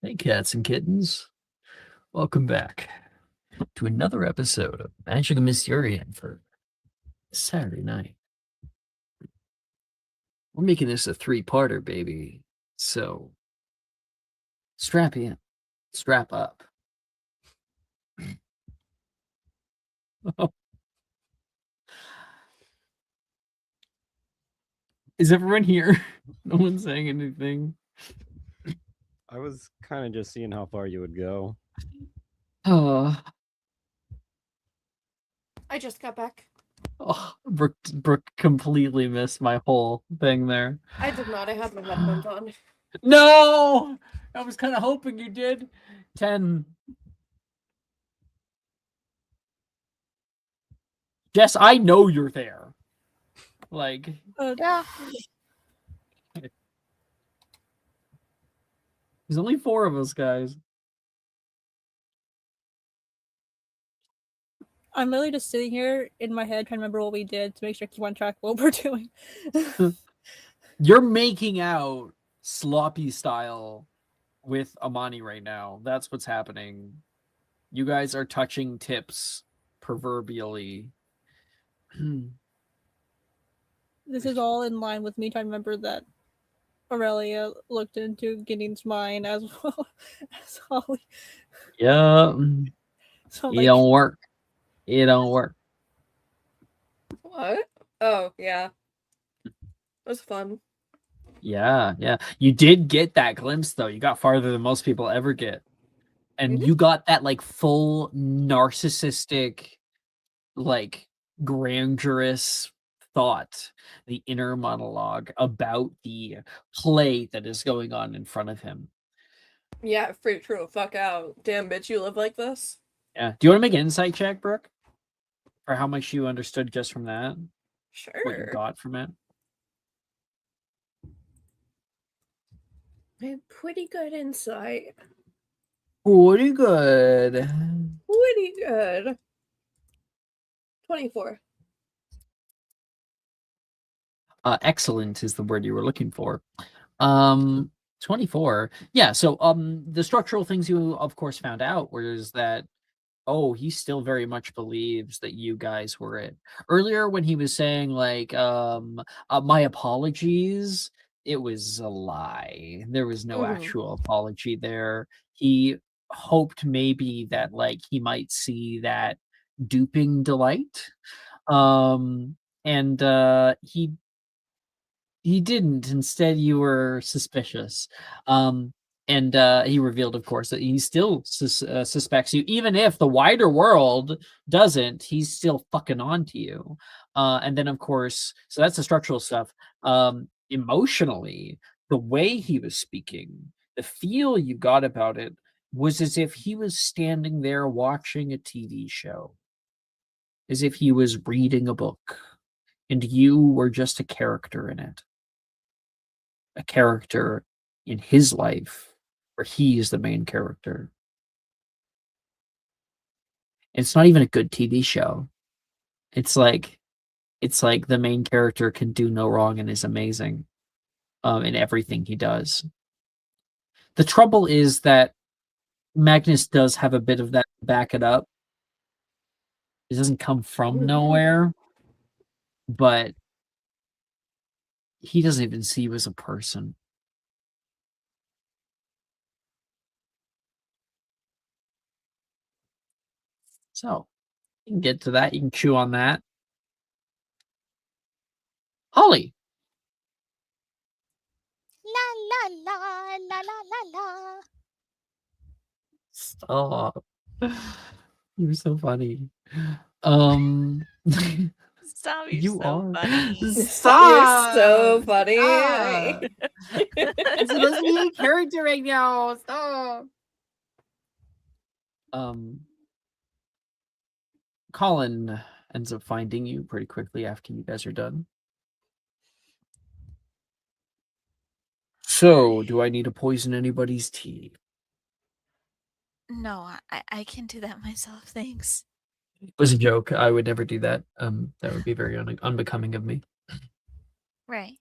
Hey, cats and kittens. Welcome back to another episode of Magic and Mysterium for Saturday night. We're making this a three-parter, baby. So, strap in, strap up. Is everyone here? No one's saying anything.
I was kind of just seeing how far you would go.
Oh,
I just got back.
Brooke completely missed my whole thing there.
I did not. I had my headphones on.
No! I was kind of hoping you did. 10. Jess, I know you're there. Like,
Yeah.
there's only 4 of us, guys.
I'm literally just sitting here in my head trying to remember what we did to make sure I keep on track of what we're doing.
You're making out sloppy style with Amani right now. That's what's happening. You guys are touching tips proverbially.
This is all in line with me trying to remember that Aurelia looked into Gideon's mind as well as Holly.
Yeah.
So
It don't work. It don't work.
What? Oh, yeah. It was fun.
Yeah. You did get that glimpse, though. You got farther than most people ever get. And
Mhm.
you got that, like, full narcissistic, like, grandiose thought, the inner monologue about the play that is going on in front of him.
Yeah, free true. Fuck out. Damn bitch, you live like this?
Yeah. Do you want to make an insight check, Brooke? For how much you understood just from that? What you
Sure.
got from it?
I have pretty good insight.
Pretty good.
Pretty good. 24.
Excellent is the word you were looking for. 24. Yeah, so the structural things you of course found out was that he still very much believes that you guys were it. Earlier when he was saying like my apologies, it was a lie. There was no actual apology there. He hoped maybe that like he might see that duping delight. And he didn't. Instead, you were suspicious. And he revealed, of course, that he still suspects you, even if the wider world doesn't. He's still fucking on to you. And then, of course, so that's the structural stuff. Emotionally, the way he was speaking, the feel you got about it was as if he was standing there watching a TV show, as if he was reading a book, and you were just a character in it. A character in his life where he is the main character. It's not even a good TV show. It's like the main character can do no wrong and is amazing in everything he does. The trouble is that Magnus does have a bit of that to back it up. It doesn't come from nowhere, but he doesn't even see you as a person. So, you can get to that. You can chew on that. Holly.
La la la la la la.
Stop. You're so funny.
Stop, you're
You
so
are.
funny.
Stop.
You're so funny.
Stop. I'm supposed to be a character right now. Stop. Colin ends up finding you pretty quickly after you guys are done. So, do I need to poison anybody's tea?
No, I can do that myself, thanks.
It was a joke. I would never do that. That would be very unbecoming of me.
Right.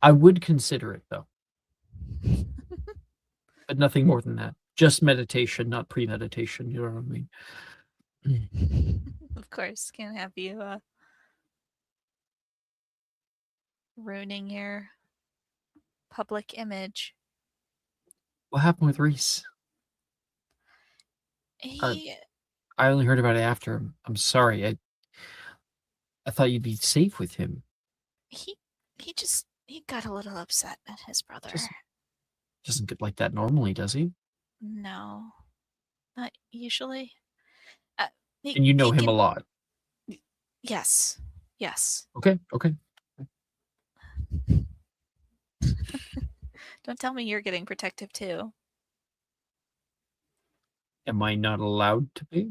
I would consider it though, but nothing more than that. Just meditation, not premeditation. You know what I mean?
Of course, can't have you ruining your public image.
What happened with Reese?
He
I only heard about it after. I'm sorry. I thought you'd be safe with him.
he he got a little upset at his brother.
Doesn't get like that normally, does he?
No, not usually.
And you know him a lot.
Yes.
Okay.
Don't tell me you're getting protective too.
Am I not allowed to be?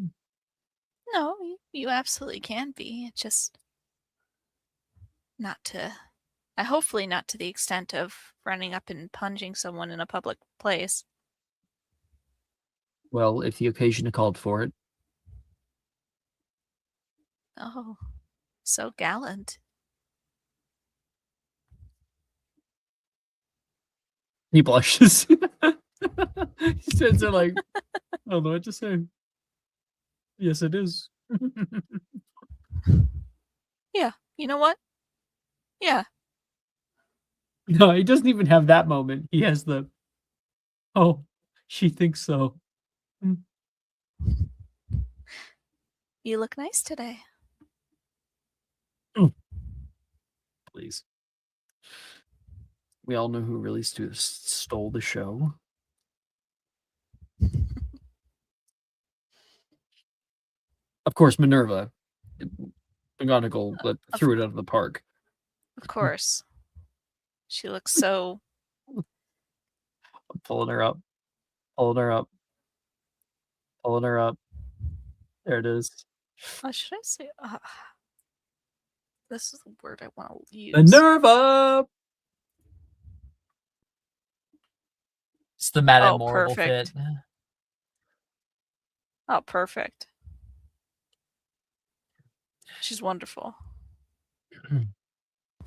No, you absolutely can be. It's just hopefully not to the extent of running up and punching someone in a public place.
Well, if the occasion called for it.
Oh, so gallant.
He blushes. He stands there like, I don't know what to say. Yes, it is.
Yeah, you know what? Yeah.
No, he doesn't even have that moment. He has the, oh, she thinks so.
You look nice today.
Please. We all know who really stole the show. Of course, Minerva. McGonagall threw it out of the park.
Of course. She looks so...
I'm pulling her up. There it is.
should I say... this is the word I want to use.
Minerva! It's the Madame Morrible
perfect.
fit.
Oh, perfect. She's wonderful.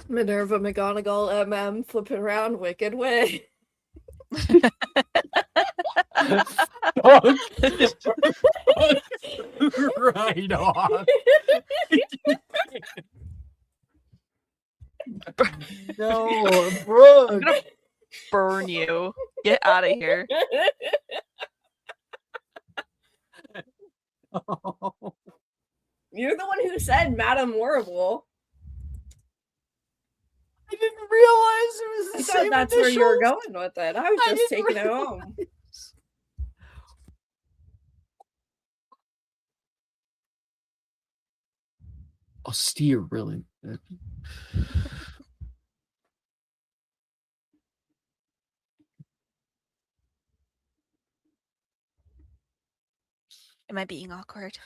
Minerva McGonagall, MM, flipping around, wicked way.
Right off. No, Brooke.
I'm gonna burn you. Get out of here.
You're the one who said Madame Horrible.
I didn't realize it was the
I
same
thought that's where you were
initials.
going with it. I was
I
just
didn't
taking it home.
Austere, really.
Am I being awkward?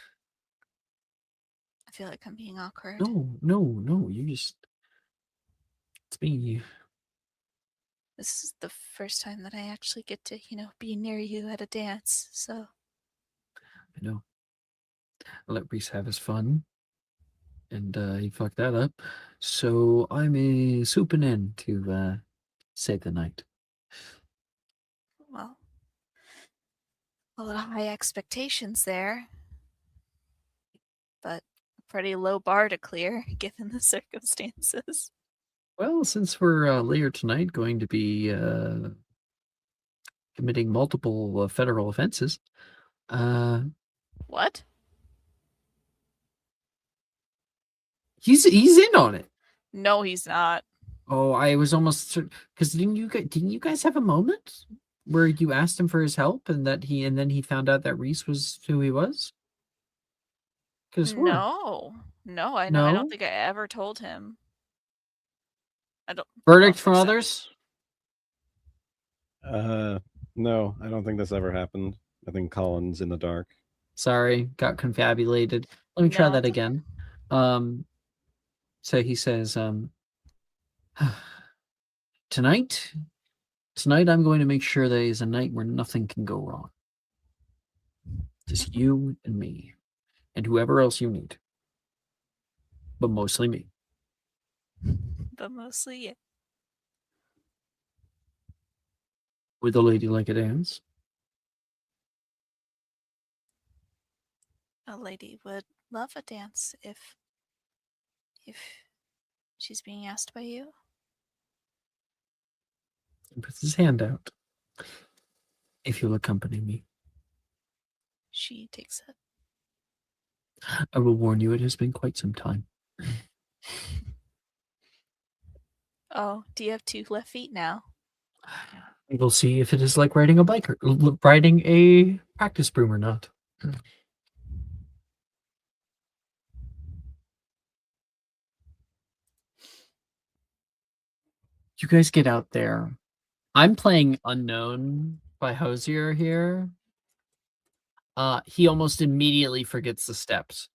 I feel like I'm being awkward.
No. You just... It's me.
This is the first time that I actually get to, be near you at a dance, so...
I know. I let Reese have his fun. And he fucked that up. So I'm swooping in to save the night.
Well, a little high expectations there. But a pretty low bar to clear, given the circumstances.
Well, since we're later tonight going to be committing multiple federal offenses,
What?
he's in on it.
No, he's not.
Oh, I was almost because didn't you guys have a moment where you asked him for his help and then he found out that Reese was who he was?
No, I don't think I ever told him.
Verdict from others?
No, I don't think this ever happened. I think Colin's in the dark.
Sorry, got confabulated. Let me try that again. So he says, tonight I'm going to make sure that is a night where nothing can go wrong. Just you and me, and whoever else you need, but mostly me.
But mostly you.
Would the lady like a dance?
A lady would love a dance if she's being asked by you.
He puts his hand out. If you'll accompany me,
She takes it.
I will warn you, it has been quite some time.
Oh, do you have 2 left feet now?
We'll see if it is like riding a bike or riding a practice broom or not. You guys get out there. I'm playing Unknown by Hosier here. He almost immediately forgets the steps.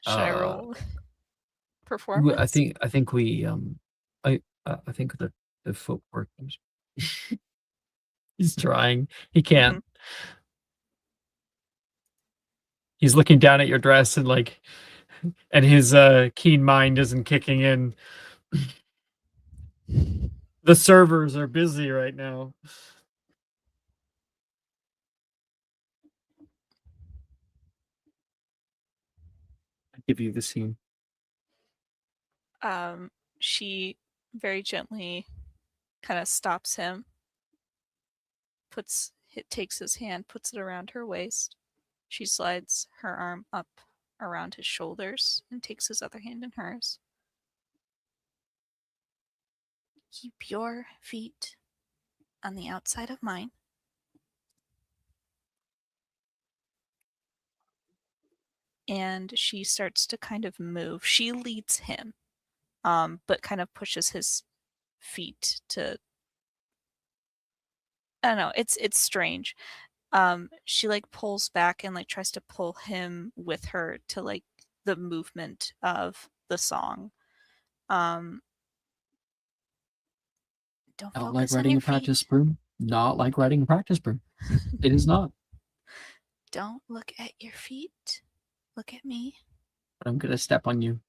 Should I
Uh,
roll performance?
I think we I think the footwork. He's trying. He can't. He's looking down at your dress and like, and his keen mind isn't kicking in. The servers are busy right now. I give you the scene.
She very gently kind of stops him, takes his hand, puts it around her waist. She slides her arm up around his shoulders and takes his other hand in hers. Keep your feet on the outside of mine. And she starts to kind of move. She leads him, but kind of pushes his feet to. I don't know. It's strange. She like pulls back and like tries to pull him with her to like the movement of the song. Don't
Not
focus
like
on
riding
your
a practice
feet.
broom. Not like riding a practice broom. It is not.
Don't look at your feet. Look at me.
But I'm gonna step on you.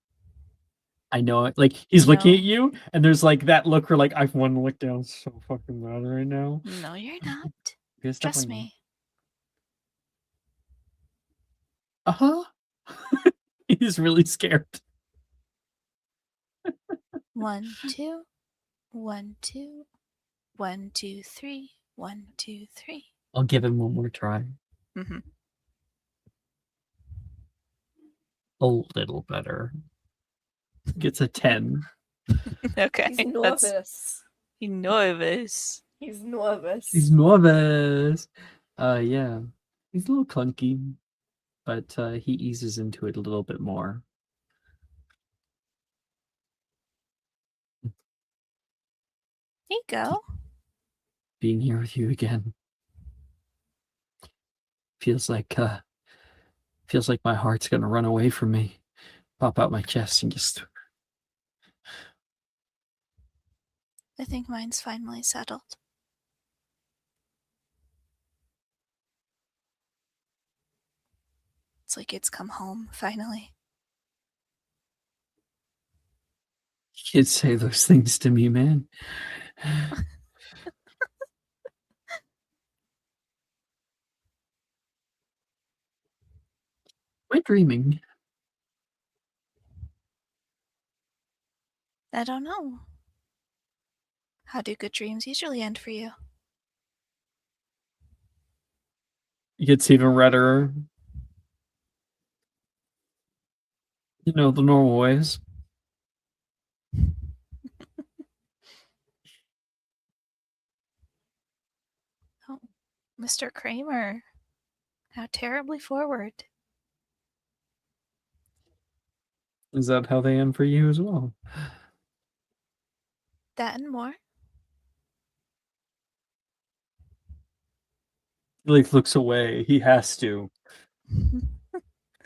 I know it. Like he's looking at you, and there's like that look where like I want to look down so fucking bad right now.
No, you're not.
Trust
me.
Uh-huh. He's really scared.
1, 2, 1, 2, 1, 2, 3, 1, 2, 3.
I'll give him one more try.
Mm-hmm.
A little better. Gets a 10.
Okay.
He's nervous.
He's nervous.
He's nervous.
He's nervous. Yeah. He's a little clunky, but he eases into it a little bit more.
There you go.
Being here with you again feels like my heart's gonna run away from me, pop out my chest and just.
I think mine's finally settled. It's like it's come home, finally.
You can't say those things to me, man. Am I dreaming?
I don't know. How do good dreams usually end for you?
It gets even redder. You know, the normal ways.
Oh, Mr. Kramer. How terribly forward.
Is that how they end for you as well?
That and more.
He like looks away. He has to.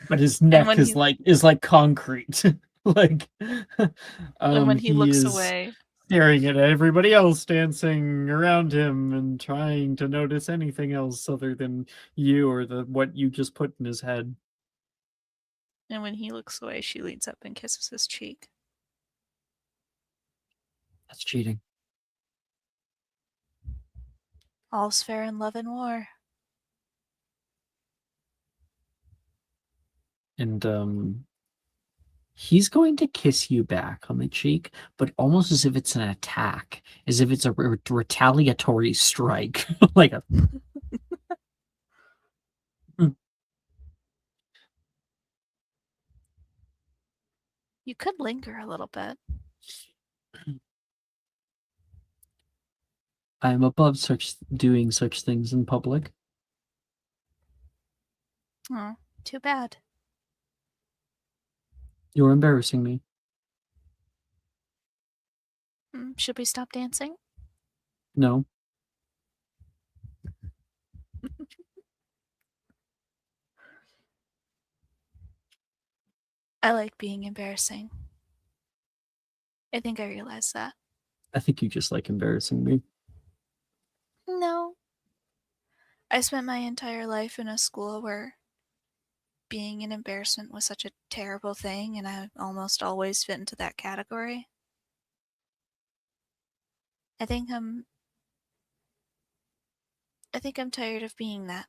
But his neck is like concrete. Like
and when he looks
is
away,
staring at everybody else dancing around him and trying to notice anything else other than you or what you just put in his head.
and when he looks away, she leans up and kisses his cheek.
That's cheating.
All's fair in love and war.
And he's going to kiss you back on the cheek, but almost as if it's an attack, as if it's a retaliatory strike. Like a
You could linger a little bit.
I'm above doing such things in public.
Oh, too bad.
You're embarrassing me.
Should we stop dancing?
No.
I like being embarrassing. I think I realized that.
I think you just like embarrassing me.
No. I spent my entire life in a school where being an embarrassment was such a terrible thing, and I almost always fit into that category. I think I'm tired of being that.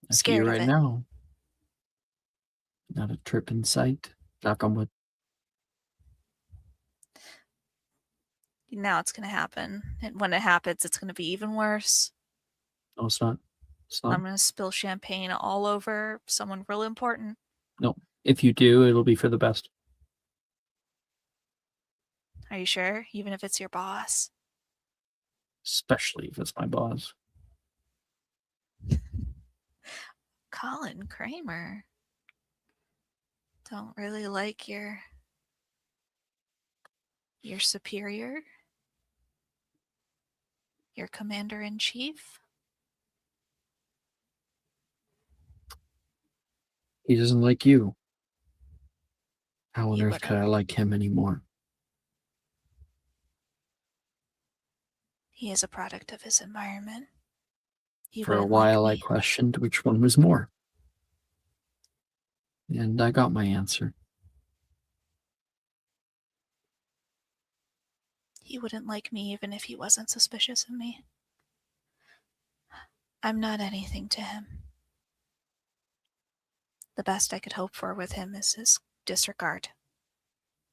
I see
Scared
you
of
right
it.
now. Not a trip in sight. Knock on wood.
Now it's going to happen. And when it happens, it's going to be even worse.
No, it's not. It's not.
I'm going to spill champagne all over someone real important.
No. If you do, it'll be for the best.
Are you sure? Even if it's your boss?
Especially if it's my boss.
Colin Kramer. Don't really like your superior? Your commander-in-chief?
He doesn't like you. How on
He
earth could I
wouldn't.
like him anymore?
He is a product of his environment. He
For a
wouldn't like
while, I
me.
questioned which one was more. And I got my answer.
He wouldn't like me even if he wasn't suspicious of me. I'm not anything to him. The best I could hope for with him is his disregard,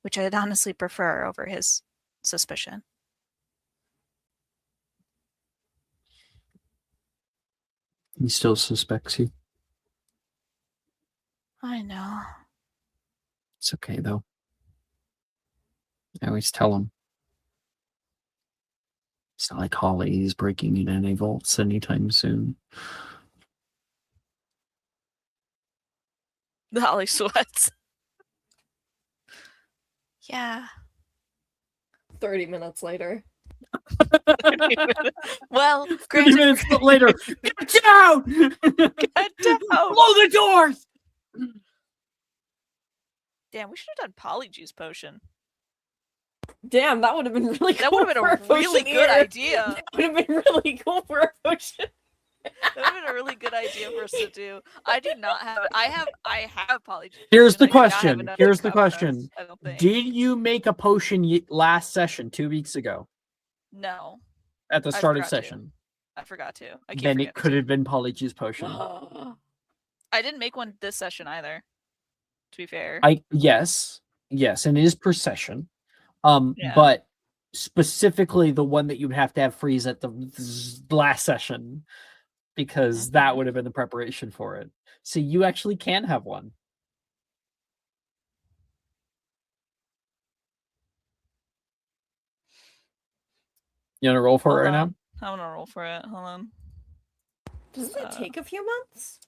which I'd honestly prefer over his suspicion.
He still suspects you.
I know.
It's okay, though. I always tell him. It's not like Holly's breaking in any vaults anytime soon.
Holly sweats. Yeah.
30 minutes later.
Well,
30
granted,
minutes later, get down!
get down!
Blow the doors!
Damn, we should have done polyjuice potion.
Damn, that would have been really cool.
That would have been a really good idea.
That would have been really cool for a potion.
That would have been a really good idea for us to do. I do not have it. I have polyjuice.
Here's the
potion. I do not have
question.
enough
Here's
to
the
cover us,
question.
I don't think.
Did you make a potion last session, 2 weeks ago,
No,
at the
I
start of
forgot to.
session?
I forgot to. I keep
Then it
forgetting
could
to.
have been Polyjuice Potion.
I didn't make one this session either. To be fair.
Yes, and it is per session.
Yeah.
But specifically the one that you would have to have freeze at the last session, because that would have been the preparation for it. So you actually can have one. You want to roll for it right now?
I'm gonna roll for it. Hold on.
Does it take a few months?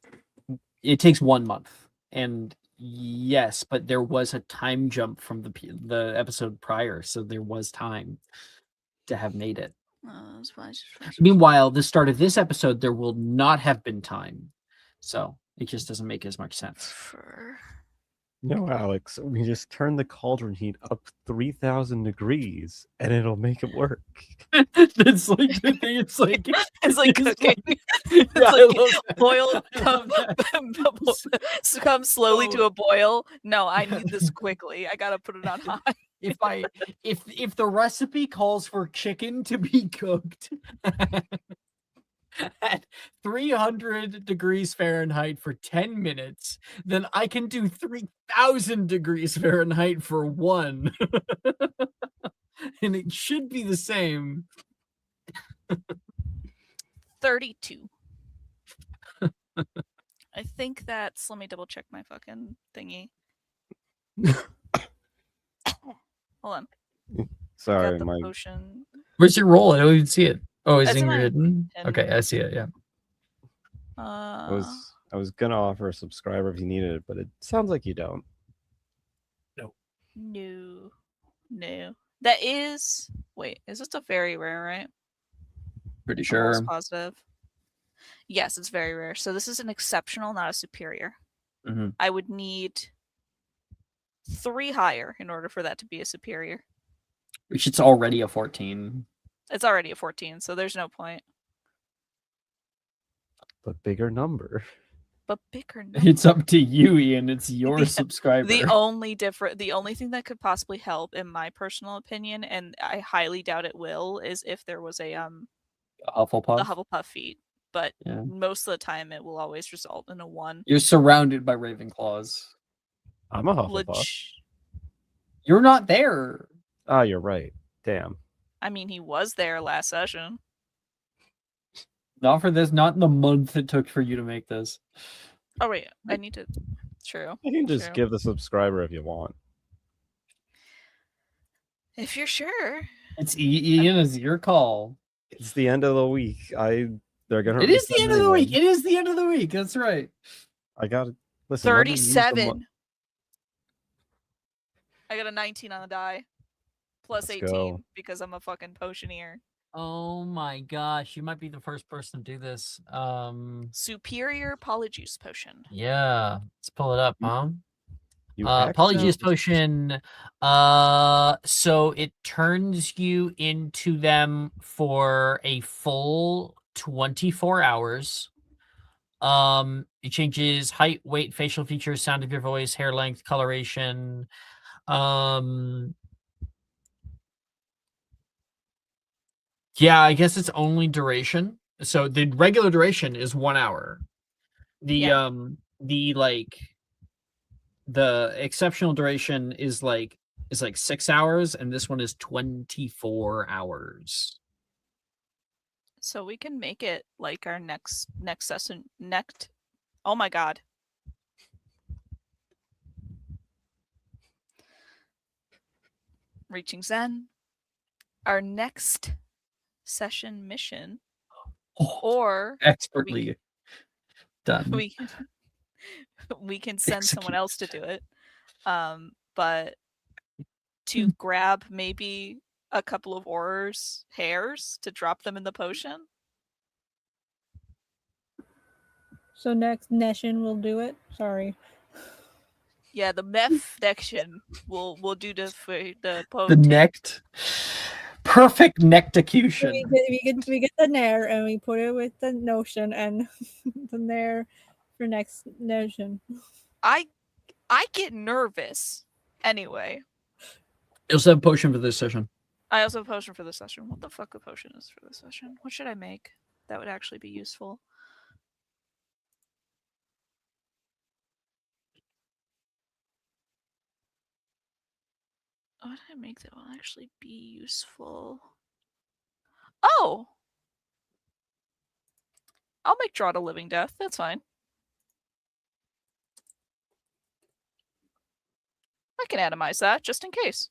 It takes 1 month, and yes, but there was a time jump from the episode prior, so there was time to have made it. Meanwhile, the start of this episode, there will not have been time, so it just doesn't make as much sense.
No, Alex, we just turn the cauldron heat up 3,000 degrees and it'll make it work.
It's like the thing. It's like
cooking.
Yeah, I love that.
Boil
I
come slowly to a boil. No, I need this quickly. I gotta put it on high.
if the recipe calls for chicken to be cooked at 300 degrees Fahrenheit for 10 minutes, then I can do 3,000 degrees Fahrenheit for 1. And it should be the same.
32. I think that's. Let me double check my fucking thingy. Hold on.
Sorry,
Got the
my
potion.
Where's your roll? I don't even see it. Oh, it's
It's
in
in
your
my
hidden.
hidden.
Okay, I see it. Yeah.
I was gonna offer a subscriber if you needed it, but it sounds like you don't.
No. That is. Wait, is this a very rare, right?
Pretty
I'm almost
sure.
positive. Yes, it's very rare. So this is an exceptional, not a superior.
Mhm.
I would need 3 higher in order for that to be a superior.
Which it's already a 14.
It's already a 14, so there's no point.
But bigger number.
But bigger number.
It's up to you, Ian. It's your
Yeah,
subscriber.
The only thing that could possibly help, in my personal opinion, and I highly doubt it will, is if there was a the
Hufflepuff.
Hufflepuff feat. But
Yeah.
most of the time, it will always result in a 1.
You're surrounded by Ravenclaws.
I'm a Hufflepuff.
You're not there.
Ah, you're right. Damn.
I mean, he was there last session.
Not for this. Not in the month it took for you to make this.
Oh wait, I need to. True.
You can just
True.
give the subscriber if you want.
If you're sure.
It's Ian. It's your call.
It's the end of the week. They're gonna.
It is the
reset
end of the week.
anyway.
It is the end of the week. That's right.
I gotta listen. let me use the
37. I got a 19 on the die. Plus
Let's
18
go.
because I'm a fucking potioneer.
Oh my gosh, you might be the first person to do this.
Superior polyjuice potion.
Yeah, let's pull it up, huh?
You
Polyjuice
accidentally-
potion. So it turns you into them for a full 24 hours. It changes height, weight, facial features, sound of your voice, hair length, coloration. Yeah, I guess it's only duration. So the regular duration is 1 hour. The the exceptional duration is like 6 hours, and this one is 24 hours.
So we can make it like our next session. Oh my god. Reaching Zen. Our next session mission, or
Expertly done.
we can send someone else to do it. But to grab maybe a couple of Auror's hairs to drop them in the potion.
So next Neshin will do it. Sorry.
Yeah, the meth section will do the
The
potion.
necked. Perfect nectocution.
We get the Nair and we put it with the Notion and the Nair for next Notion.
I get nervous. Anyway,
You also have a potion for this session.
I also have a potion for this session. What the fuck the potion is for this session? What should I make that would actually be useful? What did I make that will actually be useful? Oh! I'll make Draw to Living Death. That's fine. I can atomize that just in case.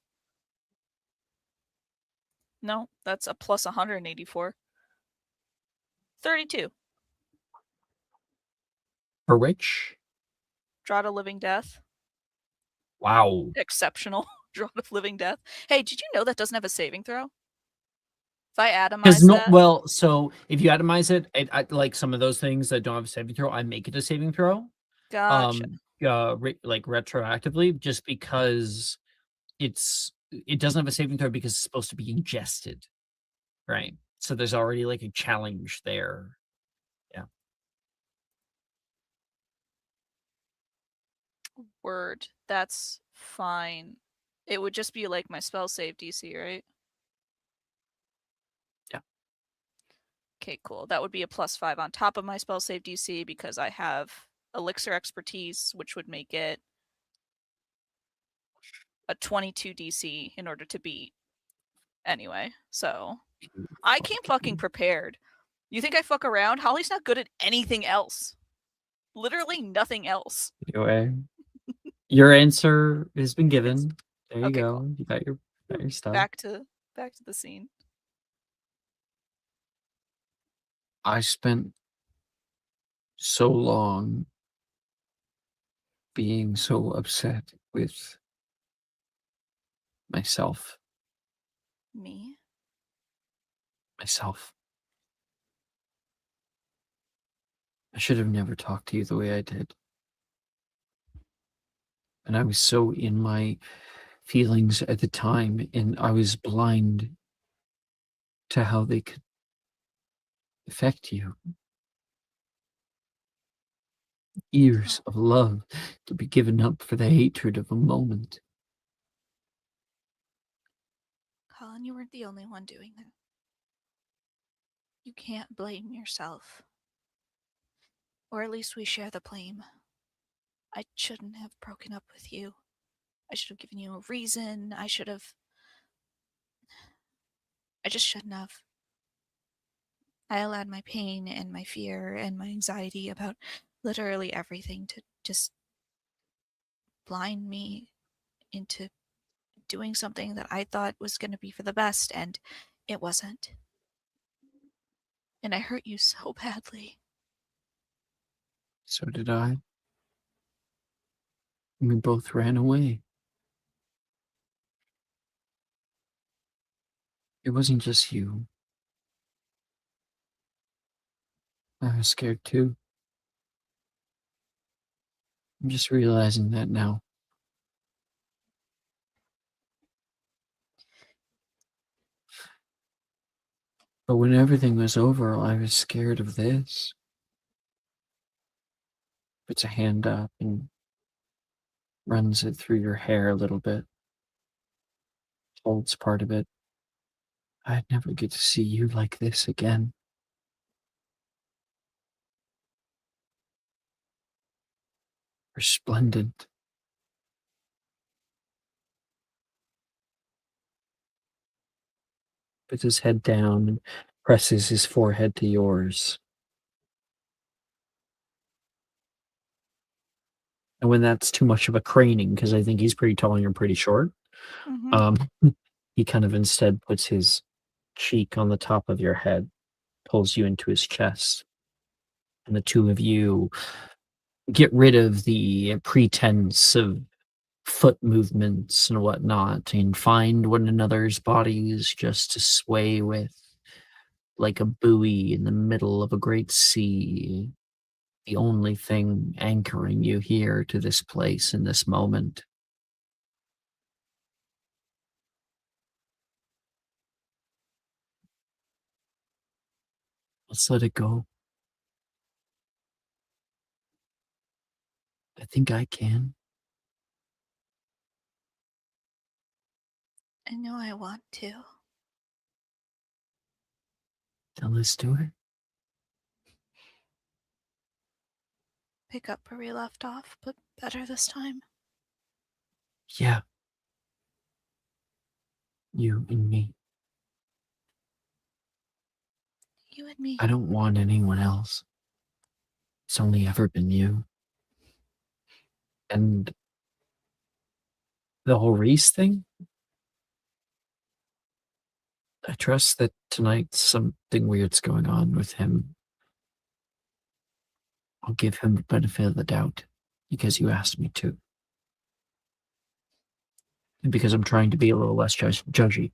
No, that's a plus 184. 32.
For which?
Draw to Living Death.
Wow.
Exceptional. Draw to Living Death. Hey, did you know that doesn't have a saving throw? If I
Because
atomize that...
well, so if you atomize it, like some of those things that don't have a saving throw, I make it a saving throw.
Gotcha.
Like retroactively, just because it doesn't have a saving throw because it's supposed to be ingested, right? So there's already like a challenge there. Yeah.
Word. That's fine. It would just be like my spell save DC, right?
Yeah.
Okay, cool. That would be a +5 on top of my spell save DC because I have elixir expertise, which would make it a 22 DC in order to beat anyway. So I came fucking prepared. You think I fuck around? Holly's not good at anything else. Literally nothing else.
Anyway, your answer has been given. There you
Okay,
go.
cool.
You got your stuff.
Back to the scene.
I spent so long being so upset with myself.
Me?
Myself. I should have never talked to you the way I did. And I was so in my feelings at the time, and I was blind to how they could affect you. Years of love to be given up for the hatred of a moment.
Colin, you weren't the only one doing that. You can't blame yourself. Or at least we share the blame. I shouldn't have broken up with you. I should have given you a reason. I just shouldn't have. I allowed my pain and my fear and my anxiety about literally everything to just blind me into doing something that I thought was going to be for the best, and it wasn't. And I hurt you so badly.
So did I. We both ran away. It wasn't just you. I was scared too. I'm just realizing that now. But when everything was over, I was scared of this. Puts a hand up and runs it through your hair a little bit. Holds part of it. I'd never get to see you like this again. Resplendent. Puts his head down and presses his forehead to yours. And when that's too much of a craning, because I think he's pretty tall and you're pretty short, he kind of instead puts his cheek on the top of your head, pulls you into his chest, and the two of you get rid of the pretense of foot movements and whatnot and find one another's bodies just to sway with like a buoy in the middle of a great sea. The only thing anchoring you here to this place in this moment. Let's let it go. I think I can.
I know I want to.
Then let's do it.
Pick up where we left off, but better this time.
Yeah. You and me.
You and me.
I don't want anyone else. It's only ever been you. And the whole Reese thing? I trust that tonight something weird's going on with him. I'll give him the benefit of the doubt because you asked me to. And because I'm trying to be a little less judgy.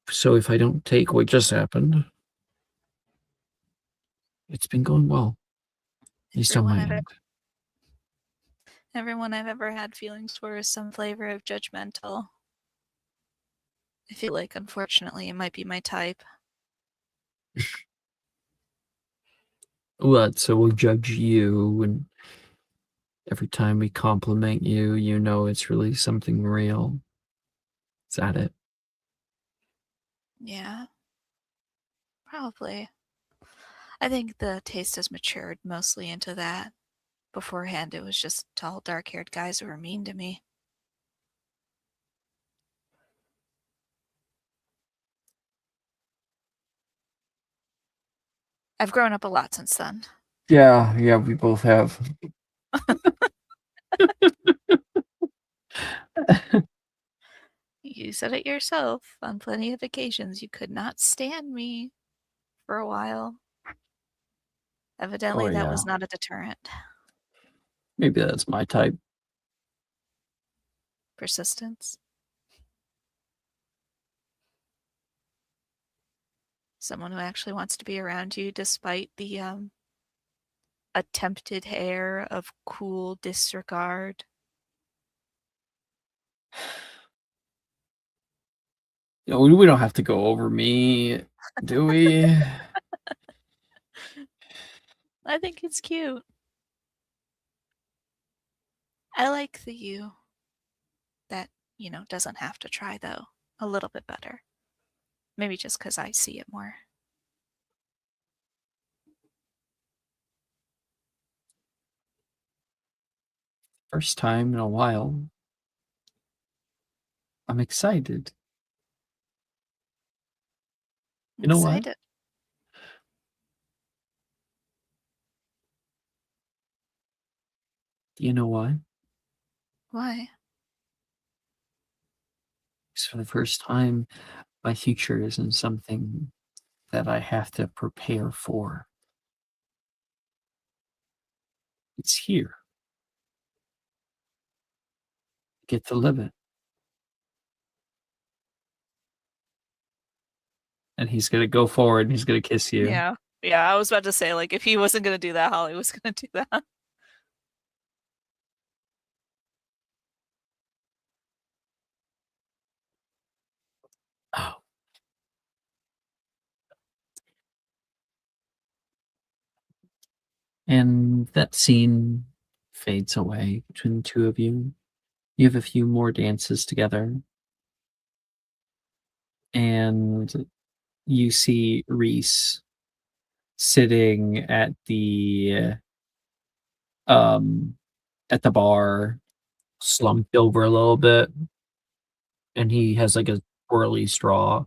So if I don't take what just happened, it's been going well. At least on my end.
Everyone I've ever had feelings for is some flavor of judgmental. I feel like, unfortunately, it might be my type.
What? So we'll judge you and Every time we compliment you, you know it's really something real. Is that it?
Yeah. Probably. I think the taste has matured mostly into that. Beforehand, it was just tall, dark-haired guys who were mean to me. I've grown up a lot since then.
Yeah, we both have.
You said it yourself on plenty of occasions. You could not stand me for a while. Evidently,
Oh,
that
yeah.
was not a deterrent.
Maybe that's my type.
Persistence. Someone who actually wants to be around you despite the attempted air of cool disregard.
You know, we don't have to go over me, do we?
I think it's cute. I like the you that, doesn't have to try, though, a little bit better. Maybe just because I see it more.
First time in a while. I'm excited. You know what?
Excited.
Do you know why?
Why?
Because for the first time, my future isn't something that I have to prepare for. It's here. I get to live it. And he's gonna go forward and he's gonna kiss you.
Yeah. Yeah, I was about to say, like, if he wasn't going to do that, Holly was going to do that.
Oh. And that scene fades away between the two of you. You have a few more dances together. And you see Reese sitting at the bar, slumped over a little bit, and he has like a swirly straw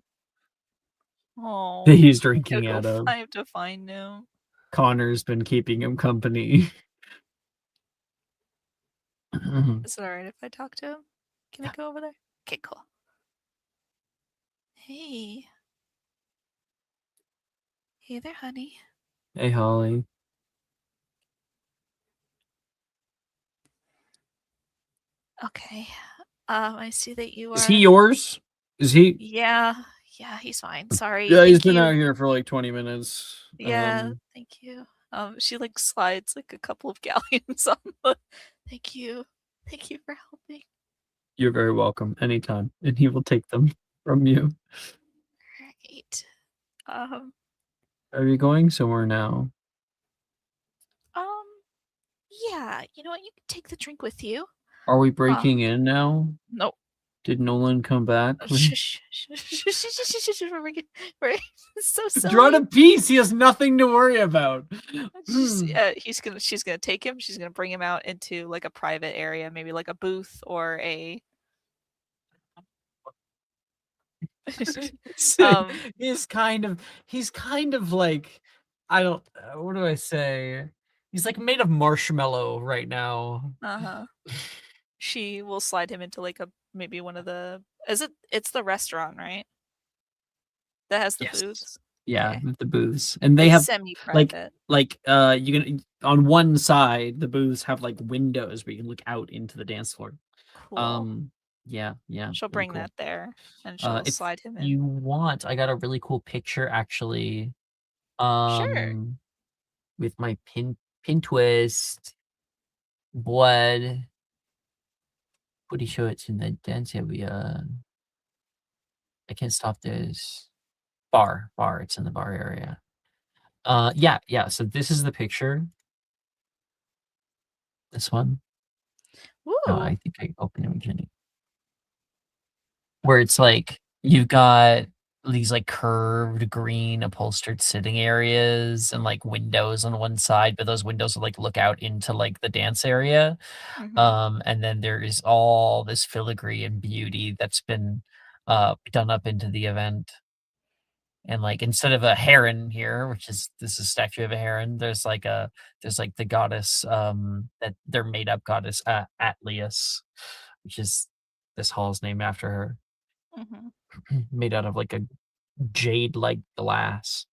Oh,
that he's
I
drinking
gotta
out
go.
of.
I have to find him.
Connor's been keeping him company.
Is it alright if I talk to him? Can I go over there? Okay, cool. Hey. Hey there, honey.
Hey, Holly.
Okay. I see that you are.
Is he yours? Is he?
Yeah. Yeah, he's fine. Sorry.
Yeah, he's
Thank
been
you.
out here for like 20 minutes.
Yeah, thank you. She like slides like a couple of galleons on the. Thank you. Thank you for helping.
You're very welcome anytime, and he will take them from you.
Great.
Are you going somewhere now?
Yeah. You know what? You can take the drink with you.
Are we breaking in now?
Nope.
Did Nolan come back?
Shush. We're so silly.
Draw to peace. He has nothing to worry about.
She's gonna take him. She's gonna bring him out into like a private area, maybe like a booth or a.
He's kind of like, I don't. What do I say? He's like made of marshmallow right now.
She will slide him into like maybe one of the. It's the restaurant, right? That has the booths.
Yeah,
Okay.
the booths, and they have
semi-private.
you can on one side the booths have like windows where you can look out into the dance floor.
Cool.
Yeah.
She'll bring that there, and she'll
If
slide him in.
you want, I got a really cool picture actually.
Sure.
With my Pinterest blood. Pretty sure it's in the dance area. I can't stop this. Bar. It's in the bar area. Yeah. So this is the picture. This one.
Ooh.
I think I opened it, Jenny. Where it's like you've got these like curved green upholstered sitting areas and like windows on one side, but those windows will like look out into like the dance area.
Mhm.
And then there is all this filigree and beauty that's been done up into the event. And like instead of a heron here, which is this is a statue of a heron, there's like the goddess that their made up goddess Atlius, which is this hall's named after her,
Mhm.
made out of like a jade like glass.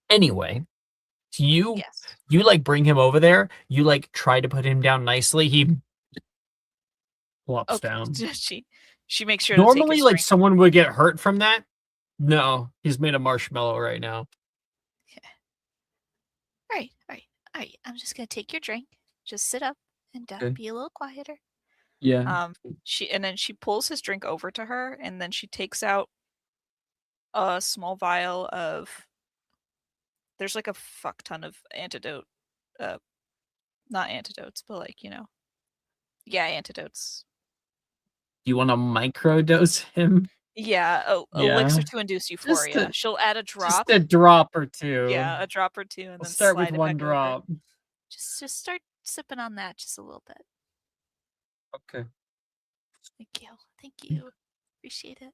Anyway, so
Yes.
you like bring him over there, you like try to put him down nicely, he plops
Okay.
down.
She makes sure to take
Normally
his
like
drink.
someone would get hurt from that. No, he's made a marshmallow right now.
All right. I'm just gonna take your drink. Just sit up and
Okay.
be a little quieter.
Yeah.
She pulls his drink over to her, and then she takes out a small vial of. There's like a fuck ton of antidote, not antidotes, but like yeah, antidotes.
Do you want to microdose him?
Yeah, elixir to induce euphoria. She'll add a drop.
Just a drop or two.
Yeah, a drop or two, and
We'll
then
start
slide
with
it
one
back over.
drop.
Just start sipping on that just a little bit.
Okay.
Thank you. Appreciate it.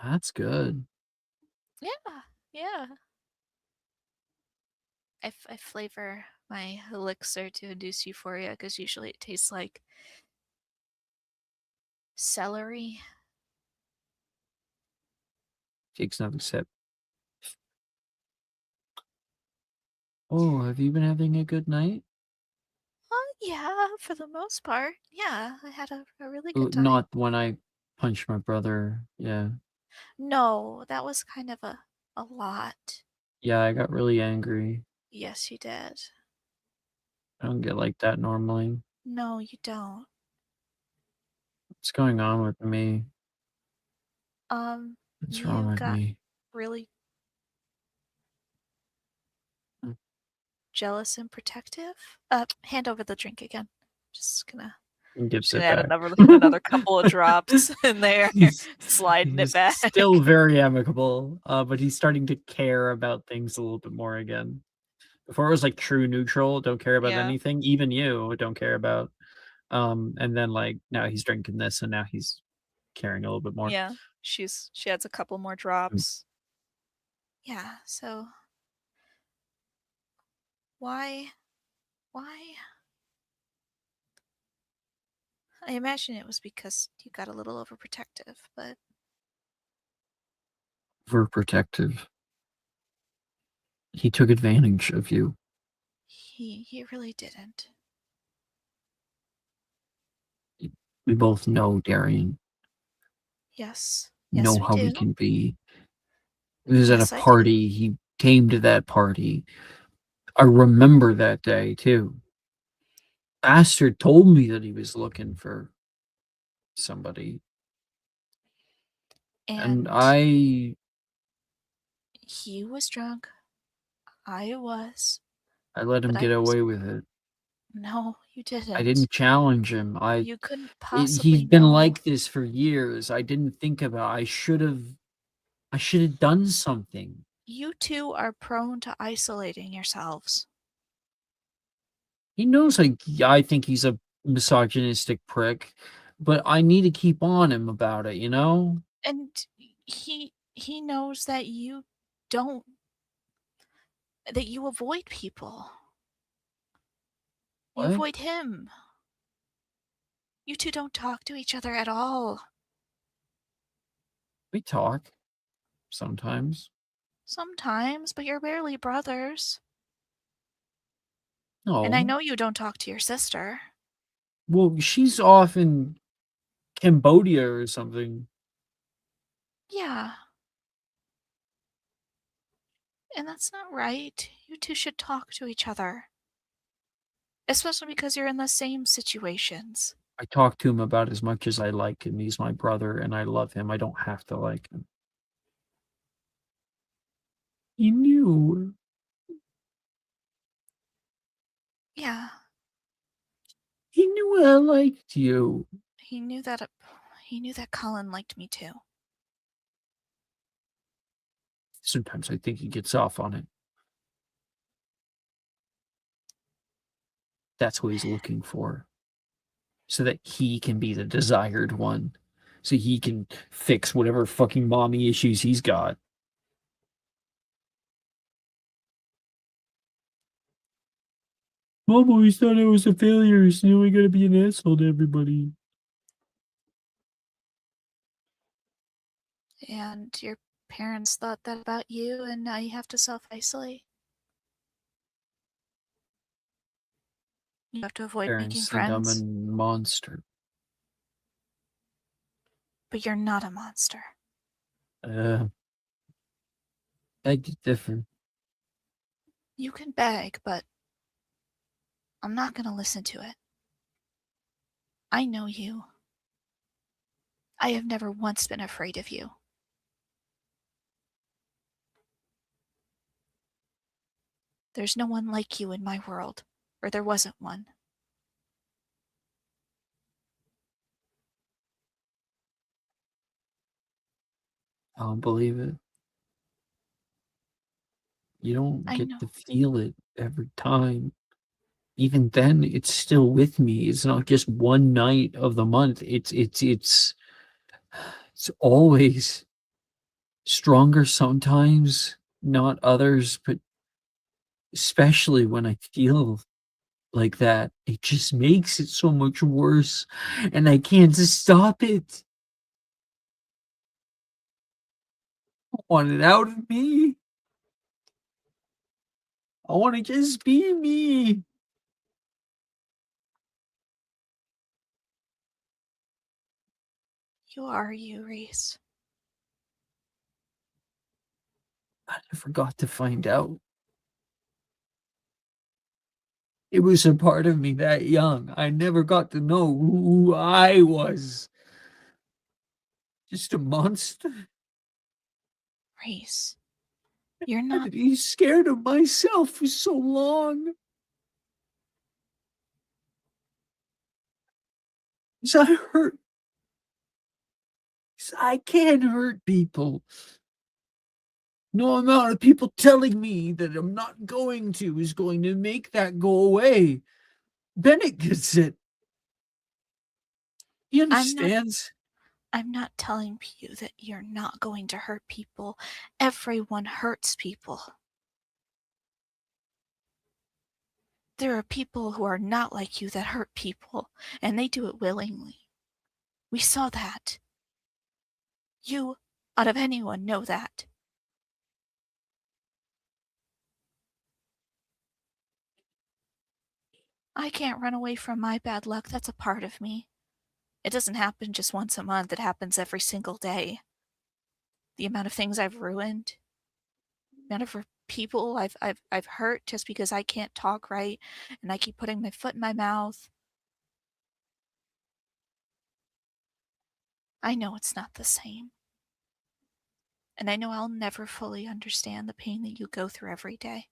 That's good.
Yeah. I flavor my elixir to induce euphoria because usually it tastes like celery.
Takes another sip. Oh, have you been having a good night?
Yeah, for the most part. Yeah, I had a really good time.
Not when I punched my brother. Yeah.
No, that was kind of a lot.
Yeah, I got really angry.
Yes, you did.
I don't get like that normally.
No, you don't.
What's going on with me? What's wrong
You
with
got
me?
really
Hmm.
jealous and protective. Hand over the drink again. Just gonna
Gives it
add
back.
another couple of drops in there, sliding it
He's
back.
still very amicable, but he's starting to care about things a little bit more again. Before it was like true neutral, don't care about
Yeah.
anything, even you don't care about. And then like now he's drinking this, and now he's caring a little bit more.
Yeah, she adds a couple more drops. Yeah, so why? I imagine it was because you got a little overprotective, but
Overprotective. He took advantage of you.
he really didn't.
We both know, Darian.
Yes.
You
Yes,
know
we
how
do.
we can be. He was
Yes,
at
I
a
do.
party. He came to that party. I remember that day too. Bastard told me that he was looking for somebody. And
He was drunk. I was.
I let him
But
get away with it.
No, you didn't.
I didn't challenge him.
You couldn't possibly
He's been
know.
like this for years. I didn't think about. I should have done something.
You two are prone to isolating yourselves.
He knows I think he's a misogynistic prick, but I need to keep on him about it, you know?
And he knows that you don't that you avoid people. You
What?
avoid him. You two don't talk to each other at all.
We talk sometimes.
Sometimes, but you're barely brothers.
No.
And I know you don't talk to your sister.
Well, she's off in Cambodia or something.
Yeah. And that's not right. You two should talk to each other. Especially because you're in the same situations.
I talk to him about as much as I like him. He's my brother and I love him. I don't have to like him. He knew.
Yeah,
He knew I liked you.
he knew that Colin liked me too.
Sometimes I think he gets off on it. That's what he's looking for. So that he can be the desired one. So he can fix whatever fucking mommy issues he's got. Mom always thought I was a failure, so now I gotta be an asshole to everybody.
And your parents thought that about you, and now you have to self-isolate. You have to avoid making
Parents think I'm a
friends,
monster.
but you're not a monster.
Beg to differ.
You can beg, but I'm not gonna listen to it. I know you. I have never once been afraid of you. There's no one like you in my world, or there wasn't one.
I don't believe it. You don't
I
get
know.
to feel it every time. Even then, it's still with me. It's not just one night of the month. It's always stronger sometimes, not others, but especially when I feel like that, it just makes it so much worse, and I can't stop it. I want it out of me. I want to just be me.
You are you, Reese.
I never got to find out. It was a part of me that young. I never got to know who I was. Just a monster.
Reese, you're
I've
not.
been scared of myself for so long. 'Cause I hurt. 'Cause I can't hurt people. No amount of people telling me that I'm not going to is going to make that go away. Bennett gets it. He understands.
I'm not telling you that you're not going to hurt people. Everyone hurts people. There are people who are not like you that hurt people, and they do it willingly. We saw that. You, out of anyone, know that. I can't run away from my bad luck. That's a part of me. It doesn't happen just once a month. It happens every single day. The amount of things I've ruined, the amount of people I've hurt just because I can't talk right and I keep putting my foot in my mouth. I know it's not the same. And I know I'll never fully understand the pain that you go through every day.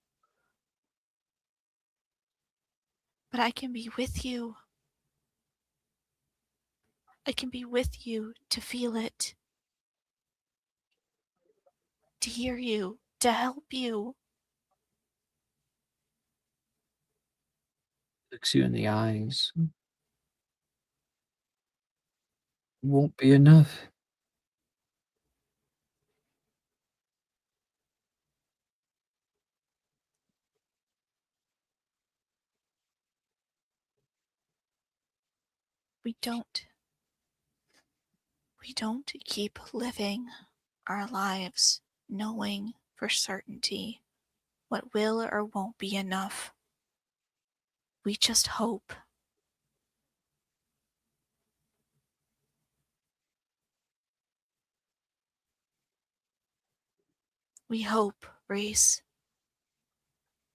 But I can be with you. I can be with you to feel it, to hear you, to help you.
Looks you in the eyes. Won't be enough.
We don't keep living our lives knowing for certainty what will or won't be enough. We just hope. We hope, Reese.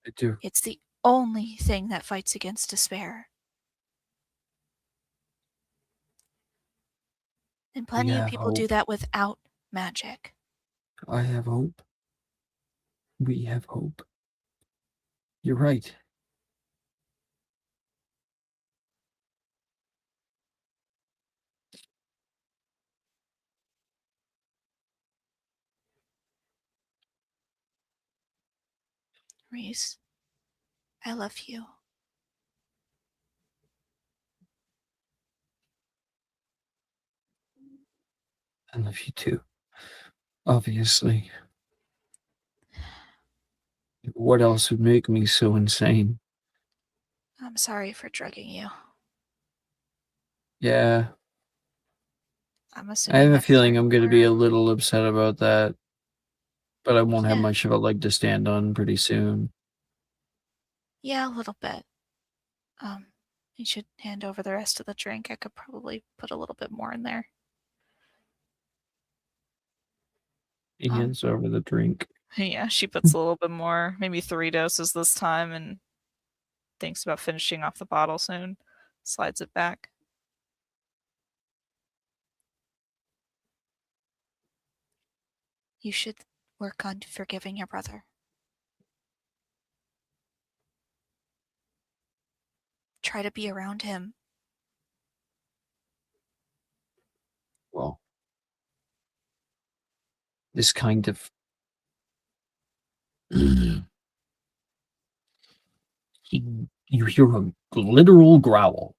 I do.
It's the only thing that fights against despair. And
We
plenty of
have
people do
hope.
that without magic.
I have hope. We have hope. You're right.
Reese, I love you.
I love you too. Obviously. What else would make me so insane?
I'm sorry for drugging you.
Yeah.
I'm
I
assuming
have a
that's
feeling
starting
I'm
to
going to be a
learn.
little upset about that, but I won't have
Yeah.
much of a leg to stand on pretty soon.
Yeah, a little bit. You should hand over the rest of the drink. I could probably put a little bit more in there.
He hands over the drink.
Yeah, she puts a little bit more, maybe 3 doses this time, and thinks about finishing off the bottle soon. Slides it back. You should work on forgiving your brother. Try to be around him.
Well, this kind of you hear a literal growl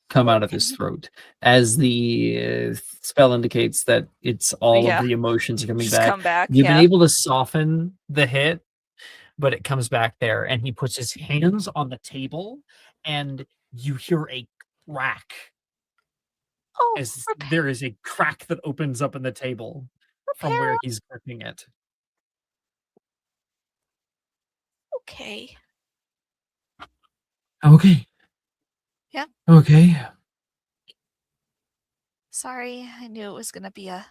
come out of his throat as the spell indicates that it's all of
Yeah.
the emotions are coming
Just
back.
come back.
You've been
Yeah.
able to soften the hit, but it comes back there, and he puts his hands on the table, and you hear a crack
Oh,
as there is a crack that opens up in the table from where he's gripping it.
Okay.
Okay.
Yeah.
Okay.
Sorry, I knew it was gonna be a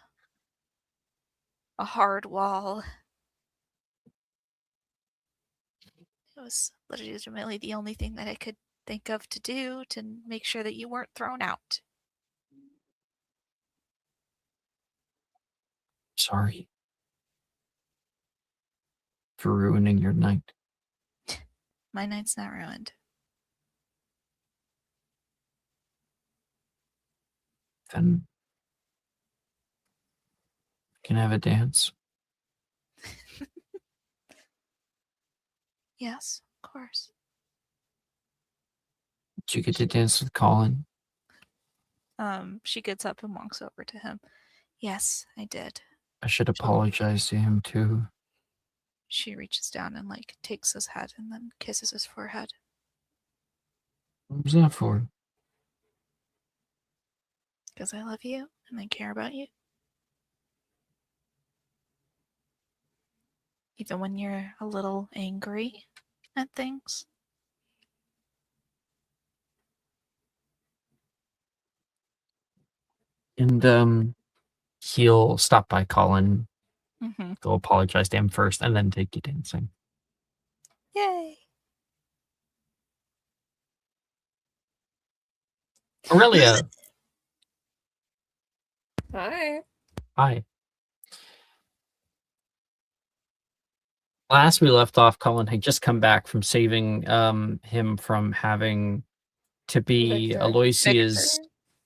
hard wall. It was legitimately the only thing that I could think of to do to make sure that you weren't thrown out.
Sorry for ruining your night.
My night's not ruined.
Then can I have a dance?
Yes, of course.
Did you get to dance with Colin?
She gets up and walks over to him. Yes, I did.
I should apologize to him too.
She reaches down and takes his head and then kisses his forehead.
What was that for?
Because I love you and I care about you. Even when you're a little angry at things.
And he'll stop by Colin,
Mm-hmm.
go apologize to him first, and then take you dancing.
Yay!
Aurelia,
Hi.
hi. Last we left off, Colin had just come back from saving him from having to be
Victor.
Aloysia's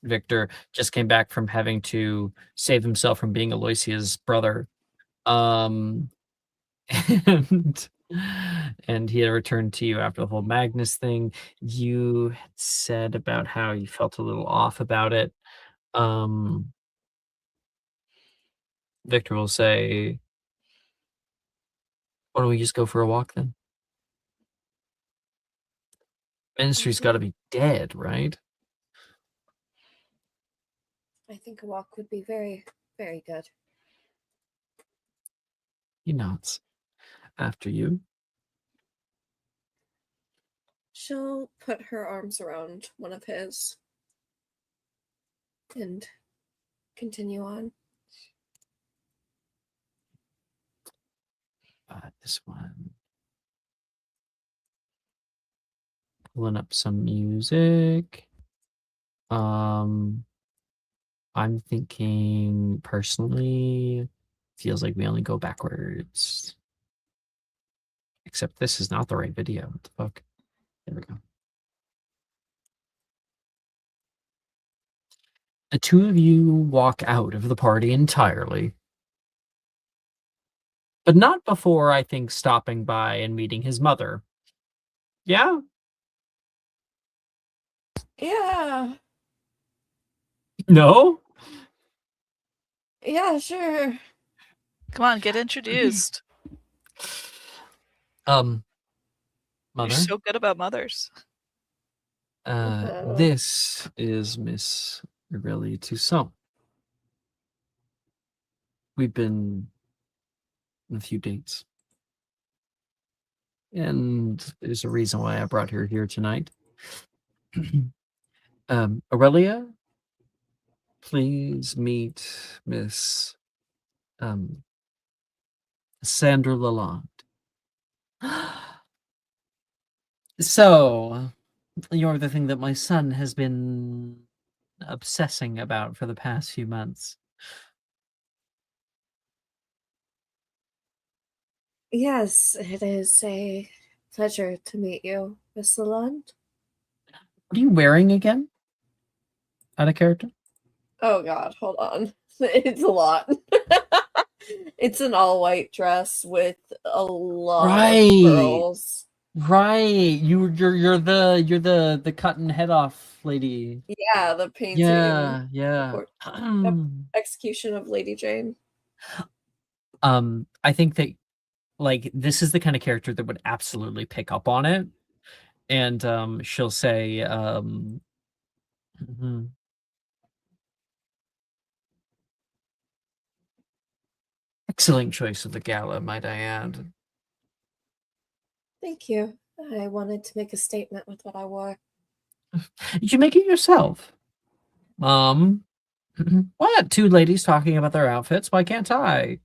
Victor just came back from having to save himself from being Aloysia's brother. And and he had returned to you after the whole Magnus thing. You had said about how you felt a little off about it. Victor will say, why don't we just go for a walk then? Ministry's got to be dead, right?
I think a walk would be very, very good.
He nods. After you.
She'll put her arms around one of his and continue on.
This one. Pulling up some music. I'm thinking personally, feels like we only go backwards. Except this is not the right video. What the fuck? There we go. The two of you walk out of the party entirely. but not before, I think, stopping by and meeting his mother. Yeah?
Yeah.
No?
Yeah, sure.
Come on, get introduced.
Mother?
You're so good about mothers.
This is Miss Aurelie Toussaint. We've been on a few dates. And there's a reason why I brought her here tonight. Aurelia, please meet Miss Sandra Lalonde. So, you're the thing that my son has been obsessing about for the past few months.
Yes, it is a pleasure to meet you, Miss Lalonde.
What are you wearing again? Out of character?
Oh god, hold on. It's a lot. It's an all-white dress with a lot
Right.
of pearls.
Right. You're the cutting head off lady.
Yeah, the painting.
Yeah.
Or- Execution of Lady Jane.
I think that like this is the kind of character that would absolutely pick up on it. And she'll say, mhm. Excellent choice of the gala, might I add.
Thank you. I wanted to make a statement with what I wore.
Did you make it yourself? What? Two ladies talking about their outfits? Why can't I?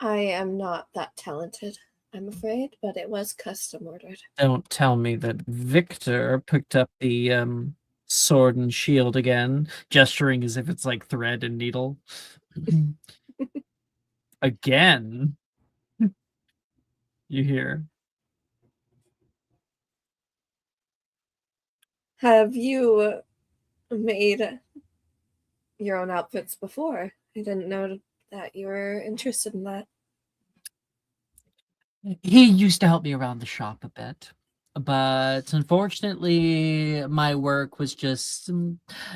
I am not that talented, I'm afraid, but it was custom ordered.
Don't tell me that Victor picked up the sword and shield again, gesturing as if it's like thread and needle. Again. You hear?
Have you made your own outfits before? I didn't know that you were interested in that.
He used to help me around the shop a bit, but unfortunately, my work was just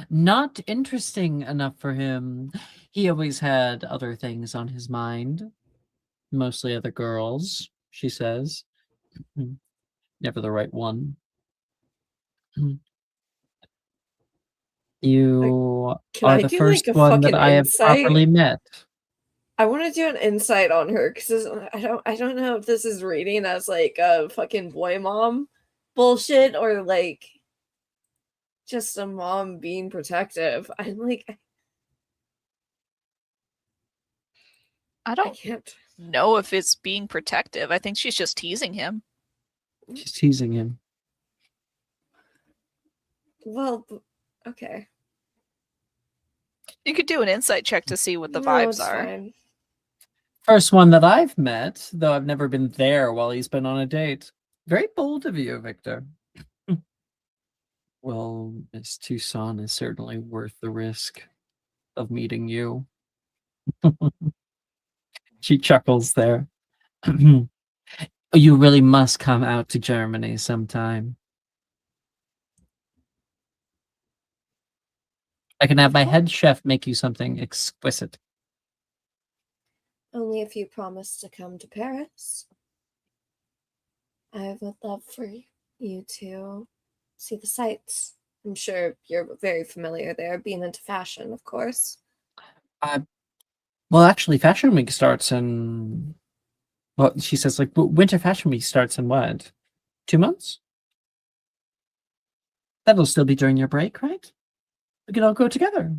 not interesting enough for him. He always had other things on his mind, mostly other girls, she says. Never the right one. You
Can
are
I
the
do
first
like a
one that
fucking
I have properly
insight?
met.
I want to do an insight on her because I don't know if this is reading as like a fucking boy mom bullshit or like just a mom being protective. I'm like
I
I
don't
can't.
know if it's being protective. I think she's just teasing him.
She's teasing him.
Well, okay.
You could do an insight check to see what the
No,
vibes
it's
are.
fine.
First one that I've met, though I've never been there while he's been on a date. Very bold of you, Victor. Well, Miss Toussaint is certainly worth the risk of meeting you. She chuckles there. You really must come out to Germany sometime. I can have my head chef make you something exquisite.
Only if you promise to come to Paris. I would love for you to see the sights. I'm sure you're very familiar there, being into fashion, of course.
Well, actually, Fashion Week starts in. Well, she says, like, Winter Fashion Week starts in what? 2 months? That'll still be during your break, right? We can all go together.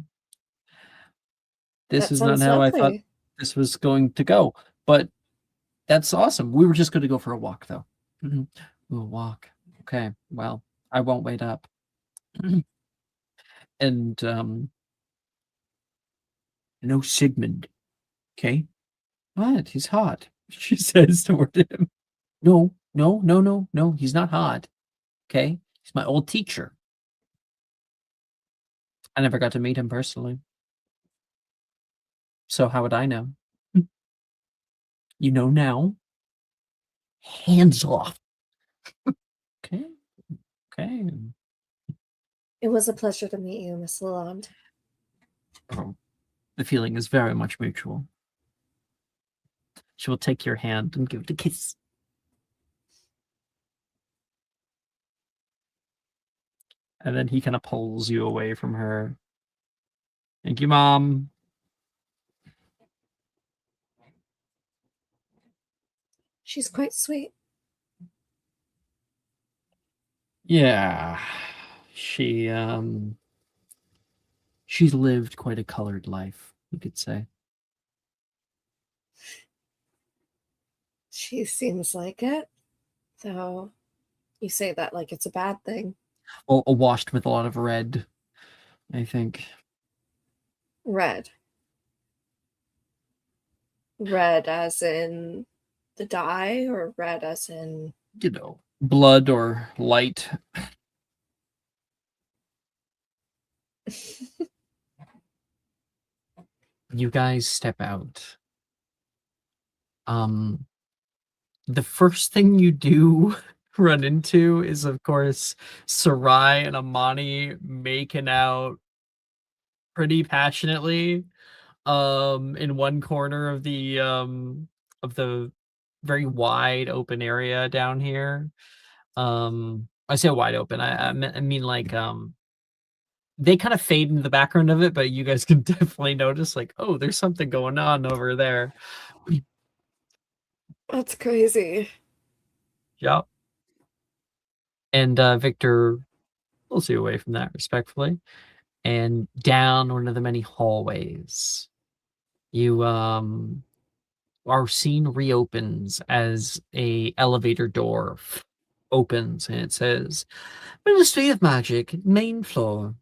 This
That
is not
sounds
how I thought
lovely.
this was going to go, but that's awesome. We were just going to go for a walk, though. We'll walk. Okay, well, I won't wait up. And no Sigmund. Okay. What? He's hot. She says toward him. No. He's not hot. Okay. He's my old teacher. I never got to meet him personally. So how would I know? You know now. Hands off. Okay. Okay.
It was a pleasure to meet you, Miss Lalonde.
Oh, the feeling is very much mutual. She will take your hand and give it a kiss. And then he kind of pulls you away from her. Thank you, Mom.
She's quite sweet.
Yeah. She's lived quite a colored life, you could say.
She seems like it. Though you say that like it's a bad thing.
Well, washed with a lot of red, I think.
Red. Red as in the dye, or red as in
You know, blood or light. You guys step out. The first thing you do run into is, of course, Sarai and Amani making out pretty passionately in one corner of the very wide open area down here. I say wide open. I mean like they kind of fade into the background of it, but you guys can definitely notice like, oh, there's something going on over there.
That's crazy.
Yep. And Victor pulls you away from that respectfully. And down one of the many hallways. You our scene reopens as a elevator door opens and it says Ministry of Magic, main floor.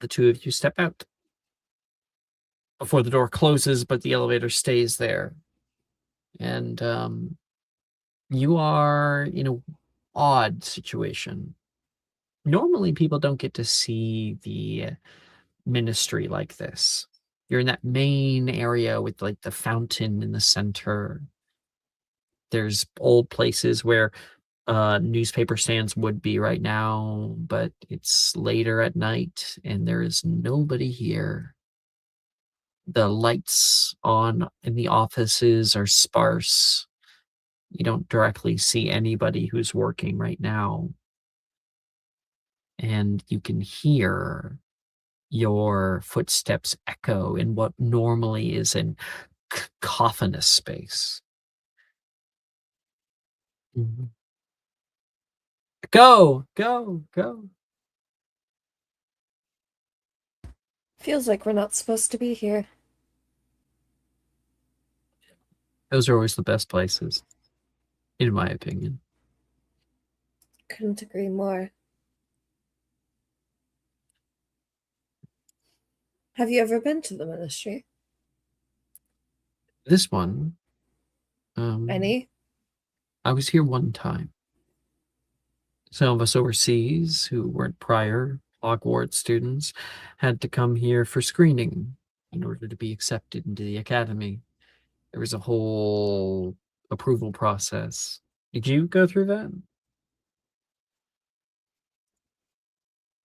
The two of you step out before the door closes, but the elevator stays there. And you are in a odd situation. Normally people don't get to see the ministry like this. You're in that main area with like the fountain in the center. There's old places where newspaper stands would be right now, but it's later at night and there is nobody here. The lights on in the offices are sparse. You don't directly see anybody who's working right now. And you can hear your footsteps echo in what normally is an cacophonous space. Mhm. Go, go, go.
Feels like we're not supposed to be here.
Those are always the best places, in my opinion.
Couldn't agree more. Have you ever been to the ministry?
This one,
Any?
I was here one time. Some of us overseas who weren't prior Hogwarts students had to come here for screening in order to be accepted into the academy. There was a whole approval process. Did you go through that?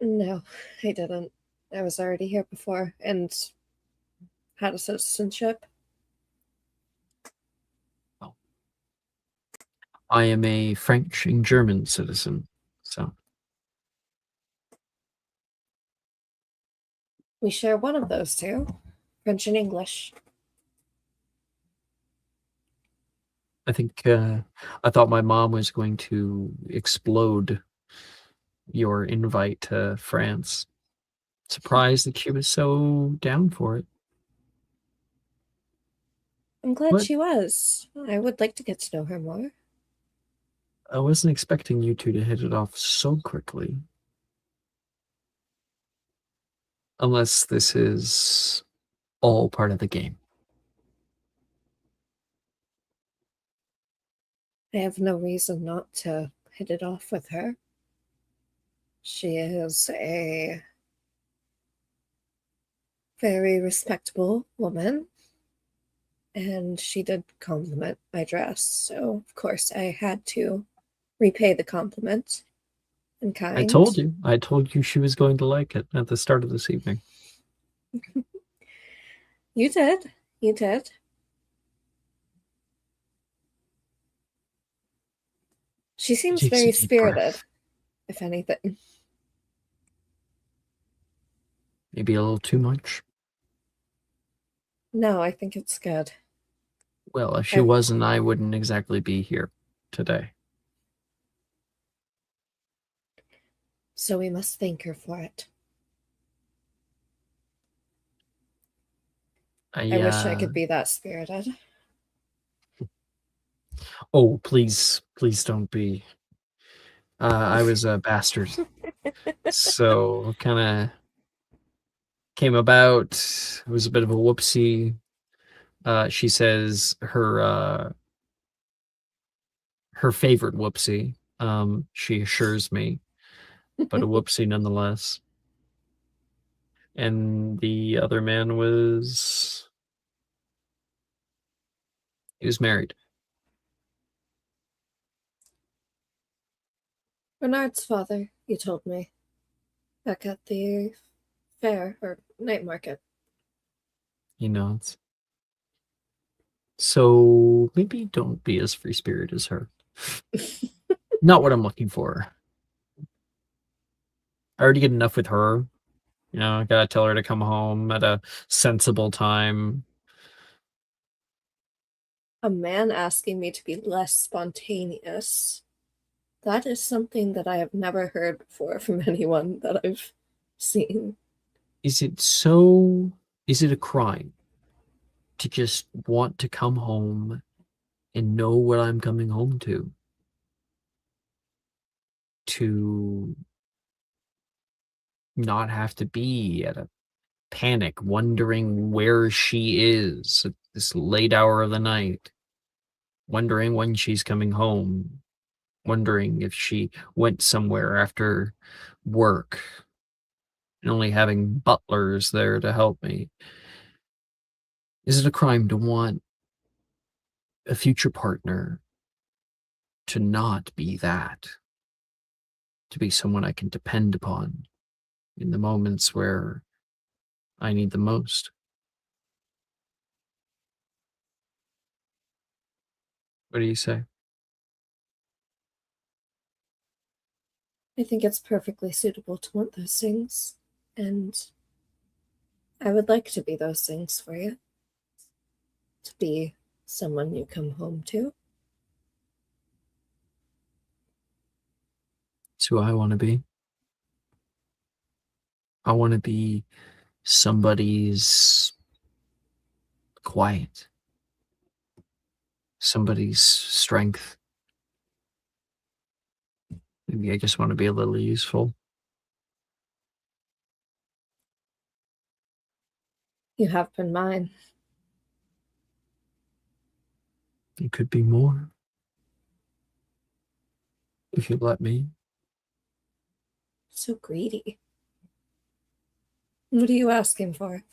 No, I didn't. I was already here before and had a citizenship.
I am a French and German citizen, so
We share one of those two, French and English.
I think I thought my mom was going to explode your invite to France. Surprised that she was so down for it.
I'm glad
What?
she was. I would like to get to know her more.
I wasn't expecting you two to hit it off so quickly. Unless this is all part of the game.
I have no reason not to hit it off with her. She is a very respectable woman. and she did compliment my dress, so of course I had to repay the compliment in kind.
I told you. I told you she was going to like it at the start of this evening.
You did. You did. She seems
Takes a
very
deep
spirited,
breath.
if anything.
Maybe a little too much.
No, I think it's good.
Well, if she wasn't, I wouldn't exactly be here today.
So we must thank her for it. I wish I could be that spirited.
Oh, please don't be. I was a bastard. So kind of came about. It was a bit of a whoopsie. She says her favorite whoopsie. She assures me, but a whoopsie nonetheless. And the other man he was married.
Bernard's father, you told me, back at the fair or night market.
He nods. So maybe don't be as free spirited as her. Not what I'm looking for. I already get enough with her. You know, I gotta tell her to come home at a sensible time.
A man asking me to be less spontaneous. That is something that I have never heard before from anyone that I've seen.
Is it a crime to just want to come home and know what I'm coming home to? To not have to be at a panic, wondering where she is at this late hour of the night, wondering when she's coming home, wondering if she went somewhere after work, and only having butlers there to help me. Is it a crime to want a future partner to not be that? To be someone I can depend upon in the moments where I need the most? What do you say?
I think it's perfectly suitable to want those things, and I would like to be those things for you. To be someone you come home to.
It's who I want to be. I want to be somebody's quiet, somebody's strength. Maybe I just want to be a little useful.
You have been mine.
It could be more. If you let me.
So greedy. What are you asking for?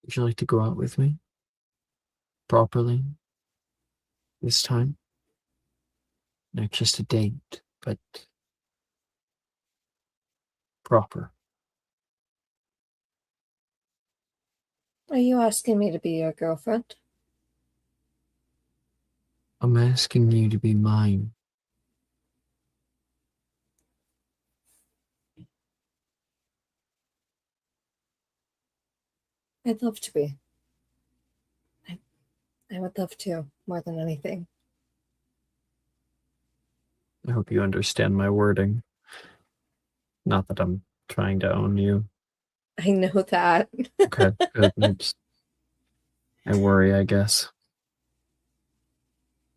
Would you like to go out with me? Properly? This time? Not just a date, but proper.
Are you asking me to be your girlfriend?
I'm asking you to be mine.
I'd love to be. I would love to, more than anything.
I hope you understand my wording. Not that I'm trying to own you.
I know that.
Okay, good. I worry, I guess.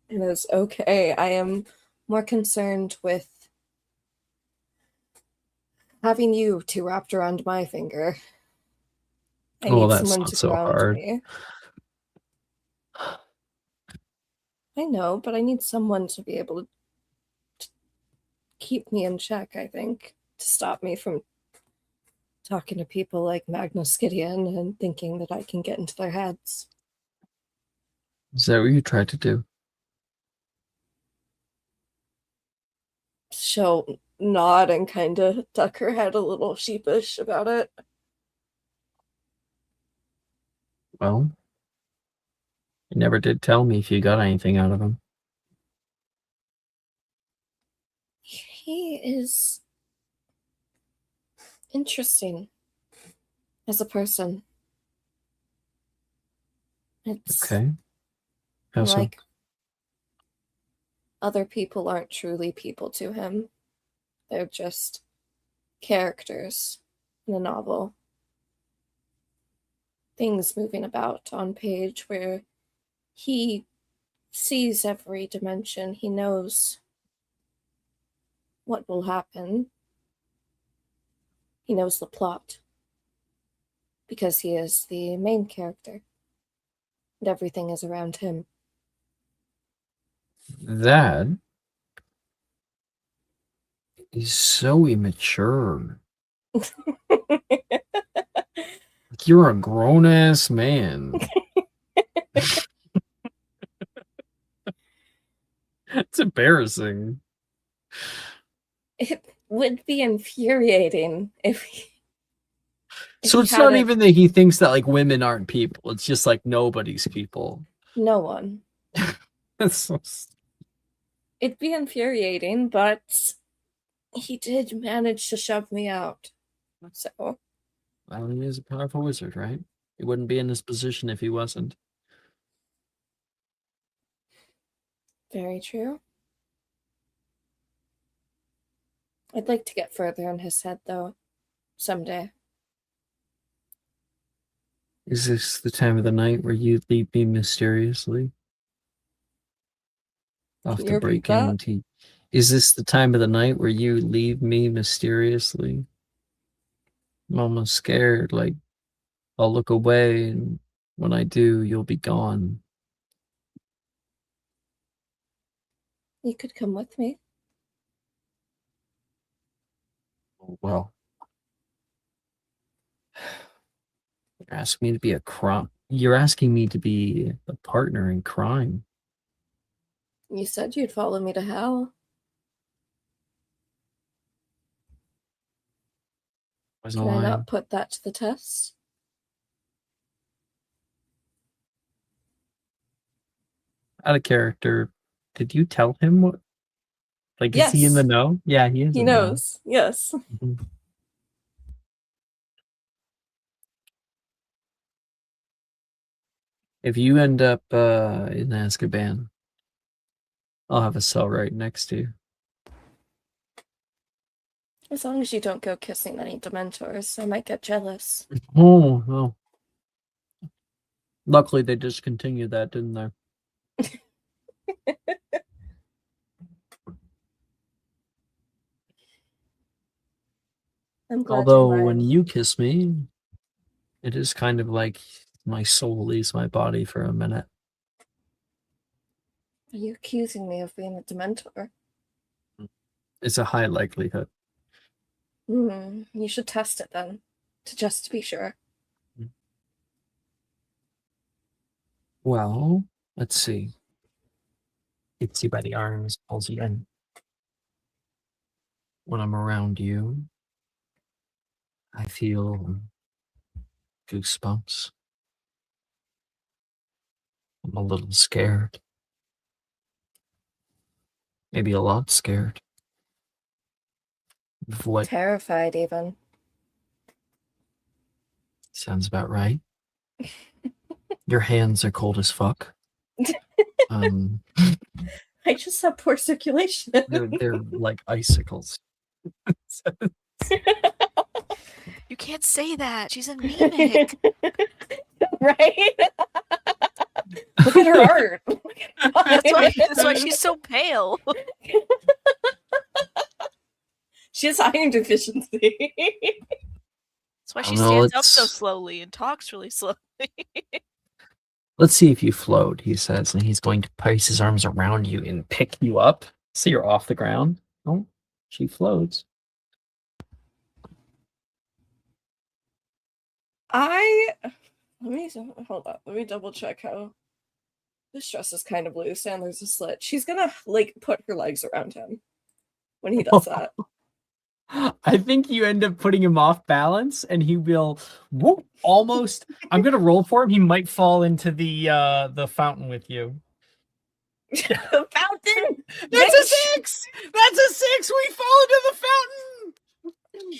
It is okay. I am more concerned with having you two wrapped around my finger. I
Oh,
need
that's
someone
not
to
so
ground
hard.
me. I know, but I need someone to be able to keep me in check, I think. To stop me from talking to people like Magnus Gideon and thinking that I can get into their heads.
Is that what you tried to do?
She'll nod and kind of duck her head a little sheepish about it.
Well, you never did tell me if you got anything out of him.
He is interesting as a person. It's
Okay. How so?
like other people aren't truly people to him. They're just characters in a novel. Things moving about on page where he sees every dimension. He knows what will happen. He knows the plot. Because he is the main character. And everything is around him.
That is so immature. You're a grown ass man. It's embarrassing.
It would be infuriating if he,
So it's not even that he thinks that like women aren't people. It's just like nobody's people.
no one.
That's so
It'd be infuriating, but he did manage to shove me out. So
well, he is a powerful wizard, right? He wouldn't be in this position if he wasn't.
very true. I'd like to get further in his head though, someday.
Is this the time of the night where you leave me mysteriously? Off
Can
to
you
break
repeat that?
into. Is this the time of the night where you leave me mysteriously? I'm almost scared, like I'll look away and when I do, you'll be gone.
You could come with me.
Well, you're asking me to be a crime. You're asking me to be a partner in crime.
You said you'd follow me to hell.
Was
Can
a
I
lie.
not put that to the test?
Out of character, did you tell him what? Like, is he in the
Yes.
know? Yeah, he is.
He
in the know.
knows. Yes.
Mhm. If you end up in Azkaban, I'll have a cell right next to you.
As long as you don't go kissing any Dementors, I might get jealous.
Oh, no. Luckily, they discontinued that, didn't they?
I'm glad
Although,
you're
when
mine.
you kiss me, it is kind of like my soul leaves my body for a minute.
Are you accusing me of being a Dementor?
It's a high likelihood.
You should test it then, just to be sure.
Well, let's see. You can see by the arms, pulls you in. When I'm around you, I feel goosebumps. I'm a little scared. Maybe a lot scared. Of what
Terrified, even.
sounds about right. Your hands are cold as fuck.
I just have poor circulation.
They're like icicles.
You can't say that. She's anemic.
Right? Look at her art.
That's why she's so pale.
She has iron deficiency.
That's why she
I don't know,
stands up so
it's-
slowly and talks really slowly.
Let's see if you float, he says, and he's going to place his arms around you and pick you up so you're off the ground. Oh, she floats.
Let me hold up. Let me double check how this dress is kind of loose and there's a slit. She's gonna like put her legs around him when he does that.
I think you end up putting him off balance, and he will whoop, almost. I'm gonna roll for him. He might fall into the fountain with you.
The fountain.
That's a
Bitch!
6. That's a 6. We fall into the fountain.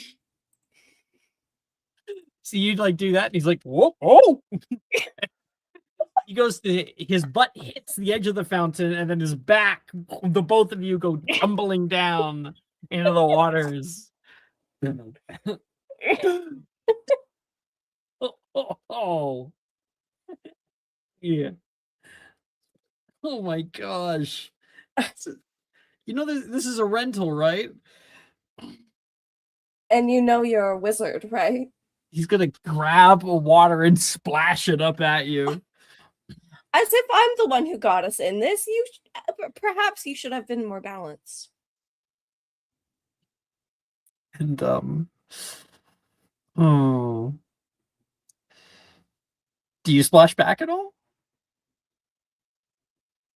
So you'd like do that, and he's like, whoa, oh. He goes to his butt hits the edge of the fountain, and then his back, the both of you go tumbling down into the waters. Oh. Yeah. Oh my gosh. You know this is a rental, right?
And you know you're a wizard, right?
He's gonna grab water and splash it up at you.
As if I'm the one who got us in this. Perhaps you should have been more balanced.
And oh. Do you splash back at all?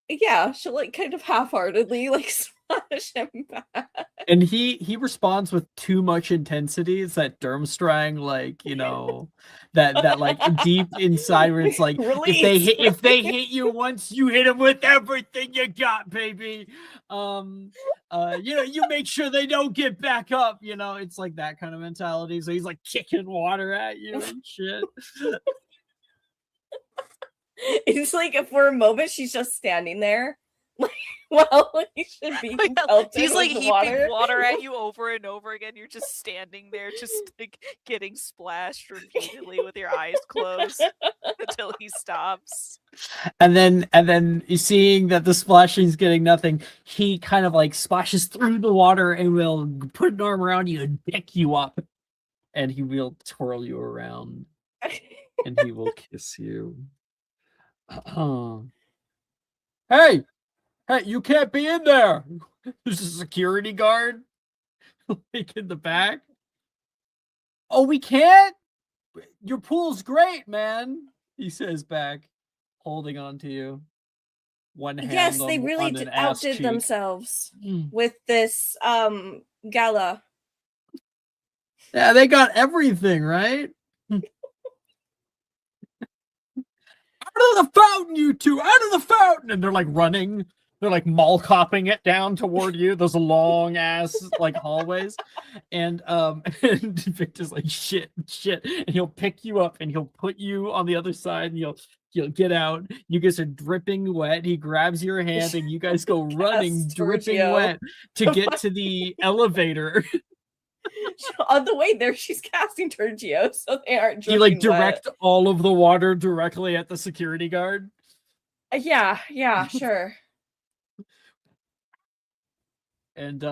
Yeah, she'll like kind of half-heartedly like splash him back.
And he responds with too much intensity. It's that Durmstrang, like, you know, that like deep inside where it's like if they hit you once, you hit them with everything you got, baby. You know, you make sure they don't get back up. You know, it's like that kind of mentality. So he's like kicking water at you and shit.
It's like for a moment she's just standing there. Like, well, he should be pelted
He's like
with
heaping water at you over and over again. You're just standing there, just like getting splashed repeatedly with your eyes closed until he stops.
And then seeing that the splashing's getting nothing, he kind of like splashes through the water and will put an arm around you and pick you up, and he will twirl you around, and he will kiss you. Hey, you can't be in there. There's a security guard like in the back. Oh, we can't? Your pool's great, man, he says back, holding on to you. One hand.
Yes, they
on,
really
on an ass
outdid
cheek.
themselves with this gala.
Yeah, they got everything, right? Out of the fountain, you two! Out of the fountain! And they're like running. They're like mall copping it down toward you. Those long ass like hallways. And and Victor's like shit. And he'll pick you up and he'll put you on the other side and you'll get out. You guys are dripping wet. He grabs your hand and you guys go running, dripping wet to get to the elevator.
On the way there, she's casting Turgio, so they aren't.
You like direct all of the water directly at the security guard.
Yeah, sure.
And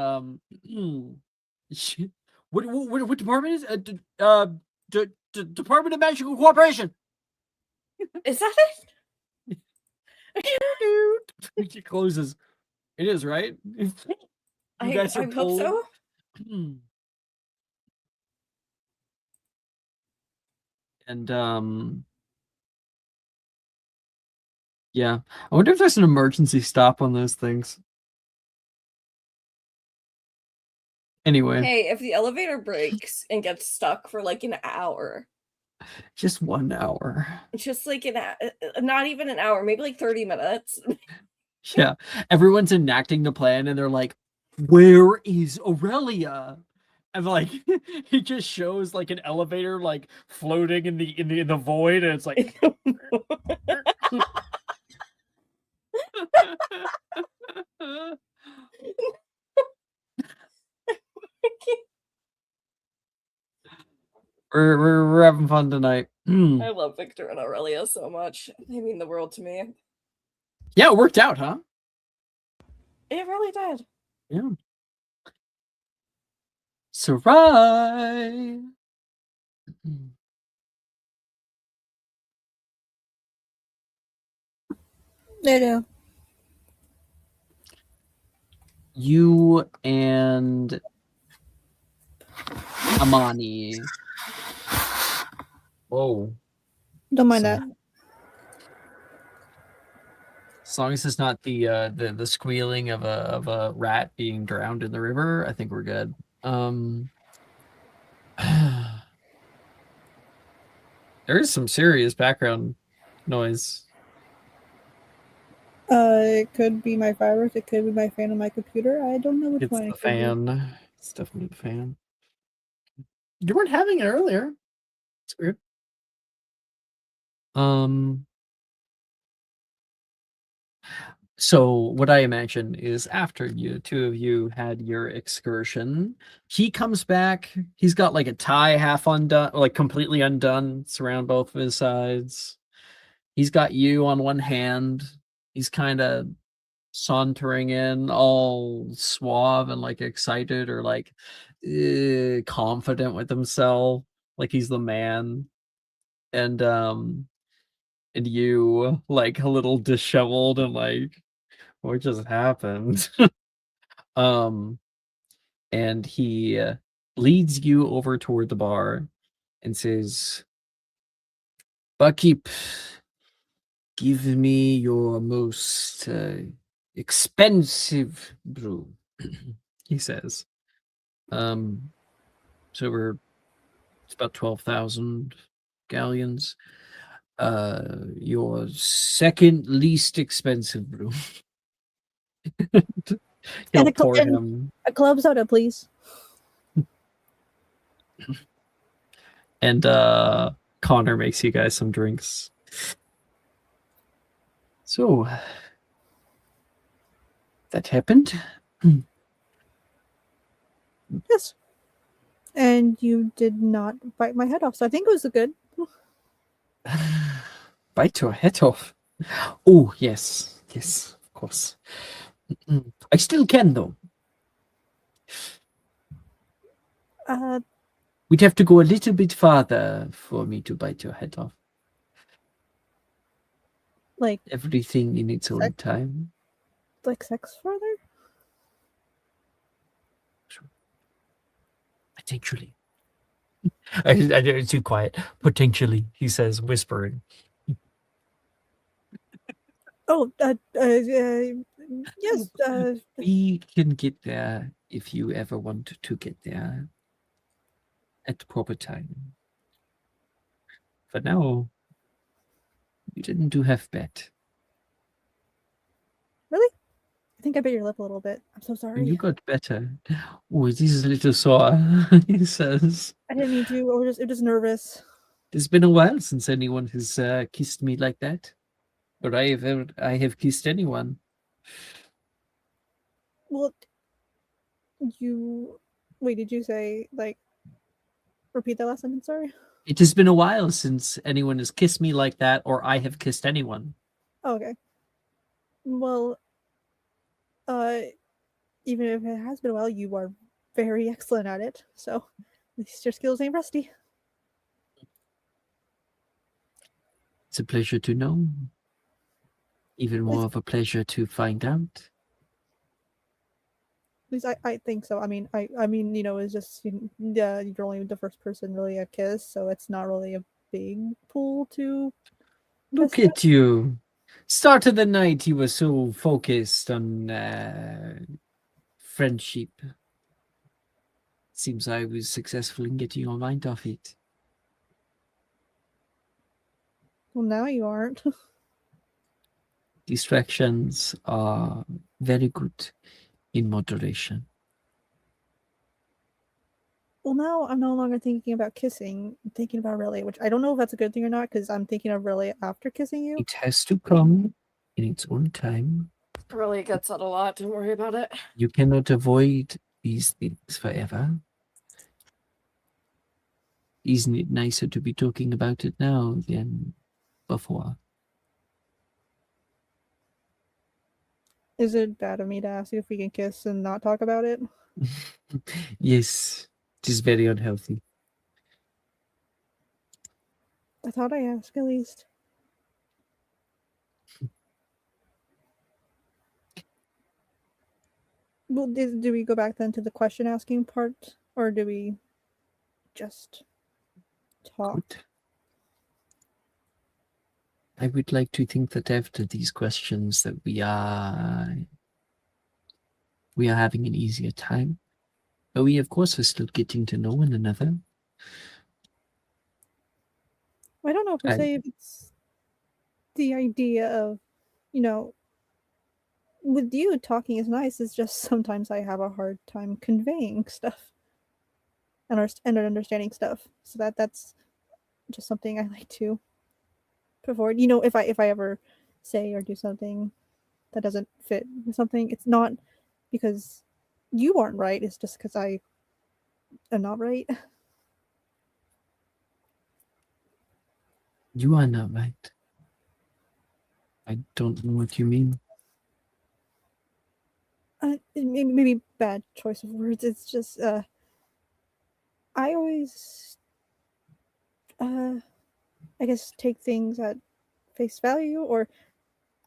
what department is Department of Magical Cooperation?
Is that it?
It closes. It is, right? You guys are
I hope so.
And yeah, I wonder if there's an emergency stop on those things. Anyway,
Hey, if the elevator breaks and gets stuck for like an hour,
just 1 hour,
just like not even an hour, maybe like 30 minutes.
Yeah, everyone's enacting the plan and they're like, where is Aurelia? And like he just shows like an elevator like floating in the void, and it's like we're having fun tonight.
I love Victor and Aurelia so much. They mean the world to me.
Yeah, it worked out, huh?
It really did.
Yeah. Sarai.
They do.
You and Amani Whoa.
Don't mind
So-
that.
As long as it's not the squealing of a rat being drowned in the river, I think we're good. There is some serious background noise.
It could be my virus. It could be my fan on my computer. I don't know which
It's
one.
the
It could be.
fan. It's definitely the fan. You weren't having it earlier. It's weird. So what I imagine is after you two of you had your excursion, he comes back. He's got like a tie half undone, like completely undone, it's around both of his sides. He's got you on one hand. He's kind of sauntering in, all suave and like excited or like confident with himself, like he's the man. And you like a little disheveled and like, what just happened? um and he leads you over toward the bar and says, "Barkeep, give me your most expensive brew." He says. So it's about 12,000 galleons. Your second least expensive brew. He'll
And
pour
and
him.
a club soda, please.
And Connor makes you guys some drinks. So that happened.
Yes. And you did not bite my head off, so I think it was a good.
Bite your head off. Oh, yes. Yes, of course. I still can, though. We'd have to go a little bit farther for me to bite your head off.
Like
Everything in its own
Sex?
time.
sex further?
Potentially. I it's too quiet. Potentially, he says, whispering.
Oh, yes.
We can get there if you ever want to get there at the proper time. For now, you didn't do half bad.
Really? I think I bit your lip a little bit. I'm so sorry.
You got better. Oh, this is a little sore, he says.
I didn't mean to. I was just nervous.
It's been a while since anyone has kissed me like that. But I have kissed anyone.
Well, wait, did you say, repeat that last sentence? Sorry.
It has been a while since anyone has kissed me like that, or I have kissed anyone.
Oh, okay. Well, even if it has been a while, you are very excellent at it. So, at least your skills ain't rusty.
It's a pleasure to know. Even more of a pleasure to find out.
At least I think so. I mean, it's just you're only the first person really I've kissed, so it's not really a big pool to.
Look at you. Start of the night, you were so focused on friendship. Seems I was successful in getting your mind off it.
Well, now you aren't.
Distractions are very good in moderation.
Well, now I'm no longer thinking about kissing. I'm thinking about Aurelia, which I don't know if that's a good thing or not, because I'm thinking of Aurelia after kissing you.
It has to come in its own time.
Really gets that a lot. Don't worry about it.
You cannot avoid these things forever. Isn't it nicer to be talking about it now than before?
Is it bad of me to ask you if we can kiss and not talk about it?
Yes, it is very unhealthy.
I thought I asked at least. Well, do we go back then to the question asking part, or do we just talk?
Good. I would like to think that after these questions that we are having an easier time. But we, of course, are still getting to know one another.
I don't know per
I-
se if it's the idea of, you know, with you talking is nice. It's just sometimes I have a hard time conveying stuff and understanding stuff. So that's just something I like to put forward. You know, if I ever say or do something that doesn't fit with something, it's not because you aren't right. It's just because I am not right.
You are not right. I don't know what you mean.
Maybe bad choice of words. It's just I always I guess take things at face value, or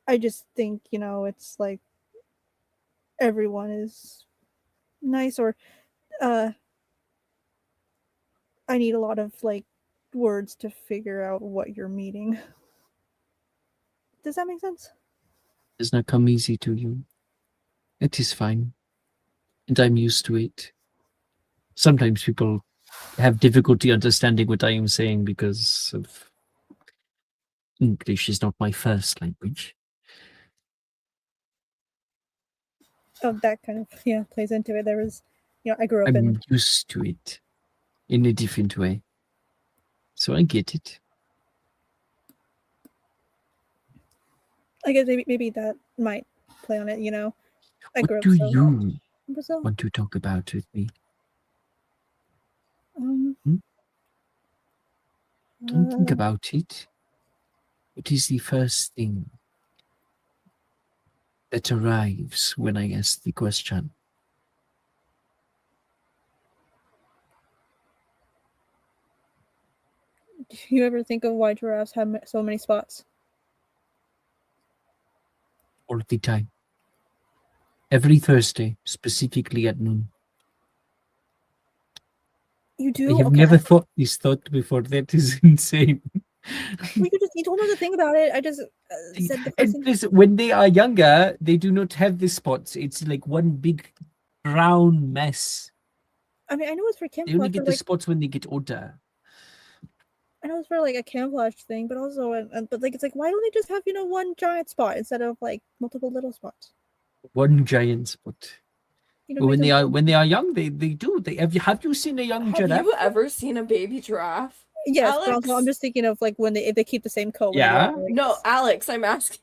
I just think, you know, it's like everyone is nice, or uh I need a lot of like words to figure out what you're meaning. Does that make sense?
Does not come easy to you. It is fine. And I'm used to it. Sometimes people have difficulty understanding what I am saying because of English is not my first language.
Oh, that kind of plays into it. There was, you know, I grew up
I'm
in.
used to it in a different way. So I get it.
I guess maybe that might play on it. You know, I
What
grew up
do
so
you
in Brazil.
want to talk about with me?
Um,
Don't think
uh,
about it. What is the first thing that arrives when I ask the question?
do you ever think of why giraffes have so many spots?
All the time. Every Thursday, specifically at noon.
You
I
do?
have
Okay.
never thought this thought before. That is insane.
Well, you told me to think about it. I just said the first
And
thing.
listen, when they are younger, they do not have the spots. It's like one big brown mess.
I mean, I know it's for
They only
camouflage,
get
but
the
like
spots when they get older.
I know it's for like a camouflage thing, but also, but like it's like why don't they just have one giant spot instead of like multiple little spots?
One giant spot.
You know,
But
makes them
when they are young, they do. They have you seen a young
Have
giraffe?
you ever seen a baby giraffe?
yes, but
Alex?
also I'm just thinking of like when if they keep the same coat when they
Yeah.
grow up.
No, Alex, I'm asking.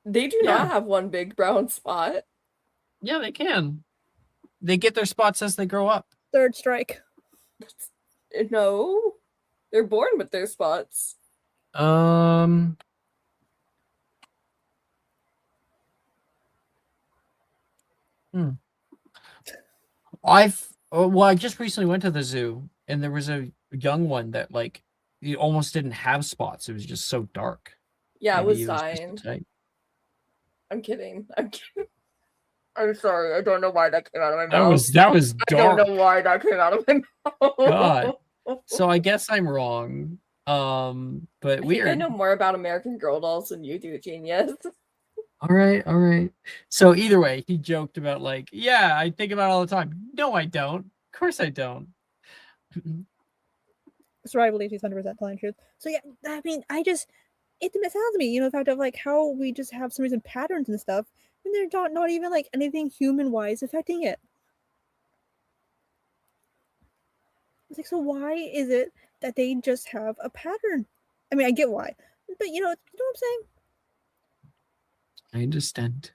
They do
Yeah.
not have one big brown spot.
Yeah, they can. They get their spots as they grow up.
Third strike.
No, they're born with their spots.
Um. I just recently went to the zoo and there was a young one that like he almost didn't have spots. It was just so dark.
Yeah, it
Maybe
was
he just a
dying.
type.
I'm kidding. I'm kidding. I'm sorry. I don't know why that came out of my
That
mouth.
was
I don't
dark.
know why that came out of my mouth.
God. So I guess I'm wrong. But
I think I
weird.
know more about American Girl dolls than you do, genius.
All right. So either way, he joked about like, yeah, I think about it all the time. No, I don't. Of course I don't.
So I believe he's 100% telling the truth. So yeah, I mean, it sounds me, the fact of like how we just have some reason patterns and stuff, and they're not even like anything human wise affecting it. It's like, so why is it that they just have a pattern? I mean, I get why, but you know what I'm saying?
I understand.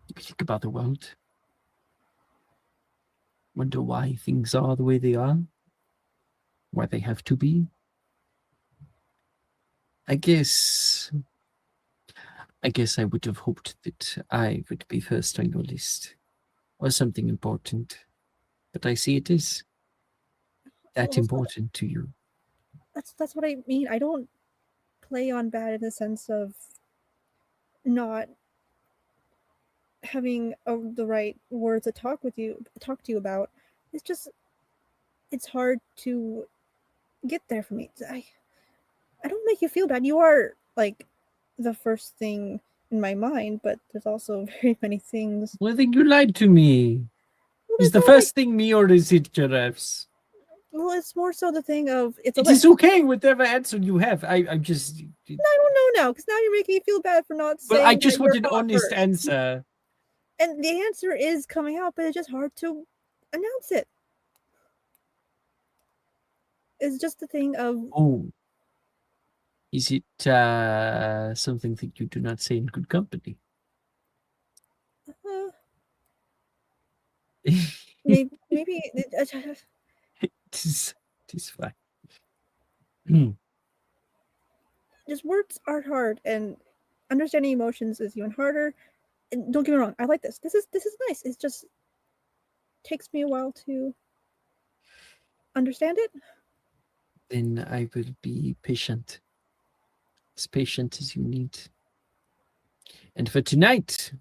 You think about the world. Wonder why things are the way they are. Why they have to be. I guess I would have hoped that I would be first on your list. Or something important. But I see it is that
Also,
important to you.
that's what I mean. I don't play on bad in the sense of not having the right words to talk to you about. It's hard to get there for me. I don't make you feel bad. You are like the first thing in my mind, but there's also very many things.
Well, I think you lied to me.
Well,
Is
it's
the
not
first thing me or is it giraffes?
like, well, it's more so the thing of it's a
It
list.
is okay, whatever answer you have. I'm just.
I don't know now because now you're making me feel bad for not saying.
But I just
that
want
you're
an
hot
honest
first.
answer.
And the answer is coming out, but it's just hard to announce it. It's just the thing of
Oh. Is it something that you do not say in good company?
maybe
It is fine. Hmm.
just words are hard, and understanding emotions is even harder. And don't get me wrong, I like this. This is nice. It just takes me a while to understand it.
Then I will be patient. As patient as you need. And for tonight,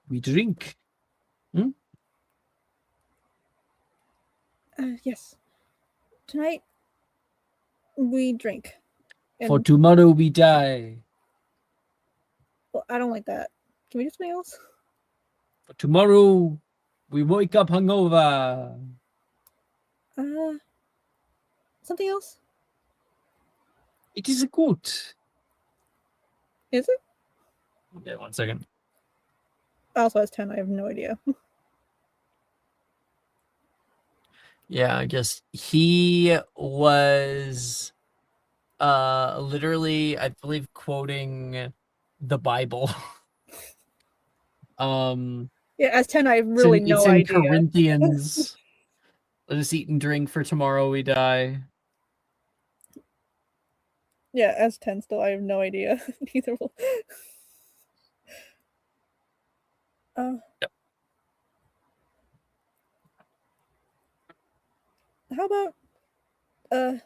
we drink.
Yes. Tonight we drink.
For
And
tomorrow, we die.
well, I don't like that. Can we do something else?
For tomorrow, we wake up hungover.
Something else?
It is a quote.
Is it?
Yeah, 1 second.
Also has 10. I have no idea.
Yeah, I guess he was literally, I believe, quoting the Bible.
Yeah, as 10, I have really no
it's in
idea.
Corinthians. Let us eat and drink, for tomorrow we die.
Yeah, as 10 still, I have no idea. Neither will.
Yep.
How about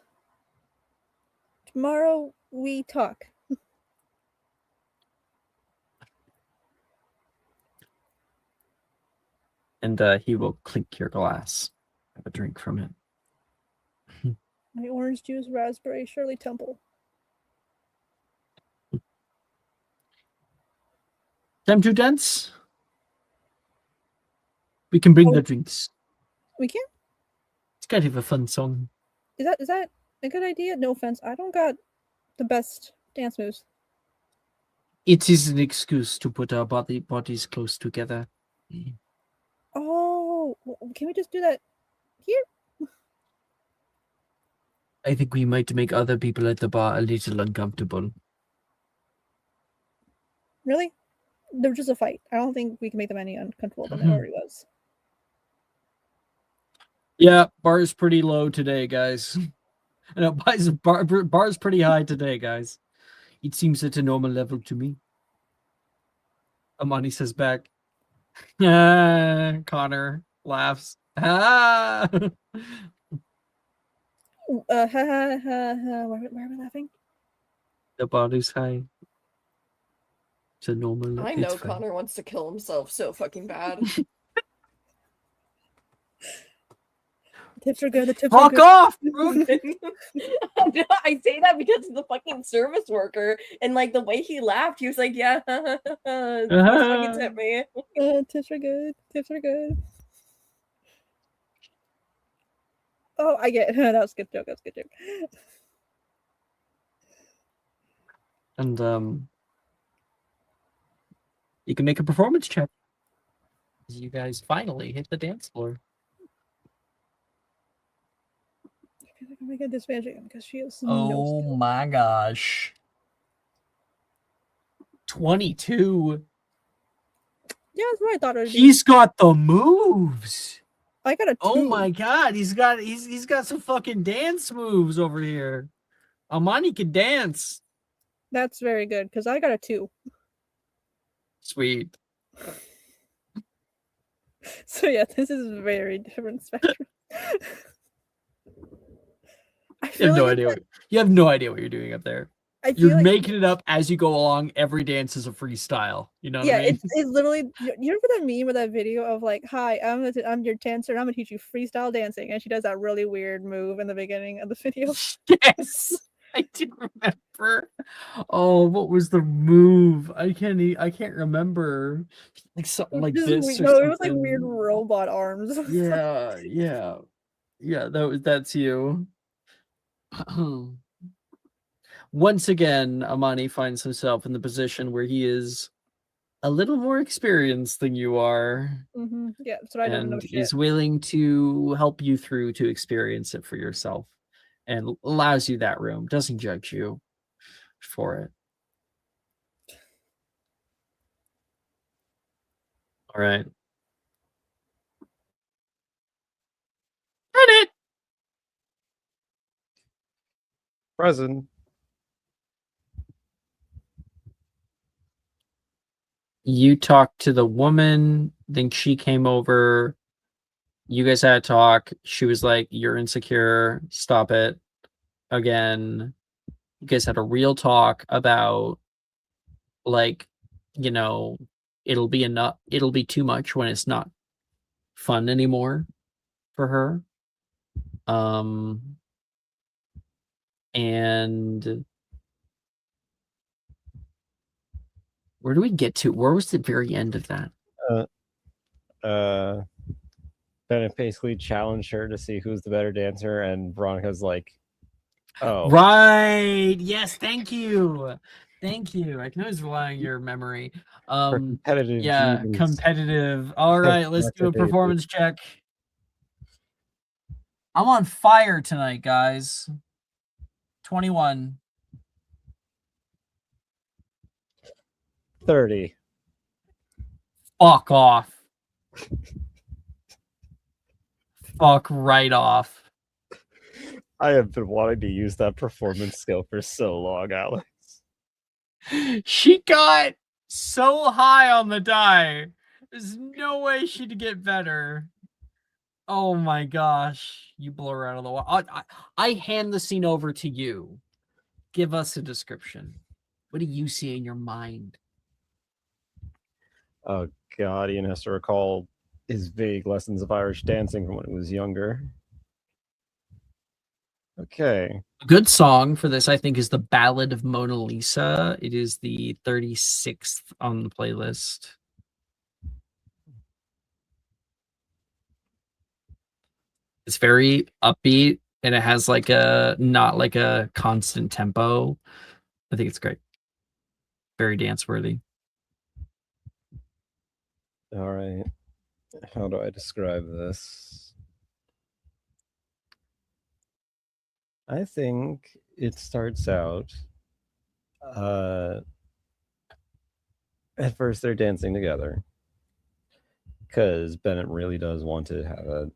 tomorrow we talk?
And he will clink your glass. Have a drink from it.
My orange juice, raspberry, Shirley Temple.
Time to dance? We can bring
Oh.
the drinks.
We can?
It's kind of a fun song.
Is that a good idea? No offense, I don't got the best dance moves.
It is an excuse to put our bodies close together.
Oh, can we just do that here?
I think we might make other people at the bar a little uncomfortable.
Really? There was just a fight. I don't think we can make them any uncomfortable than it already was.
Yeah, bar is pretty low today, guys. No, bar's pretty high today, guys. It seems at a normal level to me. Amani says back. Connor laughs. Ah!
Why are we laughing?
The bar is high. It's a normal level.
I know Connor wants to kill himself so fucking bad.
Tips are good. The tips are
Fuck
good.
off, bro.
I say that because of the fucking service worker and like the way he laughed, he was like, "Yeah, fucking tip me."
Tips are good. Tips are good. Oh, I get that was a good joke. That's a good joke.
And you can make a performance check. You guys finally hit the dance floor.
I feel like I'm gonna get disadvantage because she has no
Oh
skill.
my gosh. 22.
Yeah, that's what I thought it would be.
He's got the moves.
I got a 2.
Oh my god, he's got some fucking dance moves over here. Amani can dance.
That's very good because I got a 2.
Sweet.
So yeah, this is a very different spectrum.
You have no idea. You have no idea what you're doing up there. You're making it up as you go along. Every dance is a freestyle. You know what I mean?
it's literally. You remember that meme or that video of like, "Hi, I'm your dancer. I'm gonna teach you freestyle dancing," and she does that really weird move in the beginning of the video.
Yes. I do remember. Oh, what was the move? I can't remember. Like something like this or
No, it was like weird
something.
robot arms.
Yeah. Yeah, that's you. Once again, Amani finds himself in the position where he is a little more experienced than you are,
Yeah, that's what I don't know
and
shit.
is willing to help you through to experience it for yourself, and allows you that room, doesn't judge you for it. All right. Edit.
Present.
You talked to the woman, then she came over. You guys had a talk. She was like, "You're insecure. Stop it." Again, you guys had a real talk about, like, you know, it'll be enough. It'll be too much when it's not fun anymore for her. And where do we get to? Where was the very end of that?
Bennett basically challenged her to see who's the better dancer, and Veronica's like, "Oh,
Right. Yes. Thank you. Thank you. I can always rely on your memory.
for competitive
Yeah,
reasons."
competitive. All right, let's do a
Masquerade.
performance check. I'm on fire tonight, guys. 21.
30.
Fuck off. Fuck right off.
I have been wanting to use that performance skill for so long, Alex.
She got so high on the die. There's no way she'd get better. Oh my gosh. You blow her out of the water. I hand the scene over to you. Give us a description. What do you see in your mind?
Oh God, Ian has to recall his vague lessons of Irish dancing from when he was younger. Okay.
A good song for this, I think, is The Ballad of Mona Lisa. It is the 36th on the playlist. It's very upbeat and it has like not like a constant tempo. I think it's great. Very dance worthy.
All right. How do I describe this? I think it starts out at first they're dancing together because Bennett really does want to have a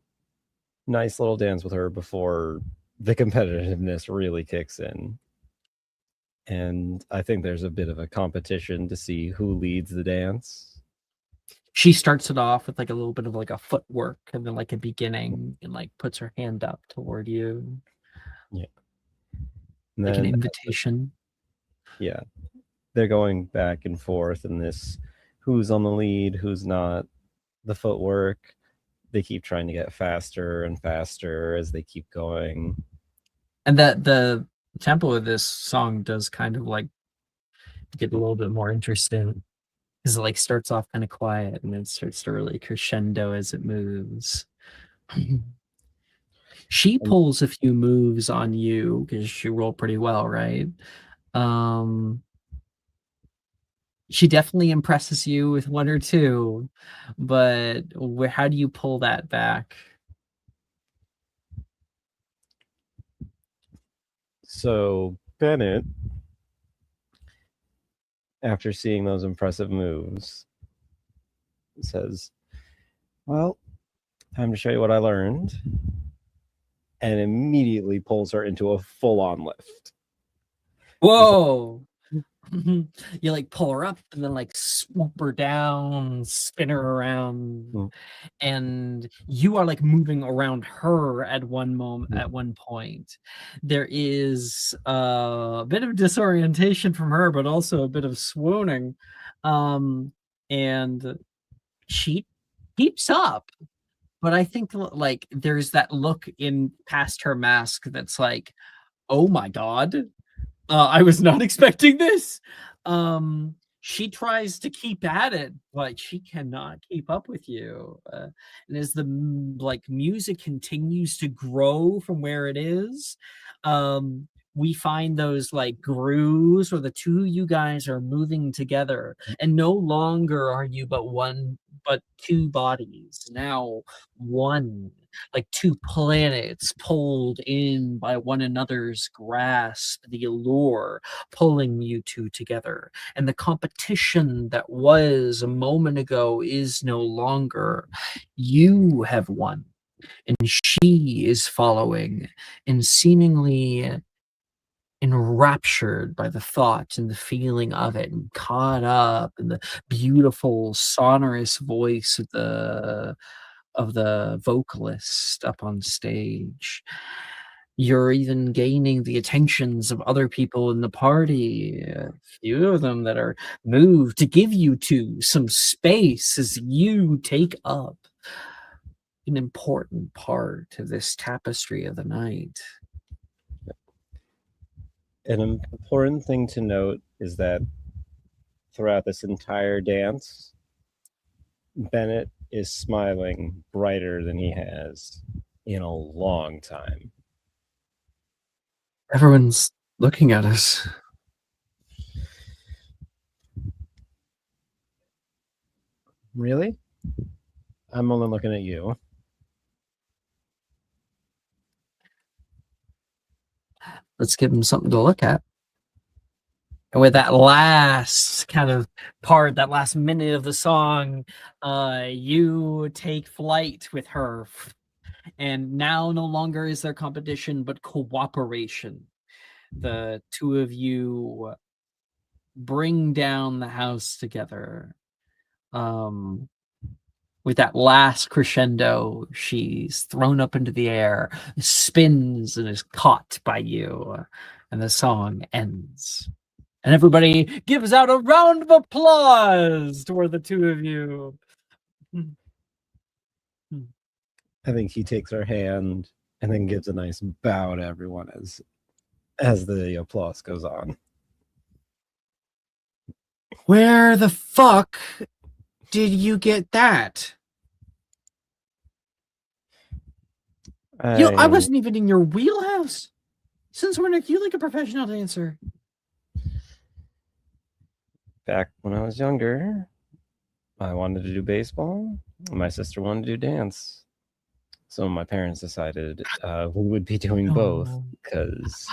nice little dance with her before the competitiveness really kicks in. And I think there's a bit of a competition to see who leads the dance.
She starts it off with like a little bit of like a footwork and then like a beginning and like puts her hand up toward you.
Yeah.
Like an invitation.
Yeah. They're going back and forth in this who's on the lead, who's not, the footwork. They keep trying to get faster and faster as they keep going.
And that the tempo of this song does kind of like get a little bit more interesting. Because it like starts off kind of quiet and then starts to really crescendo as it moves. She pulls a few moves on you because she rolled pretty well, right? She definitely impresses you with one or two, but how do you pull that back?
So Bennett, after seeing those impressive moves, says, "Well, time to show you what I learned," and immediately pulls her into a full-on lift.
Whoa! You like pull her up and then like swoop her down, spin her around, and you are like moving around her at one moment. At one point, there is a bit of disorientation from her, but also a bit of swooning, and she keeps up. But I think like there's that look in past her mask that's like, oh my god. I was not expecting this. She tries to keep at it, but she cannot keep up with you. And as the like music continues to grow from where it is, we find those like grooves where the two of you guys are moving together, and no longer are you but two bodies. Now one, like two planets pulled in by one another's grasp, the allure pulling you two together. And the competition that was a moment ago is no longer. You have won, and she is following, and seemingly enraptured by the thought and the feeling of it, and caught up in the beautiful sonorous voice of the vocalist up on stage. You're even gaining the attentions of other people in the party, a few of them that are moved to give you two some space as you take up an important part of this tapestry of the night.
An important thing to note is that throughout this entire dance, Bennett is smiling brighter than he has in a long time.
Everyone's looking at us.
Really? I'm only looking at you.
Let's give them something to look at. And with that last kind of part, that last minute of the song, you take flight with her. And now no longer is there competition, but cooperation. The two of you bring down the house together. With that last crescendo, she's thrown up into the air, spins, and is caught by you. And the song ends. And everybody gives out a round of applause toward the two of you.
I think he takes her hand and then gives a nice bow to everyone as the applause goes on.
Where the fuck did you get that? I wasn't even in your wheelhouse. Since when are you like a professional dancer?
Back when I was younger, I wanted to do baseball. My sister wanted to do dance. So my parents decided we would be doing both because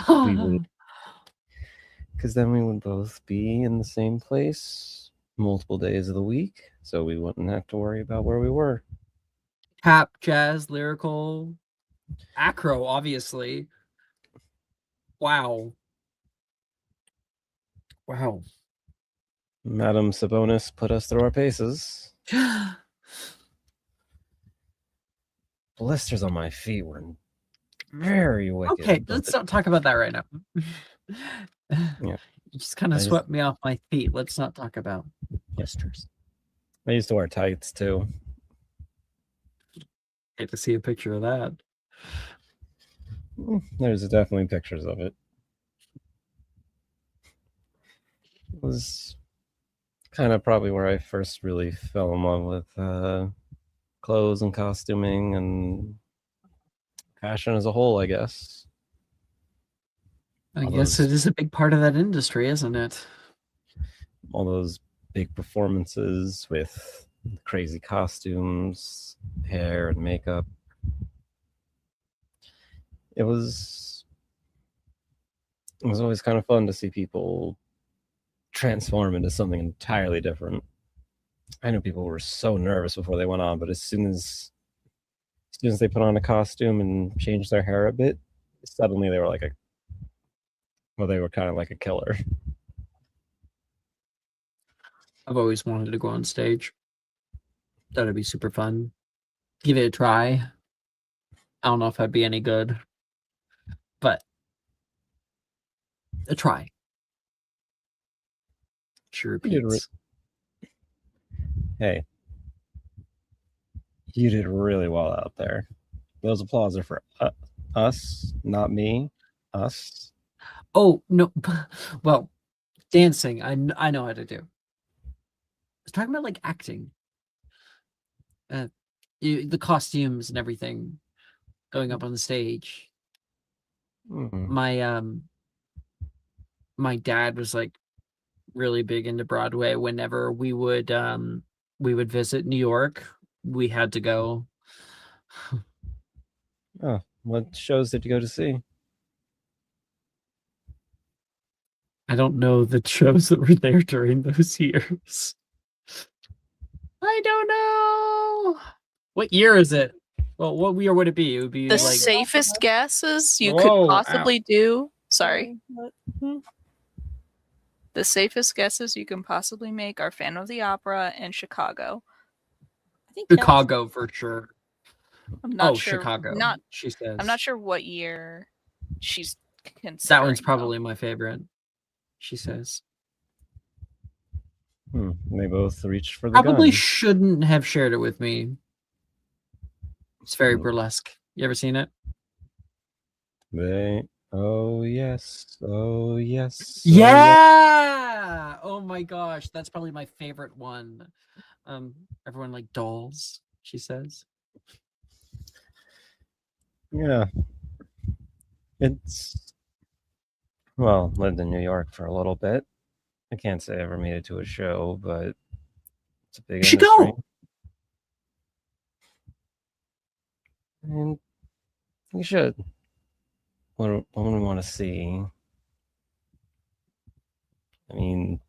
then we would both be in the same place multiple days of the week, so we wouldn't have to worry about where we were.
Tap, jazz, lyrical, acro, obviously. Wow.
Madam Sabonis put us through our paces. Blisters on my feet were very wicked.
Okay, let's not talk about that right now.
Yeah.
You just kind of swept me off my feet. Let's not talk about blisters.
I used to wear tights too.
Hate to see a picture of that.
There's definitely pictures of it. It was kind of probably where I first really fell in love with clothes and costuming and fashion as a whole, I guess.
I guess it is a big part of that industry, isn't it?
All those big performances with crazy costumes, hair and makeup. It was always kind of fun to see people transform into something entirely different. I know people were so nervous before they went on, but as soon as they put on a costume and changed their hair a bit, suddenly they were like they were kind of like a killer.
I've always wanted to go on stage. That'd be super fun. Give it a try. I don't know if I'd be any good, but a try. She repeats.
Hey, you did really well out there. Those applause are for us, not me. Us.
Oh no, well, dancing. I know how to do. I was talking about like acting, the costumes and everything, going up on the stage.
Hmm.
My dad was like really big into Broadway. Whenever we would visit New York, we had to go.
Oh, what shows did you go to see?
I don't know the shows that were there during those years. I don't know. What year is it? Well, what year would it be? It would be
The
like
safest guesses you could
Whoa, ow.
possibly do. Sorry.
But,
The safest guesses you can possibly make are Phantom of the Opera and Chicago.
I think that's-
Chicago for sure.
I'm not
Oh,
sure.
Chicago.
Not.
She says.
I'm not sure what year she's considering.
That one's
though.
probably my favorite. She says.
They both reached for the
Probably
gun.
shouldn't have shared it with me. It's very
Hmm.
burlesque. You ever seen it?
Oh yes. Oh yes.
Yeah. Oh my gosh, that's probably my favorite one. Everyone like dolls. She says.
Yeah. It's well, lived in New York for a little bit. I can't say I ever made it to a show, but it's a big
You should
industry.
go.
And you should. What do we want to see? I mean,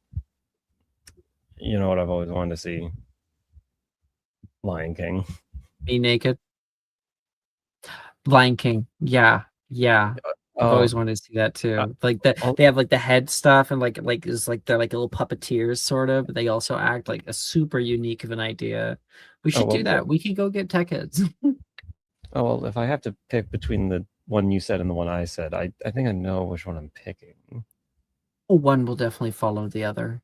you know what I've always wanted to see? Lion King.
Be naked. Lion King. Yeah. I've always wanted to see that too. Like they have like the head stuff and like it's like they're like little puppeteers sort of. But they also act like a super unique of an idea. We should do that. We could go get tech heads.
Oh well, if I have to pick between the one you said and the one I said, I think I know which one I'm picking.
One will definitely follow the other.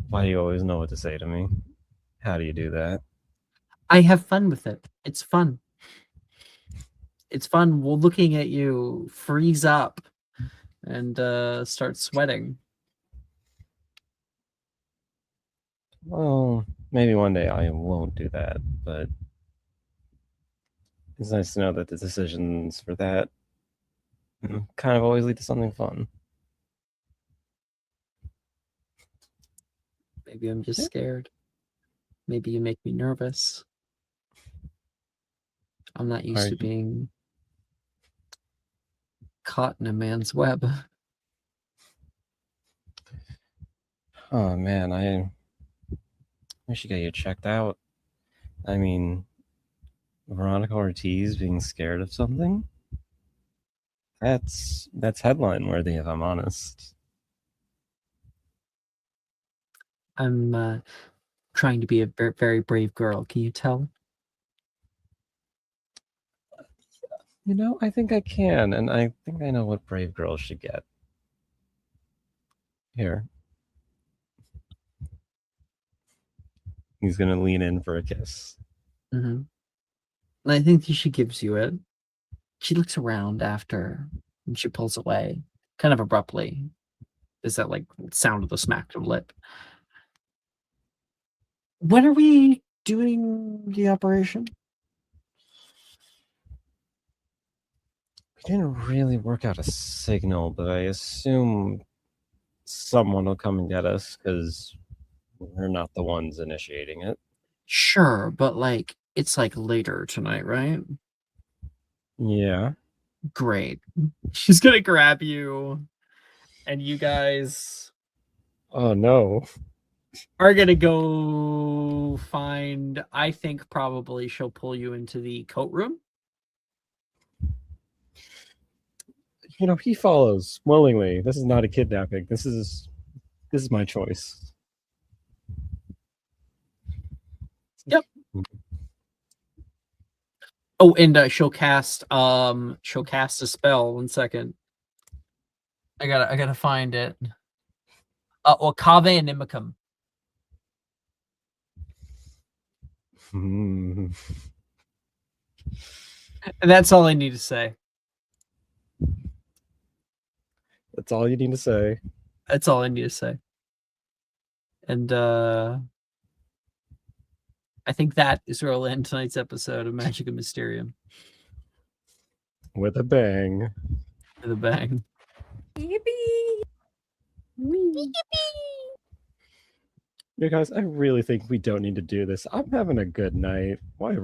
Why do you always know what to say to me? How do you do that?
I have fun with it. It's fun. It's fun. Well, looking at you freeze up and start sweating.
Well, maybe one day I won't do that, but it's nice to know that the decisions for that kind of always lead to something fun.
Maybe I'm just scared. Maybe you make me nervous. I'm not used to being caught in a man's web.
Oh man, we should get you checked out. I mean, Veronica Ortiz being scared of something? That's headline worthy, if I'm honest.
I'm trying to be a very brave girl. Can you tell?
You know, I think I can, and I think I know what brave girls should get. Here. He's gonna lean in for a kiss.
Mm-hmm. And I think she gives you it. She looks around after and she pulls away, kind of abruptly. Is that like sound of the smacked lip? When are we doing the operation?
We didn't really work out a signal, but I assume someone will come and get us because we're not the ones initiating it.
Sure, but like it's like later tonight, right?
Yeah.
Great. She's gonna grab you, and you guys
Oh no.
are gonna go find. I think probably she'll pull you into the coat room.
You know, he follows willingly. This is not a kidnapping. This is my choice.
Yep. Oh, and she'll cast a spell. 1 second. I gotta find it. Or Cave Inimicum. And that's all I need to say.
That's all you need to say.
That's all I need to say. And I think that is where we'll end tonight's episode of Magic and Mysterium
With a bang.
with a bang.
Yippee!
You guys, I really think we don't need to do this. I'm having a good night. Why